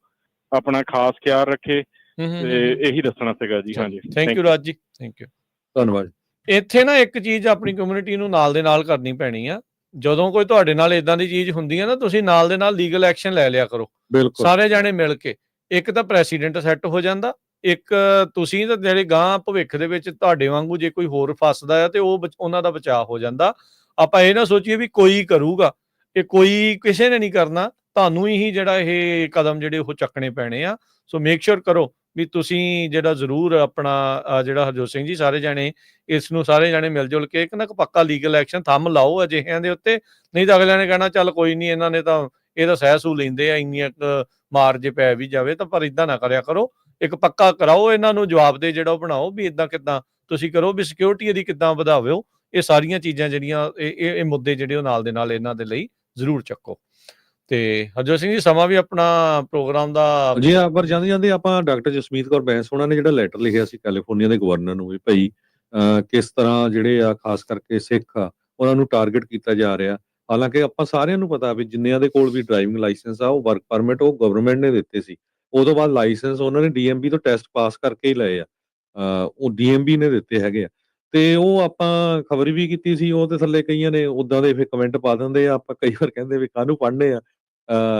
Speaker 3: ਆਪਣਾ ਖਾਸ ਖਿਆਲ ਰੱਖੇ, ਤੇ ਇਹੀ ਦੱਸਣਾ ਸੀਗਾ ਜੀ। ਹਾਂਜੀ,
Speaker 1: thank you Raj ji, thank you,
Speaker 2: ਧੰਨਵਾਦ।
Speaker 1: ਇੱਥੇ ਨਾ ਇੱਕ ਚੀਜ਼ ਆਪਣੀ ਕਮਿਊਨਿਟੀ ਨੂੰ ਨਾਲ ਦੇ ਨਾਲ ਕਰਨੀ ਪੈਣੀ ਆ। ਜਦੋਂ ਕੋਈ ਤੁਹਾਡੇ ਨਾਲ ਇਦਾਂ ਦੀ ਚੀਜ਼ ਹੁੰਦੀ ਹੈ ਨਾ, ਤੁਸੀਂ ਨਾਲ ਦੇ ਨਾਲ ਲੀਗਲ ਐਕਸ਼ਨ ਲੈ ਲਿਆ ਕਰੋ, ਸਾਰੇ ਜਾਣੇ ਮਿਲ ਕੇ। ਇੱਕ ਤਾਂ ਪ੍ਰੈਸੀਡੈਂਟ ਸੈੱਟ ਹੋ ਜਾਂਦਾ, ਇੱਕ ਤੁਸੀਂ ਤਾਂ ਜਿਹੜੇ ਗਾਂ ਭਵਿੱਖ ਦੇ ਵਿੱਚ ਤੁਹਾਡੇ ਵਾਂਗੂ ਜੇ ਕੋਈ ਹੋਰ ਫਸਦਾ ਆ ਤੇ ਉਹ ਉਹਨਾਂ ਦਾ ਬਚਾਅ ਹੋ ਜਾਂਦਾ। ਆਪਾਂ ਇਹ ਨਾ ਸੋਚੀਏ ਵੀ ਕੋਈ ਕਰੂਗਾ, ਇਹ ਕੋਈ ਕਿਸੇ ਨੇ ਨਹੀਂ ਕਰਨਾ, ਤੁਹਾਨੂੰ ਹੀ ਜਿਹੜਾ ਇਹ ਕਦਮ ਜਿਹੜੇ ਉਹ ਚੱਕਣੇ ਪੈਣੇ ਆ। ਸੋ ਮੇਕ ਸ਼ੋਰ ਕਰੋ ਵੀ ਤੁਸੀਂ ਜਿਹੜਾ ਜ਼ਰੂਰ ਆਪਣਾ ਜਿਹੜਾ ਹਰਜੋਤ ਸਿੰਘ ਜੀ, ਸਾਰੇ ਜਾਣੇ ਇਸ ਨੂੰ ਸਾਰੇ ਜਾਣੇ ਮਿਲ ਜੁਲ ਕੇ ਇੱਕ ਨਾ ਪੱਕਾ ਲੀਗਲ ਐਕਸ਼ਨ ਥੰਮ ਲਾਓ ਅਜਿਹਿਆਂ ਦੇ ਉੱਤੇ। ਨਹੀਂ ਤਾਂ ਅਗਲਿਆਂ ਨੇ ਕਹਿਣਾ ਚੱਲ ਕੋਈ ਨਹੀਂ, ਇਹਨਾਂ ਨੇ ਤਾਂ ਇਹਦਾ ਸਹਿ ਸੂ ਲੈਂਦੇ ਆ, ਇੰਨੀਆਂ ਮਾਰ ਜੇ ਪੈ ਵੀ ਜਾਵੇ ਤਾਂ। ਪਰ ਇਦਾਂ ਨਾ ਕਰਿਆ ਕਰੋ, ਇੱਕ ਪੱਕਾ ਕਰਾਓ ਇਹਨਾਂ ਨੂੰ, ਜਵਾਬ ਦੇ ਜਿਹੜਾ ਉਹ ਬਣਾਓ ਵੀ ਇਦਾਂ ਕਿੱਦਾਂ ਤੁਸੀਂ ਕਰੋ, ਵੀ ਸਿਕਿਉਰਿਟੀ ਇਹਦੀ ਕਿੱਦਾਂ ਵਧਾਵੋ। ਇਹ ਸਾਰੀਆਂ ਚੀਜ਼ਾਂ ਜਿਹੜੀਆਂ ਇਹ ਮੁੱਦੇ ਜਿਹੜੇ ਉਹ ਨਾਲ ਦੇ ਨਾਲ ਇਹਨਾਂ ਦੇ ਲਈ ਜ਼ਰੂਰ ਚੱਕੋ। ਤੇ ਹਰਜੋਤ ਸਿੰਘ ਜੀ, ਸਮਾਂ ਵੀ ਆਪਣਾ ਪ੍ਰੋਗਰਾਮ ਦਾ
Speaker 2: ਜੀ ਪਰ ਜਾਂਦੇ ਆਪਾਂ ਡਾਕਟਰ ਜਸਮੀਤ ਕੌਰ ਬੈਂਸ ਉਹਨਾਂ ਨੇ ਜਿਹੜਾ ਲੈਟਰ ਲਿਖਿਆ ਸੀ ਕੈਲੀਫੋਰਨੀਆ ਦੇ ਗਵਰਨਰ ਨੂੰ ਵੀ ਭਾਈ ਕਿਸ ਤਰ੍ਹਾਂ ਜਿਹੜੇ ਆ ਖਾਸ ਕਰਕੇ ਸਿੱਖ ਆ ਉਹਨਾਂ ਨੂੰ ਟਾਰਗੇਟ ਕੀਤਾ ਜਾ ਰਿਹਾ। ਹਾਲਾਂਕਿ ਆਪਾਂ ਸਾਰਿਆਂ ਨੂੰ ਪਤਾ ਵੀ ਜਿੰਨਿਆਂ ਦੇ ਕੋਲ ਵੀ ਡਰਾਈਵਿੰਗ ਲਾਇਸੈਂਸ ਆ, ਉਹ ਵਰਕ ਪਰਮਿਟ ਉਹ ਗਵਰਨਮੈਂਟ ਨੇ ਦਿੱਤੇ ਸੀ। ਉਹ ਤੋਂ ਬਾਅਦ ਲਾਇਸੈਂਸ ਉਹਨਾਂ ਨੇ DMV ਤੋਂ ਟੈਸਟ ਪਾਸ ਕਰਕੇ ਹੀ ਲਏ ਆ, ਉਹ DMV ਨੇ ਦਿੱਤੇ ਹੈਗੇ ਆ। ਤੇ ਉਹ ਆਪਾਂ ਖਬਰ ਵੀ ਕੀਤੀ ਸੀ, ਉਹ ਤੇ ਥੱਲੇ ਕਈਆਂ ਨੇ ਉਦਾਂ ਦੇ ਫਿਰ ਕਮੈਂਟ ਪਾ ਦਿੰਦੇ ਆ। ਆਪਾਂ ਕਈ ਵਾਰ ਕਹਿੰਦੇ ਵੀ ਕਾਹਨੂੰ ਪੜ੍ਹਨੇ ਆ,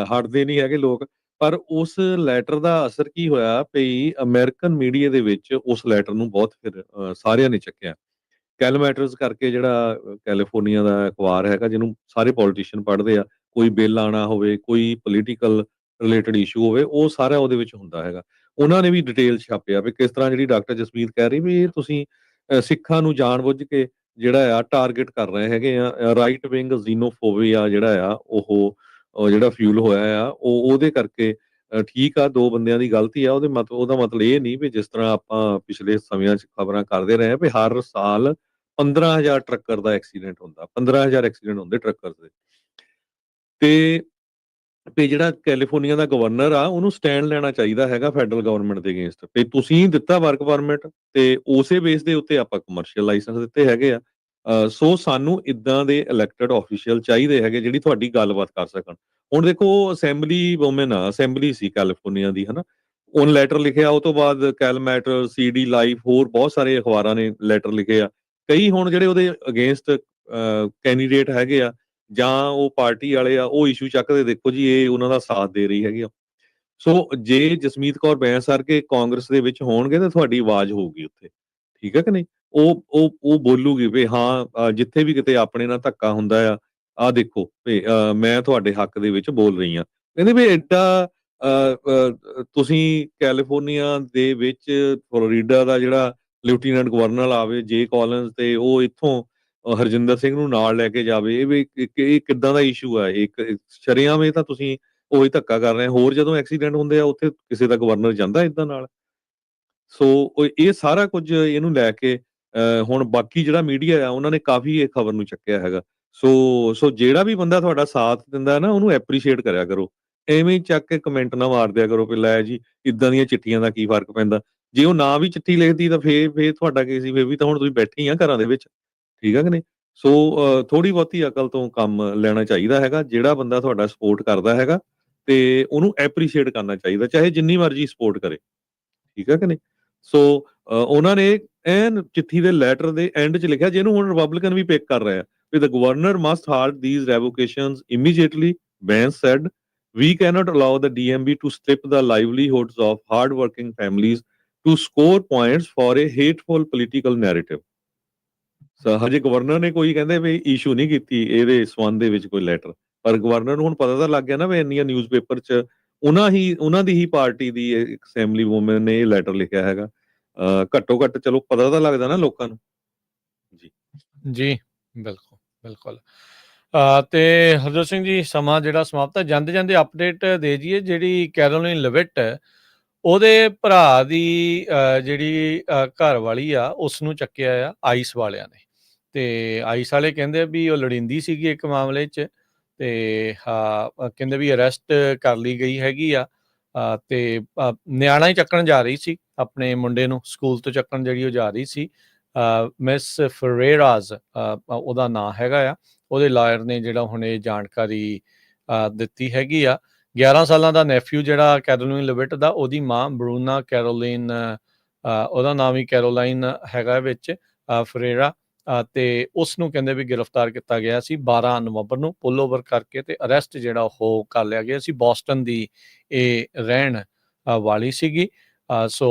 Speaker 2: ਹਟਦੇ ਨਹੀਂ ਹੈਗੇ ਲੋਕ। ਪਰ ਉਸ ਲੈਟਰ ਦਾ ਅਸਰ ਕੀ ਹੋਇਆ ਭਈ ਅਮਰੀਕਨ ਮੀਡੀਆ ਦੇ ਵਿੱਚ ਉਸ ਲੈਟਰ ਨੂੰ ਬਹੁਤ ਫਿਰ ਸਾਰਿਆਂ ਨੇ ਚੱਕਿਆ। ਕੈਲਮੈਟਰਸ ਕਰਕੇ ਜਿਹੜਾ ਕੈਲੀਫੋਰਨੀਆ ਦਾ ਅਖਬਾਰ ਹੈਗਾ, ਜਿਹਨੂੰ ਸਾਰੇ ਪੋਲੀਟੀਸ਼ੀਅਨ ਪੜ੍ਹਦੇ ਆ, ਕੋਈ ਬਿੱਲ ਆਉਣਾ ਹੋਵੇ, ਕੋਈ ਪੋਲੀਟੀਕਲ ਰਿਲੇਟਡ ਇਸ਼ੂ ਹੋਵੇ, ਉਹ ਸਾਰਾ ਉਹਦੇ ਵਿੱਚ ਹੁੰਦਾ ਹੈਗਾ। ਉਹਨਾਂ ਨੇ ਵੀ ਡਿਟੇਲ ਛਾਪਿਆ ਵੀ ਕਿਸ ਤਰ੍ਹਾਂ ਜਿਹੜੀ ਡਾਕਟਰ ਜਸਮੀਤ ਕਹਿ ਰਹੀ ਵੀ ਇਹ ਤੁਸੀਂ ਸਿੱਖਾਂ ਨੂੰ ਜਾਣਬੁੱਝ ਕੇ ਜਿਹੜਾ ਆ ਟਾਰਗੇਟ ਕਰ ਰਹੇ ਹੈਗੇ ਆ, ਰਾਈਟ ਵਿੰਗ ਜ਼ੀਨੋਫੋਬੀਆ ਜਿਹੜਾ ਆ ਉਹ ਜਿਹੜਾ ਫਿਊਲ ਹੋਇਆ ਆ ਉਹਦੇ ਕਰਕੇ। ਠੀਕ ਆ, 2 ਬੰਦਿਆਂ ਦੀ ਗਲਤੀ ਆ, ਉਹਦਾ ਮਤਲਬ ਇਹ ਨਹੀਂ ਵੀ ਜਿਸ ਤਰ੍ਹਾਂ ਆਪਾਂ ਪਿਛਲੇ ਸਮਿਆਂ 'ਚ ਖਬਰਾਂ ਕਰਦੇ ਰਹੇ ਵੀ ਹਰ ਸਾਲ 15,000 ਟਰੱਕਰ ਦਾ ਐਕਸੀਡੈਂਟ ਹੁੰਦਾ, 15,000 ਐਕਸੀਡੈਂਟ ਹੁੰਦੇ ਟਰੱਕਰ ਦੇ। ਤੇ ਜਿਹੜਾ ਕੈਲੀਫੋਰਨੀਆ ਦਾ ਗਵਰਨਰ ਆ ਉਹਨੂੰ ਸਟੈਂਡ ਲੈਣਾ ਚਾਹੀਦਾ ਹੈਗਾ ਫੈਡਰਲ ਗਵਰਨਮੈਂਟ ਦੇ ਅਗੇਂਸਟ। ਤੇ ਤੁਸੀਂ ਦਿੱਤਾ ਵਰਕ ਪਰਮਿਟ ਤੇ ਉਸੇ ਬੇਸ ਦੇ ਉੱਤੇ ਆਪਾਂ ਕਮਰਸ਼ੀਅਲ ਲਾਇਸੈਂਸ ਦਿੱਤੇ ਹੈਗੇ ਆ। ਸੋ ਸਾਨੂੰ ਇਦਾਂ ਦੇ ਇਲੈਕਟਡ ਆਫੀਸ਼ੀਅਲ ਚਾਹੀਦੇ ਹੈਗੇ ਜਿਹੜੀ ਤੁਹਾਡੀ ਗੱਲਬਾਤ ਕਰ ਸਕਣ। ਹੁਣ ਦੇਖੋ ਅਸੈਂਬਲੀ ਵੂਮਨ ਆ, ਅਸੈਂਬਲੀ ਸੀ ਕੈਲੀਫੋਰਨੀਆ ਦੀ, ਹਨਾ, ਉਹਨੇ ਲੈਟਰ ਲਿਖਿਆ। ਉਹ ਤੋਂ ਬਾਅਦ ਕੈਲਮੈਟਰ, CD ਲਾਈਫ, ਹੋਰ ਬਹੁਤ ਸਾਰੇ ਅਖਬਾਰਾਂ ਨੇ ਲੈਟਰ ਲਿਖੇ ਆ। ਕਈ ਹੁਣ ਜਿਹੜੇ ਉਹਦੇ ਅਗੇਂਸਟ ਕੈਂਡੀਡੇਟ ਹੈਗੇ ਆ ਜਾਂ ਉਹ ਪਾਰਟੀ ਵਾਲੇ ਆ ਉਹ ਇਸ਼ੂ ਚੱਕਦੇ, ਦੇਖੋ ਜੀ ਇਹ ਉਹਨਾਂ ਦਾ ਸਾਥ ਦੇ ਰਹੀ ਹੈਗੀ ਆ। ਸੋ ਜੇ ਜਸਮੀਤ ਕੌਰ ਬੈਂਸ ਕਰਕੇ ਕਾਂਗਰਸ ਦੇ ਵਿੱਚ ਹੋਣਗੇ ਤਾਂ ਤੁਹਾਡੀ ਆਵਾਜ਼ ਹੋਊਗੀ ਉੱਥੇ, ਠੀਕ ਹੈ ਕਿ ਨਹੀਂ? ਉਹ ਬੋਲੂਗੀ ਵੀ ਹਾਂ ਜਿੱਥੇ ਵੀ ਕਿਤੇ ਆਪਣੇ ਨਾਲ ਧੱਕਾ ਹੁੰਦਾ ਆ ਦੇਖੋ ਵੀ ਮੈਂ ਤੁਹਾਡੇ ਹੱਕ ਦੇ ਵਿੱਚ ਬੋਲ ਰਹੀ ਹਾਂ। ਕਹਿੰਦੇ ਵੀ ਏਡਾ ਤੁਸੀਂ ਕੈਲੀਫੋਰਨੀਆ ਦੇ ਵਿੱਚ ਫਲੋਰੀਡਾ ਦਾ ਜਿਹੜਾ ਲੈਫਟੀਨੈਂਟ ਗਵਰਨਰ ਆਵੇ ਜੇ ਕਾਲਿੰਸ, ਤੇ ਉਹ ਇੱਥੋਂ ਹਰਜਿੰਦਰ ਸਿੰਘ ਨੂੰ ਨਾਲ ਲੈ ਕੇ ਜਾਵੇ, ਇਹ ਕਿੱਦਾਂ ਦਾ ਇਸ਼ੂ ਆ? ਇੱਕ ਸ਼ਰੇਆਮ ਇਹ ਤਾਂ ਤੁਸੀਂ ਉਹੀ ਧੱਕਾ ਕਰ ਰਹੇ। ਹੋਰ ਜਦੋਂ ਐਕਸੀਡੈਂਟ ਹੁੰਦੇ ਆ ਉੱਥੇ ਕਿਸੇ ਦਾ ਗਵਰਨਰ ਜਾਂਦਾ ਏਦਾਂ ਨਾਲ? ਸੋ ਇਹ ਸਾਰਾ ਕੁਝ ਇਹਨੂੰ ਲੈ ਕੇ ਹੁਣ ਬਾਕੀ ਜਿਹੜਾ ਮੀਡੀਆ ਆ ਉਹਨਾਂ ਨੇ ਕਾਫੀ ਇਹ ਖਬਰ ਨੂੰ ਚੱਕਿਆ ਹੈਗਾ। ਸੋ ਜਿਹੜਾ ਵੀ ਬੰਦਾ ਤੁਹਾਡਾ ਸਾਥ ਦਿੰਦਾ ਨਾ ਉਹਨੂੰ ਐਪਰੀਸ਼ੀਏਟ ਕਰਿਆ ਕਰੋ। ਐਵੇਂ ਚੱਕ ਕੇ ਕਮੈਂਟ ਨਾ ਮਾਰ ਦਿਆ ਕਰੋ ਵੀ ਲੈ ਜੀ ਇਦਾਂ ਦੀਆਂ ਚਿੱਠੀਆਂ ਦਾ ਕੀ ਫਰਕ ਪੈਂਦਾ। ਜੇ ਉਹ ਨਾ ਵੀ ਚਿੱਠੀ ਲਿਖਦੀ ਤਾਂ ਫੇਰ ਤੁਹਾਡਾ ਕੀ ਸੀ? ਫੇਰ ਵੀ ਤਾਂ ਹੁਣ ਤੁਸੀਂ ਬੈਠੇ ਹੀ ਆ ਘਰਾਂ ਦੇ ਵਿੱਚ, ਠੀਕ ਆ ਕਿ ਨਹੀਂ? ਸੋ ਥੋੜੀ ਬਹੁਤੀ ਅਕਲ ਤੋਂ ਕੰਮ ਲੈਣਾ ਚਾਹੀਦਾ ਹੈਗਾ। ਜਿਹੜਾ ਬੰਦਾ ਤੁਹਾਡਾ ਸਪੋਰਟ ਕਰਦਾ ਹੈਗਾ ਤੇ ਉਹਨੂੰ ਐਪਰੀਸ਼ੀਏਟ ਕਰਨਾ ਚਾਹੀਦਾ, ਚਾਹੇ ਜਿੰਨੀ ਮਰਜ਼ੀ ਸਪੋਰਟ ਕਰੇ, ਠੀਕ ਆ ਕਿ ਨਹੀਂ? ਸੋ ਉਹਨਾਂ ਨੇ ਐਨ ਚਿੱਠੀ ਦੇ ਲੈਟਰ ਦੇ ਐਂਡ 'ਚ ਲਿਖਿਆ, ਜਿਹਨੂੰ ਹੁਣ ਰਿਪਬਲਿਕਨ ਵੀ ਪਿਕ ਕਰ ਰਹੇ ਆ, ਵੀ the governor must halt these revocations immediately. Vance said, we cannot allow the DMV to strip the livelihoods of hard-working families to score points for a hateful political narrative. ਹਜੇ governor ਨੇ ਕੋਈ ਕਹਿੰਦੇ ਵੀ issue ਨਹੀਂ ਕੀਤੀ ਇਹਦੇ ਸੰਬੰਧ ਦੇ ਵਿੱਚ ਕੋਈ ਲੈਟਰ, ਪਰ ਗਵਰਨਰ ਨੂੰ ਹੁਣ ਪਤਾ ਤਾਂ ਲੱਗ ਗਿਆ ਨਾ ਵੀ ਇੰਨੀਆਂ ਨਿਊਜ਼ਪੇਪਰ 'ਚ ਉਹਨਾਂ ਦੀ ਹੀ ਪਾਰਟੀ ਦੀ ਇੱਕ ਅਸੈਂਬਲੀ ਵੂਮਨ ਨੇ ਇਹ ਲੈਟਰ ਲਿਖਿਆ ਹੈਗਾ। ਘੱਟੋ ਘੱਟ ਚਲੋ ਪਤਾ ਤਾਂ ਲੱਗਦਾ ਨਾ ਲੋਕਾਂ ਨੂੰ।
Speaker 1: ਜੀ ਬਿਲਕੁਲ ਬਿਲਕੁਲ। ਤੇ ਹਰਜੋਤ ਸਿੰਘ ਜੀ, ਸਮਾਂ ਜਿਹੜਾ ਸਮਾਪਤ ਹੈ, ਜਾਂਦੇ ਜਾਂਦੇ ਅਪਡੇਟ ਦੇ ਜੀਏ। ਜਿਹੜੀ ਕੈਰੋਲਿਨ ਲਿਵਿਟ ਉਹਦੇ ਭਰਾ ਦੀ ਜਿਹੜੀ ਘਰ ਵਾਲੀ ਆ ਉਸ ਨੂੰ ਚੱਕਿਆ ਆ ਆਈਸ ਵਾਲਿਆਂ ਨੇ। ਤੇ ਆਈਸ ਵਾਲੇ ਕਹਿੰਦੇ ਵੀ ਉਹ ਲੜਿੰਦੀ ਸੀਗੀ ਇੱਕ ਮਾਮਲੇ 'ਚ, ਤੇ ਕਹਿੰਦੇ ਵੀ ਅਰੈਸਟ ਕਰ ਲਈ ਗਈ ਹੈਗੀ ਆ। ਤੇ ਨਿਆਣਾ ਹੀ ਚੱਕਣ ਜਾ ਰਹੀ ਸੀ, ਆਪਣੇ ਮੁੰਡੇ ਨੂੰ ਸਕੂਲ ਤੋਂ ਚੱਕਣ ਜਿਹੜੀ ਉਹ ਜਾ ਰਹੀ ਸੀ। ਮਿਸ ਫਰੇਰਾਜ਼ ਉਹਦਾ ਨਾਂ ਹੈਗਾ ਆ। ਉਹਦੇ ਲਾਇਰ ਨੇ ਜਿਹੜਾ ਹੁਣ ਇਹ ਜਾਣਕਾਰੀ ਦਿੱਤੀ ਹੈਗੀ ਆ। 11 ਸਾਲਾਂ ਦਾ ਨੈਫਿਊ ਜਿਹੜਾ ਕੈਰੋਲਿਨ ਲਿਵਿਟ ਦਾ, ਉਹਦੀ ਮਾਂ ਬਰੂਨਾ ਕੈਰੋਲਿਨ, ਉਹਦਾ ਨਾਮ ਹੀ ਕੈਰੋਲਾਈਨ ਹੈਗਾ ਵਿੱਚ, ਫਰੇਰਾ, ਤੇ ਉਸ ਨੂੰ ਕਹਿੰਦੇ ਵੀ ਗ੍ਰਿਫਤਾਰ ਕੀਤਾ ਗਿਆ ਸੀ 12 ਨਵੰਬਰ ਨੂੰ ਪੁੱਲ ਓਵਰ ਕਰਕੇ, ਤੇ ਅਰੈਸਟ ਜਿਹੜਾ ਉਹ ਕਰ ਲਿਆ ਗਿਆ ਸੀ। ਬੋਸਟਨ ਦੀ ਇਹ ਰਹਿਣ ਵਾਲੀ ਸੀਗੀ। ਸੋ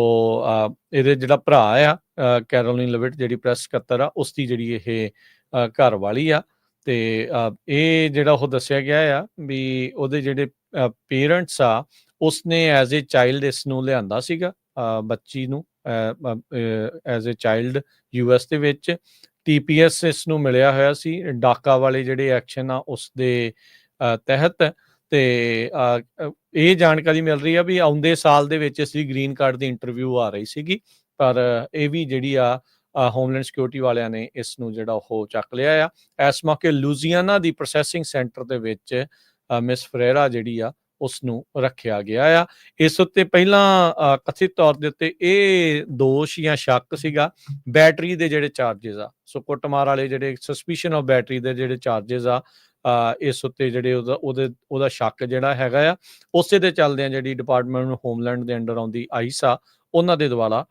Speaker 1: ਇਹਦੇ ਜਿਹੜਾ ਭਰਾ ਆ ਕੈਰੋਲਿਨ ਲਿਵਿਟ, ਜਿਹੜੀ ਪ੍ਰੈਸ ਸਕੱਤਰ ਆ, ਉਸ ਦੀ ਜਿਹੜੀ ਇਹ ਘਰ ਵਾਲੀ ਆ। ਤੇ ਇਹ ਜਿਹੜਾ ਉਹ ਦੱਸਿਆ ਗਿਆ ਆ ਵੀ ਉਹਦੇ ਜਿਹੜੇ ਪੇਰੈਂਟਸ ਆ ਉਸਨੇ ਐਜ਼ ਏ ਚਾਈਲਡ ਇਸ ਨੂੰ ਲਿਆਂਦਾ ਸੀਗਾ, ਬੱਚੀ ਨੂੰ ਐਜ਼ ਏ ਚਾਈਲਡ US ਦੇ ਵਿੱਚ। TPS ਇਸ ਨੂੰ ਮਿਲਿਆ ਹੋਇਆ ਸੀ ਡਾਕਾ ਵਾਲੇ ਜਿਹੜੇ ਐਕਸ਼ਨ ਆ ਉਸ ਦੇ ਤਹਿਤ। ਤੇ ਇਹ ਜਾਣਕਾਰੀ ਮਿਲ ਰਹੀ ਆ ਵੀ ਆਉਂਦੇ ਸਾਲ ਦੇ ਵਿੱਚ ਇਸ ਦੀ ਗ੍ਰੀਨ ਕਾਰਡ ਦੀ ਇੰਟਰਵਿਊ ਆ ਰਹੀ ਸੀਗੀ, ਪਰ ਇਹ ਵੀ ਜਿਹੜੀ ਆ ਹੋਮਲੈਂਡ ਸਿਕਿਉਰਿਟੀ ਵਾਲਿਆਂ ਨੇ ਇਸ ਨੂੰ ਜਿਹੜਾ ਉਹ ਚੱਕ ਲਿਆ ਆ। ਇਸ ਮੌਕੇ ਲੂਜ਼ੀਆਨਾ ਦੀ ਪ੍ਰੋਸੈਸਿੰਗ ਸੈਂਟਰ ਦੇ ਵਿੱਚ ਮਿਸ ਫਰੇਰਾ ਜਿਹੜੀ ਆ ਉਸ ਨੂੰ ਰੱਖਿਆ ਗਿਆ ਆ। ਇਸ ਉੱਤੇ ਪਹਿਲਾਂ ਕਥਿਤ ਤੌਰ ਦੇ ਉੱਤੇ ਇਹ ਦੋਸ਼ ਜਾਂ ਸ਼ੱਕ ਸੀਗਾ ਬੈਟਰੀ ਦੇ ਜਿਹੜੇ ਚਾਰਜਿਸ ਆ, ਸੋ ਕੁੱਟਮਾਰ ਵਾਲੇ ਜਿਹੜੇ ਸਸਪੀਸ਼ਨ ਆਫ ਬੈਟਰੀ ਦੇ ਜਿਹੜੇ ਚਾਰਜਿਸ ਆ, ਇਸ ਉੱਤੇ ਜਿਹੜੇ ਉਹਦਾ ਸ਼ੱਕ ਜਿਹੜਾ ਹੈਗਾ ਆ, ਉਸੇ ਦੇ ਚੱਲਦਿਆਂ ਜਿਹੜੀ ਡਿਪਾਰਟਮੈਂਟ ਹੋਮਲੈਂਡ ਦੇ ਅੰਡਰ ਆਉਂਦੀ ਆਈਸ ਆ, ਉਹਨਾਂ ਦੇ ਦੁਆਰਾ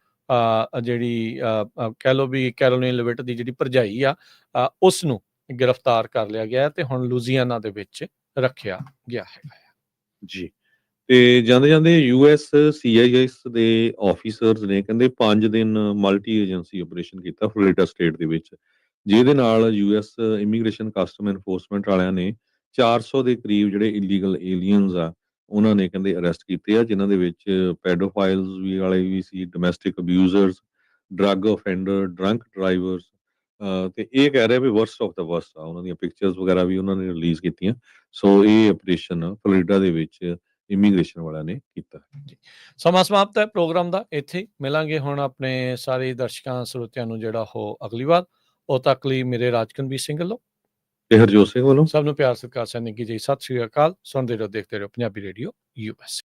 Speaker 1: ਜਿਹੜੀ ਕਹਿ ਲਓ ਵੀ ਕੈਰੋਲਿਨ ਲਿਵਿਟ ਦੀ ਜਿਹੜੀ ਭਰਜਾਈ ਆ ਉਸ ਨੂੰ ਗ੍ਰਿਫਤਾਰ ਕਰ ਲਿਆ ਗਿਆ ਤੇ ਹੁਣ ਲੂਜ਼ੀਆਨਾ ਦੇ ਵਿੱਚ ਰੱਖਿਆ ਗਿਆ ਹੈਗਾ
Speaker 2: ਜੀ। ਤੇ ਜਾਂਦੇ ਜਾਂਦੇ US CIS ਦੇ ਆਫੀਸਰਸ ਨੇ ਕਹਿੰਦੇ 5 ਦਿਨ ਮਲਟੀ ਏਜੰਸੀ ਆਪਰੇਸ਼ਨ ਕੀਤਾ ਫਲੋਰੀਡਾ ਸਟੇਟ ਦੇ ਵਿੱਚ, ਜਿਹਦੇ ਨਾਲ US ਇਮੀਗ੍ਰੇਸ਼ਨ ਕਸਟਮ ਐਨਫੋਰਸਮੈਂਟ ਵਾਲਿਆਂ ਨੇ 400 ਦੇ ਕਰੀਬ ਜਿਹੜੇ ਇਲੀਗਲ ਏਲੀਅਨਸ ਆ ਉਹਨਾਂ ਨੇ ਕਹਿੰਦੇ ਅਰੈਸਟ ਕੀਤੇ ਆ, ਜਿਨ੍ਹਾਂ ਦੇ ਵਿੱਚ ਪੈਡੋਫਾਈਲਸ ਵੀ ਵਾਲੇ ਵੀ ਸੀ, domestic abusers, drug offender, drunk drivers, ਤੇ ਇਹ ਕਹਿ ਰਿਹਾ ਵੀ ਵਰਸਟ ਆਫ ਦਾ ਵਰਸਟ ਆ। ਉਹਨਾਂ ਦੀਆਂ ਪਿਕਚਰਸ ਵਗੈਰਾ ਵੀ ਉਹਨਾਂ ਨੇ ਰਿਲੀਜ਼ ਕੀਤੀਆਂ। ਸੋ ਇਹ ਆਪਰੇਸ਼ਨ ਫਲੋਰੀਡਾ ਦੇ ਵਿੱਚ ਇਮੀਗ੍ਰੇਸ਼ਨ ਵਾਲਿਆਂ ਨੇ ਕੀਤਾ।
Speaker 1: ਜੀ, ਸਮਾਂ ਸਮਾਪਤ ਹੈ ਪ੍ਰੋਗਰਾਮ ਦਾ। ਇੱਥੇ ਹੀ ਮਿਲਾਂਗੇ ਹੁਣ ਆਪਣੇ ਸਾਰੇ ਦਰਸ਼ਕਾਂ ਸਰੋਤਿਆਂ ਨੂੰ ਜਿਹੜਾ ਉਹ ਅਗਲੀ ਵਾਰ। ਉਦੋਂ ਤੱਕ ਲਈ ਮੇਰੇ ਰਾਜਕਨਵੀਰ ਸਿੰਘ ਵੱਲੋਂ
Speaker 2: ਤੇ ਹਰਜੋਤ ਸਿੰਘ ਵੱਲੋਂ
Speaker 1: ਸਭ ਨੂੰ ਪਿਆਰ ਸਤਿਕਾਰ ਸਤਿ ਨਿੱਘੀ ਜੀ ਸਤਿ ਸ਼੍ਰੀ ਅਕਾਲ। ਸੁਣਦੇ ਰਹੋ, ਦੇਖਦੇ ਰਹੋ ਪੰਜਾਬੀ ਰੇਡੀਓ USA।